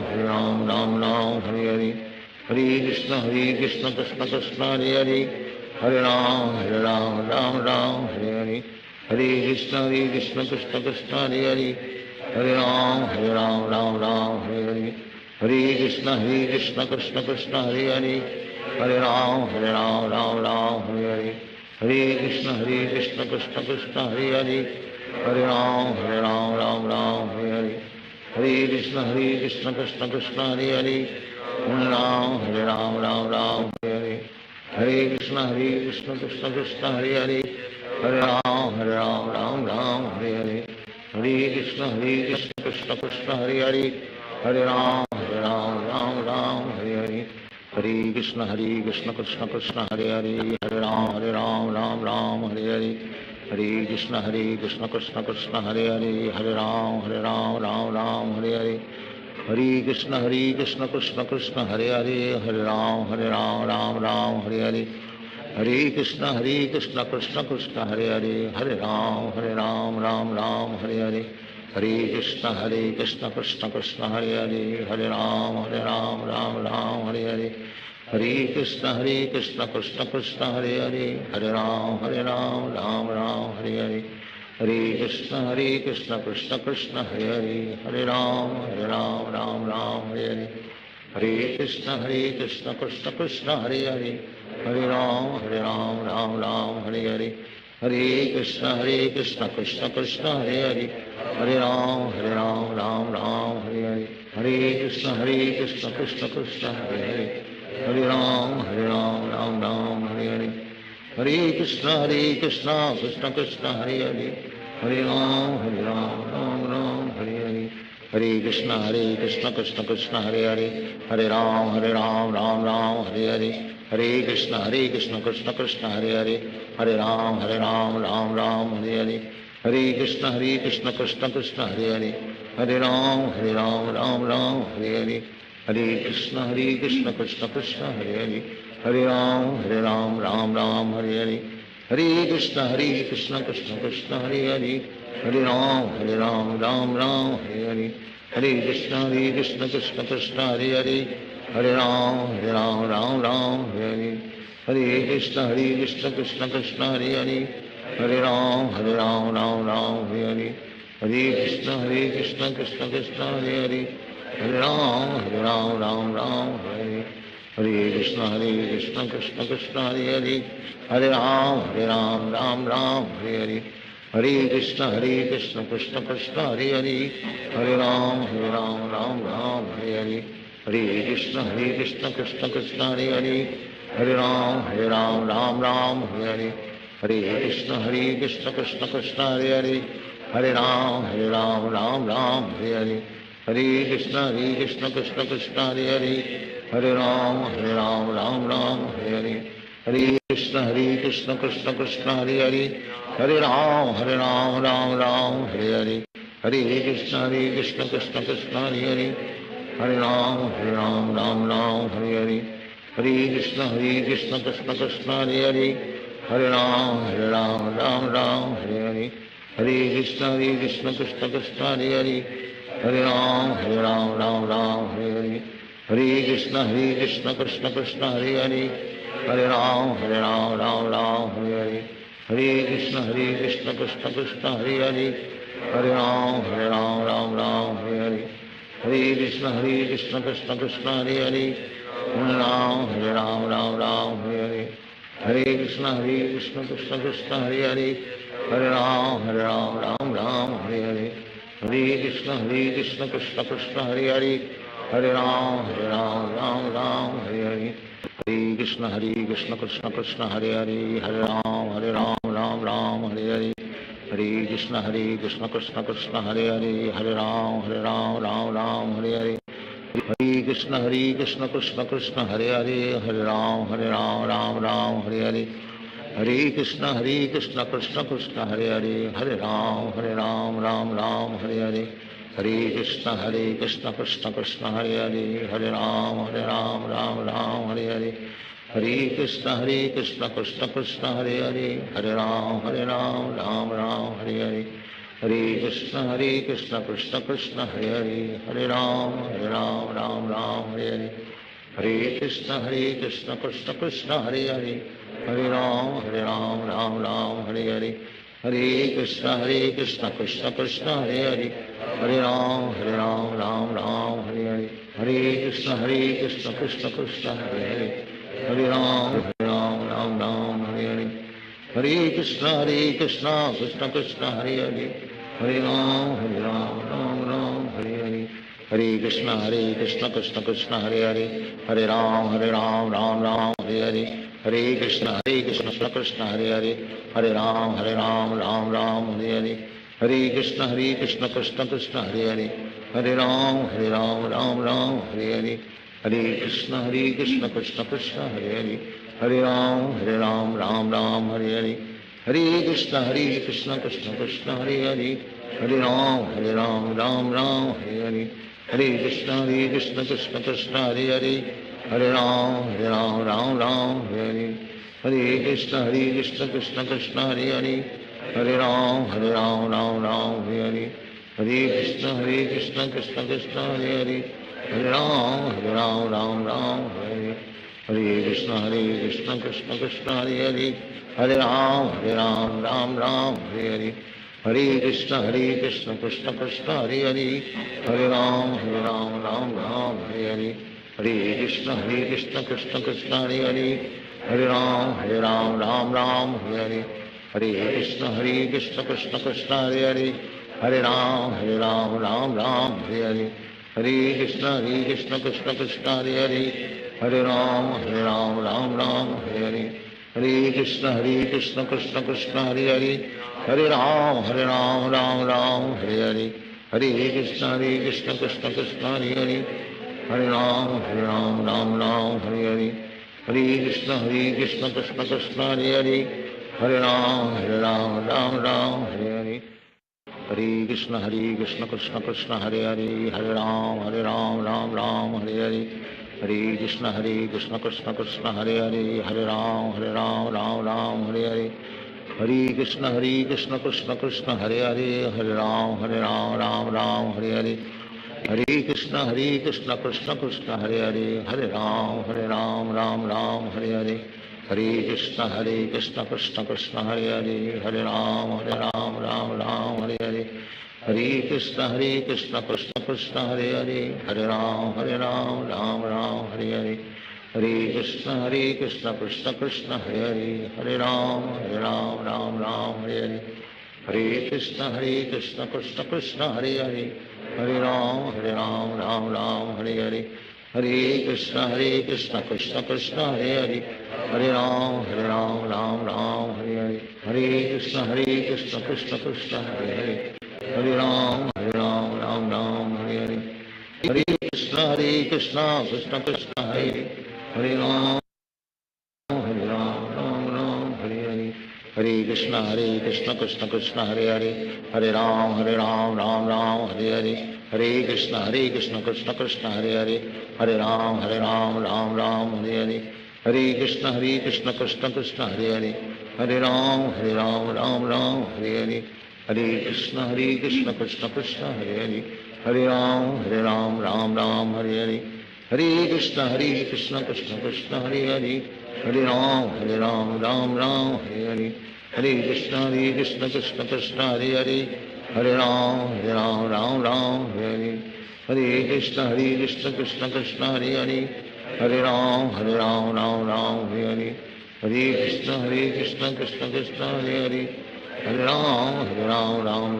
Hare Hare, Hare Krishna Krishna Krishna Hare Hare, Hare Ram Hare Hare, Hare Krishna Krishna Krishna Hare Hare, Hare Ram Hare Hare, Hare Krishna Krishna Krishna Hare Hare, Hare Ram Hare Hare, Hare Krishna Krishna Krishna Hare Hare, Hare Ram Hare Hare, Hare Krishna Krishna Krishna Hare Hare, Hare Ram Hare Hare, Hare Krishna Krishna Krishna Hare Hare, Hare Ram Hare Hare, Hare Krishna Krishna Krishna Hare Hare, Hare Ram Hare Hare, Hare Krishna Krishna Krishna Hare Hare, Hare Ram Hare Hare, Hare Krishna Krishna Krishna Hare Hare, Hare Ram Hare Hare, Hare Krishna Krishna Krishna Hare Hare, Hare Ram Hare Hare, Hare Krishna Krishna Krishna Hare Hare, Hare Ram Hare Hare, Hare Krishna Krishna Krishna Hare Hare, Hare Ram Hare Hare, Hare Krishna Krishna Krishna Hare Hare, Hare Ram Hare Hare, Hare Krishna Krishna Krishna Hare Hare, Hare Ram Hare Hare, Hare Krishna Krishna Krishna Hare Hare, Hare Ram Hare Hare, Hare Krishna Krishna Krishna Hare Hare Hare Ram Ram Ram Hare Hare Hare Krishna Krishna Krishna Hare Hare Hare Ram Ram Ram Hare Hare Hare Krishna Krishna Krishna Hare Hare Hare Ram Ram Ram Hare Hare Hare Krishna Krishna Krishna Hare Hare Hare Ram Ram Ram Hare Hare Hare Krishna Krishna Krishna Hare Hare Hare Ram Ram Ram Hare Hare Hare Krishna Krishna Krishna Hare Hare Hare Ram Ram Ram Hare Hare Hare Krishna Krishna Krishna Hare Hare Hare Ram Ram Ram Hare Hare Hare Krishna Krishna Krishna Hare Hare Hare Ram Ram Ram Hare Hare Hare Krishna Krishna Krishna Hare Hare Hare Ram Ram Ram Hare Hare Hare Krishna Krishna Krishna Hare Hare Hare Ram Ram Ram Hare Hare Hare Krishna Krishna Krishna Hare Hare Hare Ram Ram Hare Hare Hare Krishna Krishna Krishna Hare Hare Hare Ram Ram Hare Hare Hare Krishna Krishna Krishna Hare Hare Hare Ram Ram Hare Hare Hare Krishna Krishna Krishna Hare Hare Hare Ram Ram Hare Hare Hare Krishna Krishna Krishna Hare Hare Hare Ram Ram Hare Hare Hare Krishna Krishna Krishna Hare Hare Hare Ram Ram Hare Hare Hare Krishna Krishna Krishna Hare Hare Hare Ram Ram Hare Hare Hare Krishna Krishna Krishna Hare Hare Hare Ram Ram Hare Hare Hare Krishna Krishna Krishna Hare Hare Hare Ram Ram Hare Hare Hare Krishna Krishna Krishna Hare Hare Hare Ram Ram Hare Hare Hare Krishna Krishna Krishna Hare Hare Hare Ram Ram Hare Hare Hare Krishna Krishna Krishna Hare Hare Hare Ram Ram Hare Hare Hare Krishna Krishna Krishna Hare Hare Hare Ram Ram Hare Hare Hare Krishna Krishna Krishna Hare Hare Hare Ram Ram Hare Hare Hare Krishna Krishna Krishna Hare Hare Hare Ram Ram Hare Hare Hare Krishna Krishna Krishna Hare Hare Hare Ram Ram Hare Hare Hare Krishna Krishna Krishna Hare Hare Hare Ram Ram Hare Hare Hare Krishna Krishna Krishna Hare Hare Hare Ram Ram Hare Hare Hare Krishna Krishna Krishna Hare Hare Hare Ram Ram Hare Hare Hare Krishna Krishna Krishna Hare Hare Hare Ram Ram Hare Hare Hare Krishna Krishna Krishna Hare Hare Hare Ram Hare Hare Hare Krishna Krishna Krishna Hare Hare Hare Ram Hare Hare Hare Krishna Krishna Krishna Hare Hare Hare Ram Hare Hare Hare Krishna Krishna Krishna Hare Hare Hare Ram Hare Hare Hare Krishna Krishna Krishna Hare Hare Hare Ram Hare Hare Hare Krishna Krishna Hare Hare Hare Ram Hare Hare Hare Krishna Krishna Krishna Hare Hare Hare Ram Hare Hare Hare Krishna Krishna Krishna Hare Hare Hare Ram Hare Hare Hare Krishna Krishna Krishna Hare Hare Hare Ram Hare Hare Hare Krishna Krishna Krishna Hare Hare Hare Ram Hare Hare Hare Krishna Krishna Krishna Hare Hare Hare Ram Hare Hare Hare Krishna Krishna Krishna Hare Hare Hare Ram Hare Hare Hare Krishna Krishna Krishna Hare Hare Hare Ram Hare Hare Hare Krishna Krishna Krishna Hare Hare Hare Ram Hare Hare Hare Krishna Krishna Krishna Hare Hare Hare Ram Hare Hare Hare Krishna Krishna Krishna Hare Hare Hare Ram Hare Hare Hare Krishna Krishna Krishna Hare Hare Hare Ram Hare Hare हरे कृष्ण कृष्ण कृष्ण हरे हरे, हरे राम राम राम हरे हरे, हरे कृष्ण कृष्ण कृष्ण हरे हरे, हरे राम राम हरे हरे, हरे कृष्ण कृष्ण कृष्ण हरे हरे, हरे राम राम हरे हरे, हरे कृष्ण कृष्ण कृष्ण हरे हरे, हरे राम राम हरे हरे, हरे कृष्ण कृष्ण कृष्ण हरे हरे, हरे राम राम हरे हरे, हरे कृष्ण कृष्ण कृष्ण हरे हरे, हरे राम राम हरे हरे, हरे कृष्ण कृष्ण कृष्ण हरे हरे, हरे राम राम हरे हरे, हरे कृष्ण कृष्ण कृष्ण हरे हरे, हरे राम राम हरे हरे, हरे कृष्ण कृष्ण कृष्ण हरे हरे, हरे राम राम हरे हरे, हरे कृष्ण कृष्ण कृष्ण हरे हरे, हरे राम राम हरे हरे, हरे कृष्ण कृष्ण कृष्ण हरे हरे, हरे राम राम हरे हरे, हरे कृष्ण कृष्ण कृष्ण हरे हरे, हरे राम राम हरे हरे, हरे कृष्ण कृष्ण कृष्ण हरे हरे, हरे राम राम हरे हरे, हरे कृष्ण कृष्ण कृष्ण हरे, हरे राम राम हरे हरे, हरे कृष्ण कृष्ण कृष्ण हरे हरे, हरे राम राम हरे हरे, हरे कृष्ण कृष्ण कृष्ण हरे हरे, हरे राम राम हरे हरे, हरे कृष्ण कृष्ण कृष्ण हरे हरे, हरे राम राम हरे हरे, हरे कृष्ण कृष्ण कृष्ण हरे हरे, हरे राम राम हरे हरे, हरे कृष्ण कृष्ण कृष्ण हरे हरे, हरे राम राम हरे हरे, हरे कृष्ण कृष्ण कृष्ण हरे हरे, हरे राम राम हरे हरे, हरे कृष्ण कृष्ण कृष्ण हरे हरे, हरे राम राम हरे हरे, हरे कृष्ण कृष्ण कृष्ण हरे हरे, हरे राम राम हरे हरे, हरे कृष्ण कृष्ण कृष्ण हरे हरे, हरे राम राम हरे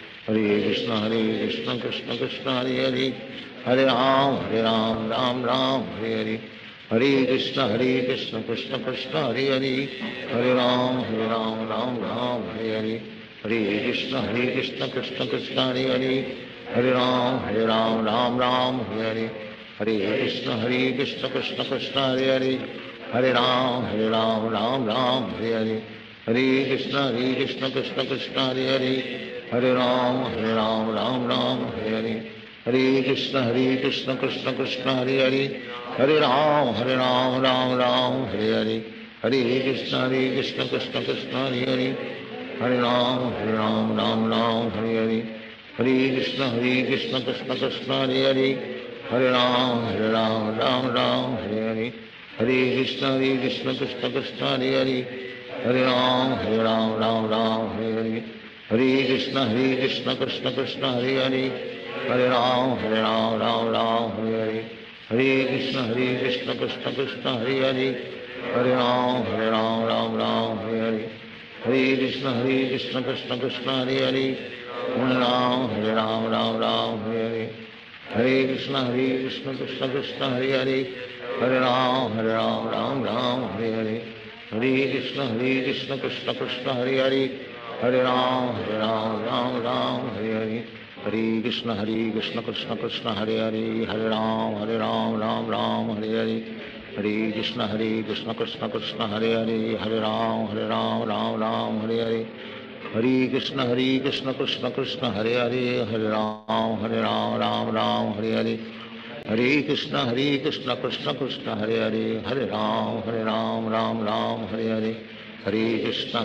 हरे, हरे कृष्ण कृष्ण कृष्ण हरे हरे, हरे राम राम हरे हरे, हरे कृष्ण कृष्ण कृष्ण हरे हरे, हरे राम राम हरे हरे, हरे कृष्ण कृष्ण कृष्ण हरे हरे, हरे राम राम हरे हरे, हरे कृष्ण कृष्ण कृष्ण हरे हरे, हरे राम राम हरे हरे, हरे कृष्ण कृष्ण कृष्ण हरे हरे, हरे राम राम हरे हरे, हरे कृष्ण कृष्ण कृष्ण हरे हरे, हरे राम राम हरे हरे, हरे कृष्ण कृष्ण कृष्ण हरे हरे, हरे राम राम हरे हरे, हरे कृष्ण कृष्ण कृष्ण हरे हरे, हरे राम राम हरे हरे, हरे कृष्ण कृष्ण कृष्ण हरे हरे, हरे राम राम हरे हरे, हरे कृष्ण कृष्ण कृष्ण हरे हरे, हरे राम राम हरे हरे, हरे कृष्ण कृष्ण कृष्ण हरे हरे, हरे राम हरे हरे, हरे कृष्ण कृष्ण कृष्ण हरे हरे, हरे राम राम हरे हरे, हरे कृष्ण कृष्ण कृष्ण हरे हरे, हरे राम राम हरे हरे, हरे कृष्ण कृष्ण कृष्ण हरे हरे, हरे राम राम हरे हरे, हरे कृष्ण कृष्ण कृष्ण हरे हरे, हरे राम राम हरे हरे, हरे कृष्ण कृष्ण कृष्ण हरे हरे, हरे राम राम हरे हरे, हरे कृष्ण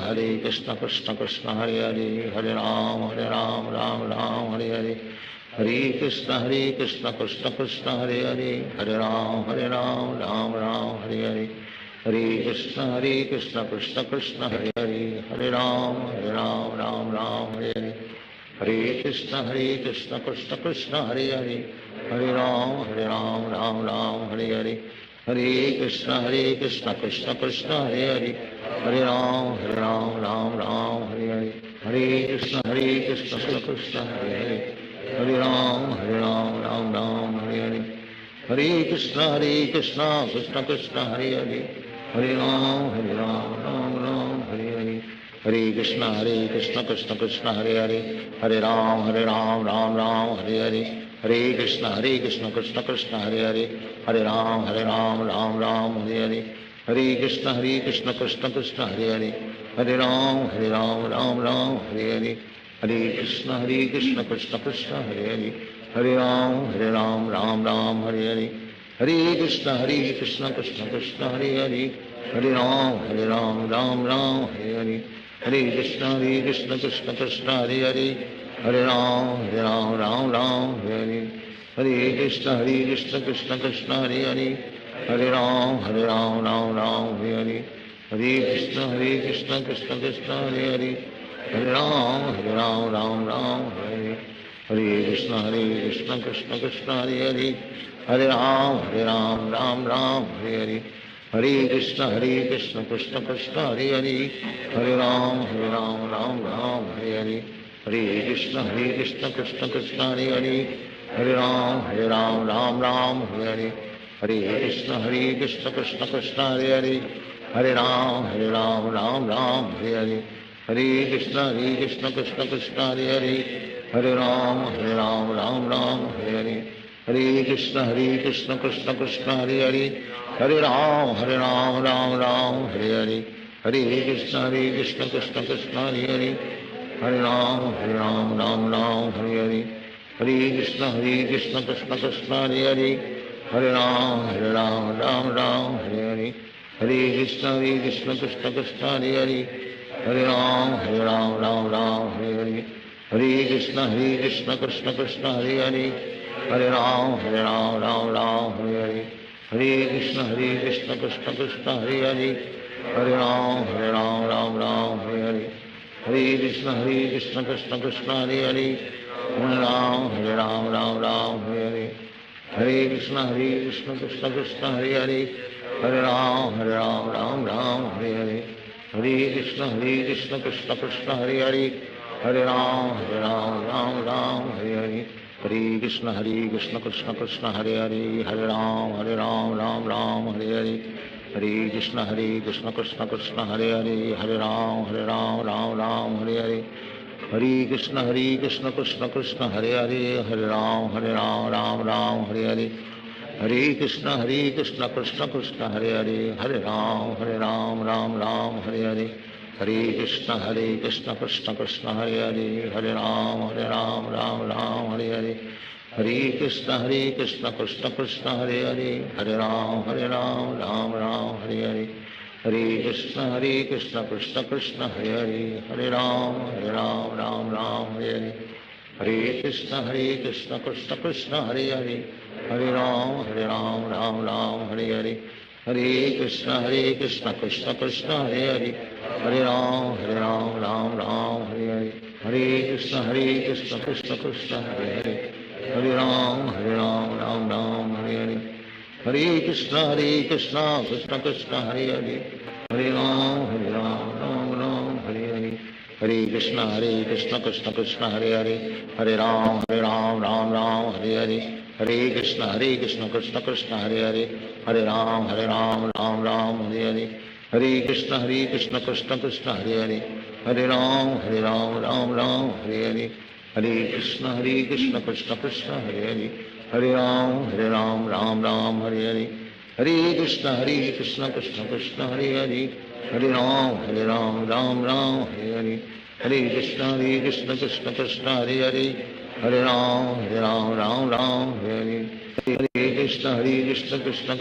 कृष्ण कृष्ण हरे हरे, हरे राम राम हरे हरे, हरे कृष्ण कृष्ण कृष्ण हरे हरे, हरे राम राम हरे हरे, हरे कृष्ण कृष्ण कृष्ण हरे हरे, हरे राम राम हरे हरे, हरे कृष्ण कृष्ण कृष्ण हरे हरे, हरे राम राम हरे हरे, हरे कृष्ण कृष्ण कृष्ण हरे हरे, हरे राम राम हरे हरे, हरे कृष्ण कृष्ण कृष्ण हरे हरे, हरे राम राम हरे हरे, हरे कृष्ण कृष्ण कृष्ण हरे हरे, हरे राम राम हरे हरे, हरे Krishna Krishna Krishna Hare Hare, Hare Ram Ram Hare Hare. Hare Krishna Krishna Krishna Hare Hare. Hare Ram Ram Ram Hare Hare. Hare Krishna Krishna Krishna Hare Hare. Hare Ram Ram Ram Hare Hare. Hare Krishna Krishna Krishna Hare Hare. Hare Ram Ram Hare Hare. Hare Krishna Krishna Krishna Hare Hare. Hare Ram Ram Hare Hare. Hare Krishna Krishna Krishna Hare Hare. Hare Ram Ram Hare Hare. Hare Krishna Krishna Krishna Hare Hare. Hare Ram Hare Hare. Hare Krishna Krishna Krishna Hare Hare. Hare Ram Hare Hare. Hare Krishna Krishna Krishna Hare Hare. Hare Ram Hare Hare. Hare Krishna Krishna Krishna Hare Hare. Hare Ram Hare Hare. Hare Krishna Krishna Krishna Hare Hare. Hare Ram Hare Hare. Hare Krishna Krishna Krishna Hare Hare. Hare Ram Hare Hare. Hare Krishna Krishna Krishna Hare Hare. Hare Ram Hare Hare. Hare Krishna Krishna Krishna Hare Hare. Hare Ram Hare Hare. Hare Krishna Krishna Krishna Hare Hare. Hare Ram Hare Hare. Hare Krishna Krishna Krishna Hare Hare. Hare Ram Hare Hare. Hare Krishna Krishna Krishna Hare Hare. Hare Ram Hare Hare. Hare Krishna Krishna Krishna Hare Hare. Hare Ram Hare Hare. Hare Krishna Krishna Krishna Hare Hare. Hare Ram Hare Hare. Hare Krishna Krishna Krishna Hare Hare. Hare Ram Hare Hare. Hare Krishna Krishna Krishna Hare Hare. Hare Ram Hare Hare. Hare Krishna Krishna Krishna Hare Hare. Hare Ram Hare Hare. Hare Krishna Krishna Krishna Hare Hare. Hare Ram Hare Hare. Hare Krishna Krishna Krishna Hare Hare. Hare Ram Hare Hare. Hare Krishna Krishna Krishna Hare Hare. Hare Ram Hare Hare. Hare Krishna Krishna Krishna Hare Hare. Hare Ram Hare Hare. Hare Krishna Krishna Krishna Hare Hare. Hare Ram Hare Hare. Hare Krishna Krishna Krishna Hare Hare. Hare Ram Hare Hare. Hare Krishna Krishna Krishna Hare Hare. Hare Ram Hare Hare. Hare Krishna Krishna Krishna Hare Hare. Hare Ram Hare Hare. Hare Krishna Krishna Krishna Hare Hare. Hare Ram Hare Hare. Hare Krishna Krishna Krishna Hare Hare. Hare Ram Hare Hare. Hare Krishna Krishna Krishna Hare Hare. Hare Ram Hare Hare. Hare Krishna Krishna Krishna Hare Hare. Hare Ram Hare Hare. Hare Krishna Krishna Krishna Hare Hare. Hare Ram Hare Hare. Hare Krishna Krishna Krishna Hare Hare. Hare Ram Hare Hare. Hare Krishna Krishna Krishna Hare Hare. Hare Ram Hare Hare. Hare Krishna Krishna Krishna Hare Hare. Hare Ram Hare Hare. Hare Krishna Krishna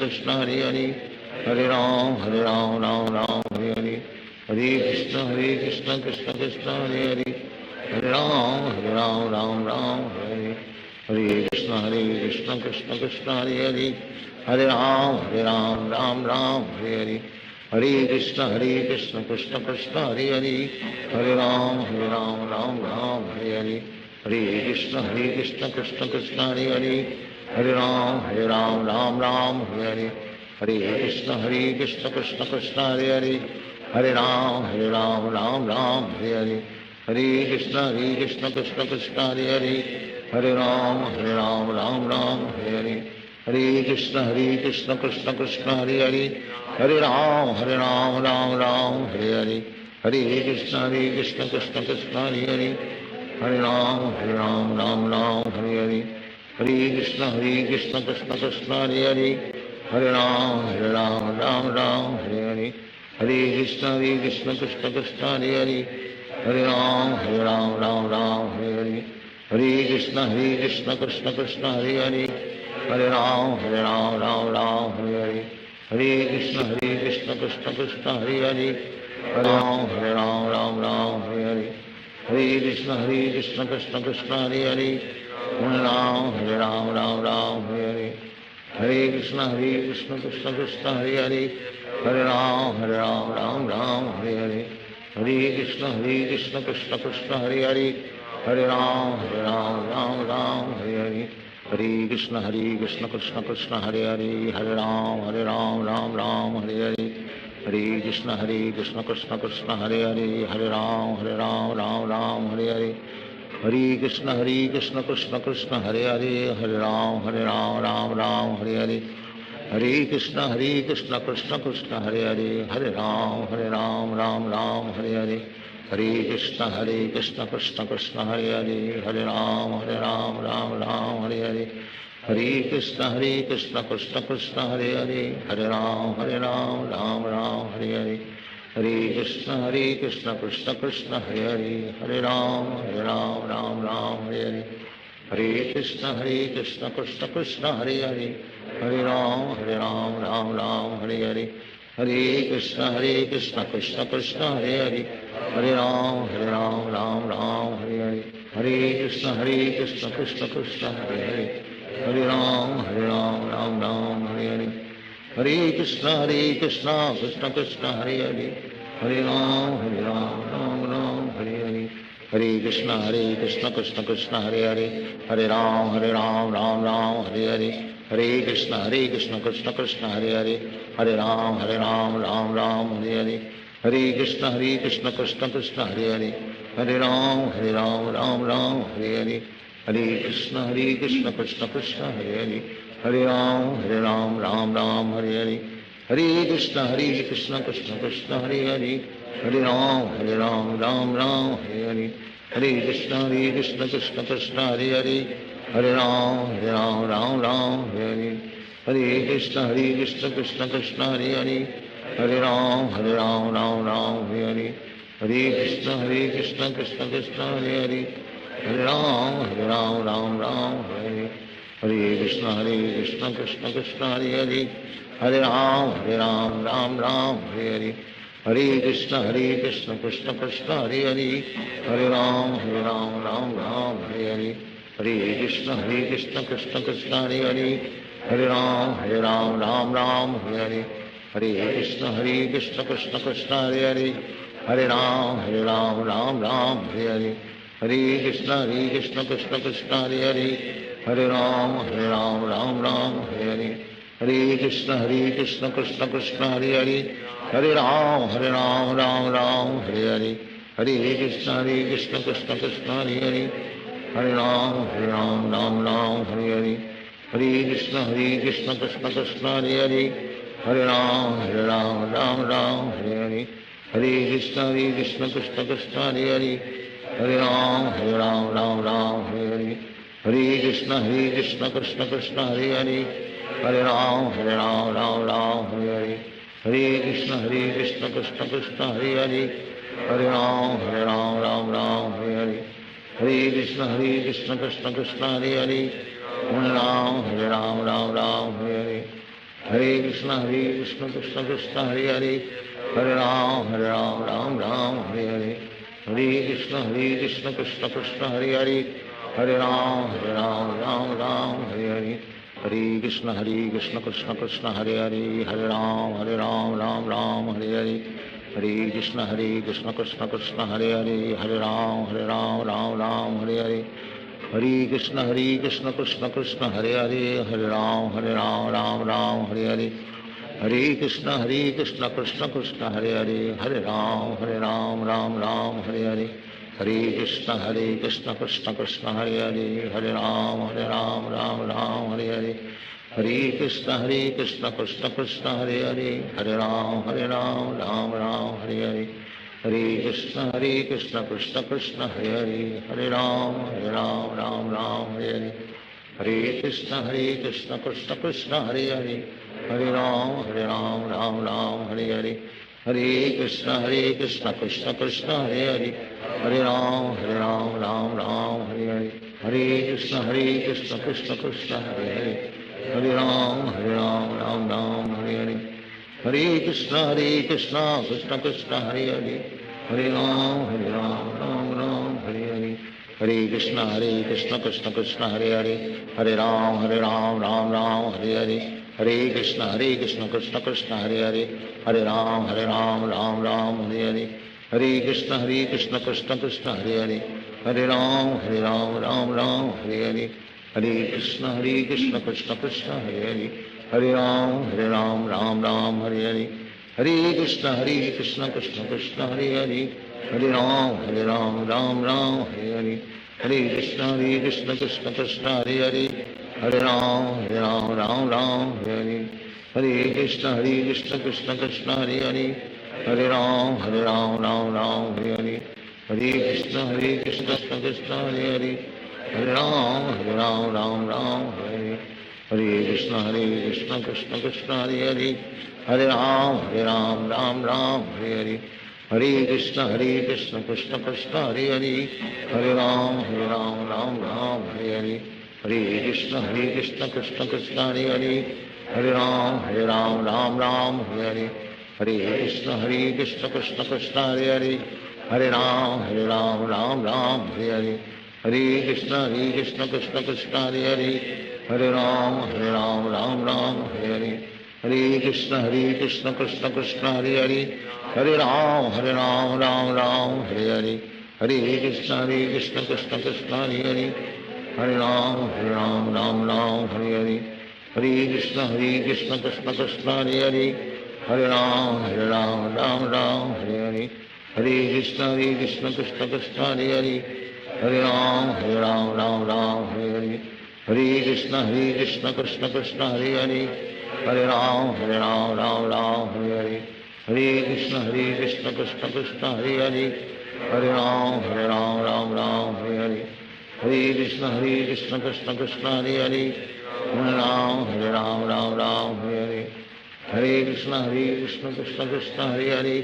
Krishna Hare Hare. Hare Ram Hare Hare. Hare Krishna Krishna Krishna Hare Hare. Hare Ram Hare Hare. Hare Krishna Krishna Krishna Hare Hare. Hare Ram Hare Hare. Hare Krishna Krishna Krishna Hare Hare. Hare Ram Hare Hare. Hare Krishna Krishna Krishna Hare Hare. Hare Ram Hare Hare. Hare Krishna Krishna Krishna Hare Hare. Hare Ram Hare Hare. Hare Krishna Krishna Krishna Hare Hare. Hare Ram Hare Hare. Hare Krishna Krishna Krishna Hare Hare. Hare Ram Hare Hare. Hare Krishna Krishna Krishna Hare Hare. Hare Ram Hare Hare. हरे कृष्ण कृष्ण कृष्ण हरे हरे, हरे राम राम राम हरे हरे, हरे कृष्ण कृष्ण कृष्ण हरे हरे, हरे राम राम राम हरे हरे, हरे कृष्ण कृष्ण कृष्ण हरे हरे, हरे राम राम हरे हरे, हरे कृष्ण कृष्ण कृष्ण हरे हरे, हरे राम राम हरे हरे, हरे कृष्ण कृष्ण कृष्ण हरे हरे, हरे राम राम हरे हरे, हरे कृष्ण कृष्ण कृष्ण हरे हरे, हरे राम राम हरे हरे, हरे कृष्ण कृष्ण कृष्ण हरे हरे, हरे राम राम हरे हरे, हरे कृष्ण कृष्ण कृष्ण हरे हरे, हरे राम राम हरे हरे, हरे कृष्ण कृष्ण कृष्ण हरे हरे, हरे राम राम हरे हरे, हरे कृष्ण कृष्ण कृष्ण हरे हरे, हरे राम राम हरे हरे, हरे कृष्ण कृष्ण कृष्ण हरे हरे, हरे राम राम हरे हरे, हरे कृष्ण कृष्ण कृष्ण हरे हरे, हरे राम राम हरे हरे, हरे कृष्ण कृष्ण कृष्ण हरे हरे, हरे राम राम हरे हरे, हरे कृष्ण कृष्ण कृष्ण हरे हरे, हरे राम राम हरे हरे, हरे कृष्ण कृष्ण कृष्ण हरे हरे, हरे राम राम हरे हरे, हरे कृष्ण कृष्ण कृष्ण हरे हरे, हरे राम राम हरे हरे, हरे कृष्ण कृष्ण कृष्ण हरे हरे, हरे राम राम हरे हरे, हरे कृष्ण कृष्ण कृष्ण हरे हरे, हरे राम राम हरे हरे, हरे कृष्ण कृष्ण कृष्ण हरे हरे, हरे राम राम हरे हरे, हरे कृष्ण कृष्ण कृष्ण हरे हरे, हरे राम राम हरे हरे, हरे कृष्ण कृष्ण कृष्ण हरे हरे, हरे राम राम हरे हरे, हरे कृष्ण कृष्ण कृष्ण हरे हरे, हरे राम राम हरे हरे, हरे कृष्ण कृष्ण कृष्ण हरे हरे, हरे राम राम हरे हरे, हरे कृष्ण कृष्ण कृष्ण हरे हरे, हरे राम राम हरे हरे, हरे कृष्ण कृष्ण कृष्ण हरे हरे, हरे राम राम हरे हरे, हरे कृष्ण कृष्ण कृष्ण हरे हरे, हरे राम राम हरे हरे, हरे कृष्ण कृष्ण कृष्ण हरे हरे, हरे राम राम हरे हरे, हरे कृष्ण कृष्ण कृष्ण हरे हरे, हरे राम राम हरे हरे, हरे कृष्ण कृष्ण कृष्ण हरे हरे, हरे राम राम हरे हरे, हरे कृष्ण कृष्ण कृष्ण हरे हरे, हरे राम राम हरे हरे, हरे कृष्ण कृष्ण कृष्ण हरे हरे, हरे राम राम हरे हरे, हरे कृष्ण कृष्ण कृष्ण हरे हरे, हरे राम राम हरे हरे, हरे कृष्ण कृष्ण कृष्ण हरे हरे, हरे राम राम हरे हरे, हरे कृष्ण कृष्ण कृष्ण हरे हरे, हरे राम राम हरे हरे, हरे कृष्ण कृष्ण कृष्ण हरे हरे, हरे राम राम हरे हरे, हरे कृष्ण कृष्ण कृष्ण हरे हरे, हरे राम राम हरे हरे, हरे कृष्ण कृष्ण कृष्ण हरे हरे, हरे राम राम हरे हरे, हरे कृष्ण कृष्ण कृष्ण हरे हरे, हरे राम हरे हरे, हरे कृष्ण कृष्ण कृष्ण हरे हरे, हरे राम राम हरे हरे, हरे कृष्ण कृष्ण कृष्ण हरे हरे, हरे राम हरे हरे, हरे कृष्ण कृष्ण कृष्ण हरे हरे, हरे राम हरे हरे, हरे कृष्ण कृष्ण कृष्ण हरे हरे, हरे राम हरे हरे, हरे कृष्ण कृष्ण कृष्ण हरे हरे, हरे राम हरे हरे, हरे कृष्ण कृष्ण कृष्ण हरे हरे, हरे राम हरे हरे, हरे कृष्ण कृष्ण कृष्ण हरे हरे, हरे राम हरे हरे, हरे कृष्ण कृष्ण कृष्ण हरे हरे, हरे राम राम हरे हरे, हरे कृष्ण कृष्ण कृष्ण हरे हरे, हरे राम राम हरे हरे, हरे कृष्ण कृष्ण कृष्ण हरे हरे, हरे राम राम राम हरे हरे, हरे कृष्ण कृष्ण कृष्ण हरे हरे, हरे राम राम राम हरे हरे, हरे कृष्ण कृष्ण कृष्ण हरे हरे, हरे राम राम राम हरे हरे, हरे कृष्ण कृष्ण कृष्ण हरे हरे, हरे राम राम राम हरे हरे, हरे कृष्ण कृष्ण कृष्ण हरे हरे, हरे राम राम राम हरे हरे, हरे कृष्ण कृष्ण कृष्ण हरे हरे, हरे राम राम हरे हरे, हरे कृष्ण कृष्ण कृष्ण हरे हरे, हरे राम राम राम हरे हरे, हरे कृष्ण कृष्ण कृष्ण हरे हरे, हरे राम राम राम हरे हरे, हरे कृष्ण कृष्ण कृष्ण हरे हरे, हरे राम राम राम हरे हरे, हरे कृष्ण कृष्ण कृष्ण हरे हरे, हरे राम राम हरे हरे, हरे कृष्ण कृष्ण कृष्ण हरे हरे, हरे राम राम हरे हरे, हरे कृष्ण कृष्ण कृष्ण हरे हरे, हरे राम राम हरे हरे, हरे कृष्ण कृष्ण कृष्ण हरे हरे, हरे राम राम हरे हरे, हरे कृष्ण कृष्ण कृष्ण हरे हरे, हरे राम राम हरे हरे, हरे कृष्ण कृष्ण कृष्ण हरे हरे, हरे राम राम हरे हरे, हरे कृष्ण कृष्ण कृष्ण हरे हरे, हरे राम राम हरे हरे, हरे कृष्ण कृष्ण कृष्ण हरे हरे, हरे राम राम हरे हरे, हरे कृष्ण कृष्ण कृष्ण हरे हरे, हरे राम राम हरे हरे, हरे कृष्ण कृष्ण कृष्ण हरे हरे, हरे राम राम हरे हरे, हरे कृष्ण कृष्ण कृष्ण हरे हरे, हरे राम राम हरे हरे, हरे कृष्ण कृष्ण कृष्ण हरे हरे, हरे राम राम हरे हरे, हरे कृष्ण कृष्ण कृष्ण हरे हरे, हरे राम राम हरे हरे, हरे कृष्ण कृष्ण कृष्ण हरे हरे, हरे राम राम हरे हरे, हरे कृष्ण कृष्ण कृष्ण हरे हरे, हरे राम राम हरे हरे, हरे कृष्ण कृष्ण कृष्ण हरे हरे, हरे राम राम हरे हरे, हरे कृष्ण कृष्ण कृष्ण हरे हरे, हरे राम हरे हरे, हरे कृष्ण कृष्ण कृष्ण हरे हरे, हरे राम राम हरे हरे, हरे कृष्ण कृष्ण कृष्ण हरे हरे, हरे राम राम हरे हरे, हरे कृष्ण कृष्ण कृष्ण हरे हरे,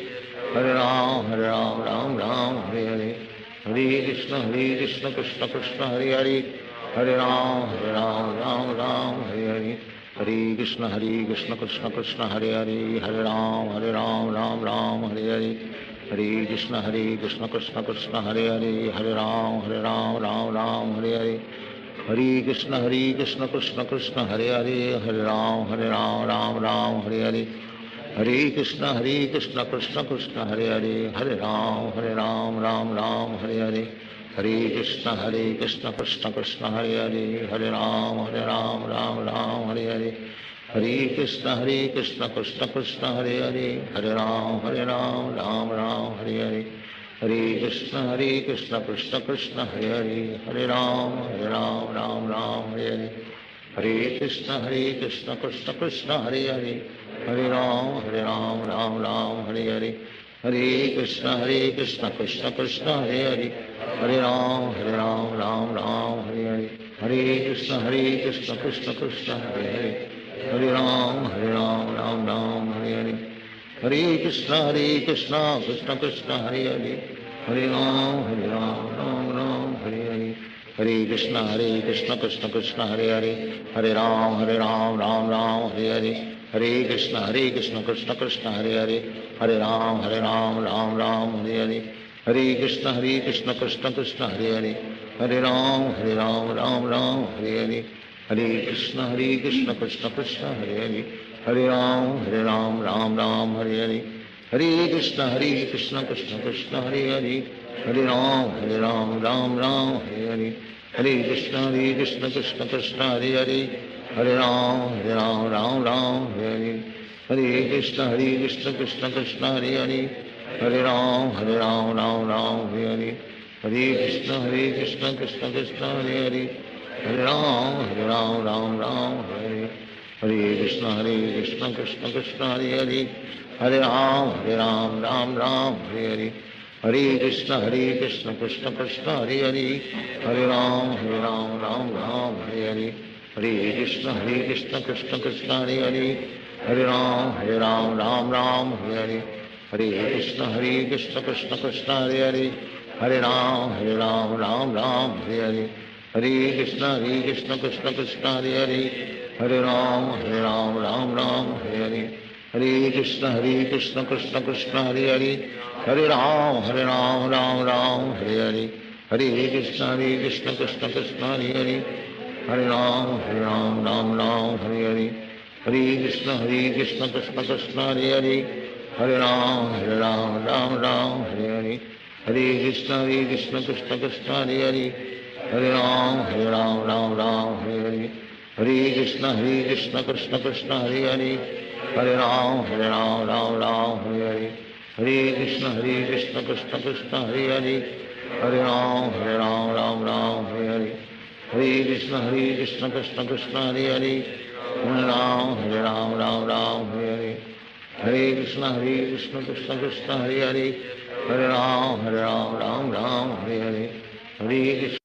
हरे राम राम हरे हरे, हरे कृष्ण कृष्ण कृष्ण हरे हरे, हरे राम राम हरे हरे, हरे कृष्ण कृष्ण कृष्ण हरे हरे, हरे राम राम हरे हरे, हरे कृष्ण कृष्ण कृष्ण हरे हरे, हरे राम राम हरे हरे, हरे कृष्ण कृष्ण कृष्ण हरे हरे, हरे राम राम हरे हरे, हरे कृष्ण कृष्ण कृष्ण हरे हरे, हरे राम राम हरे हरे, हरे कृष्ण कृष्ण कृष्ण हरे हरे, हरे राम राम हरे हरे, हरे कृष्ण कृष्ण कृष्ण हरे हरे, हरे राम राम हरे हरे, हरे कृष्ण कृष्ण कृष्ण हरे हरे, हरे राम राम हरे हरे, हरे कृष्ण कृष्ण कृष्ण हरे हरे, हरे राम राम हरे हरे, हरे कृष्ण कृष्ण कृष्ण हरे हरे, हरे राम हरे हरे, हरे कृष्ण कृष्ण कृष्ण हरे हरे, हरे राम राम हरे हरे, हरे कृष्ण कृष्ण कृष्ण हरे हरे, हरे राम राम हरे हरे, हरे कृष्ण कृष्ण कृष्ण हरे हरे, हरे राम राम हरे हरे, हरे कृष्ण कृष्ण कृष्ण हरे हरे, हरे राम राम हरे हरे, हरे कृष्ण कृष्ण कृष्ण हरे हरे, हरे राम राम हरे हरे, हरे कृष्ण कृष्ण कृष्ण हरे हरे, हरे राम राम हरे हरे, हरे कृष्ण कृष्ण कृष्ण हरे हरे, हरे राम राम हरे हरे, हरे कृष्ण कृष्ण कृष्ण हरे हरे, हरे राम राम हरे हरे, हरे कृष्ण कृष्ण कृष्ण हरे हरे हरे राम राम राम हरे हरे हरे कृष्ण कृष्ण कृष्ण हरे हरे हरे राम राम राम हरे हरे हरे कृष्ण कृष्ण कृष्ण हरे हरे हरे राम राम राम हरे हरे हरे कृष्ण कृष्ण कृष्ण हरे हरे हरे राम राम राम हरे हरे हरे कृष्ण कृष्ण कृष्ण हरे हरे हरे राम राम राम हरे हरे हरे कृष्ण कृष्ण कृष्ण हरे हरे हरे राम राम राम हरे हरे हरे कृष्ण कृष्ण कृष्ण हरे हरे हरे राम राम राम हरे हरे हरे कृष्ण कृष्ण कृष्ण हरे हरे हरे राम राम राम हरे हरे हरे कृष्ण कृष्ण कृष्ण हरे हरे हरे राम राम राम हरे हरे हरे कृष्ण कृष्ण कृष्ण हरे हरे हरे राम राम राम हरे हरे हरे कृष्ण कृष्ण कृष्ण हरे हरे हरे राम राम राम हरे हरे हरे कृष्ण कृष्ण कृष्ण हरे हरे हरे राम राम हरे हरे हरे कृष्ण कृष्ण कृष्ण हरे हरे हरे राम राम राम हरे हरे हरे कृष्ण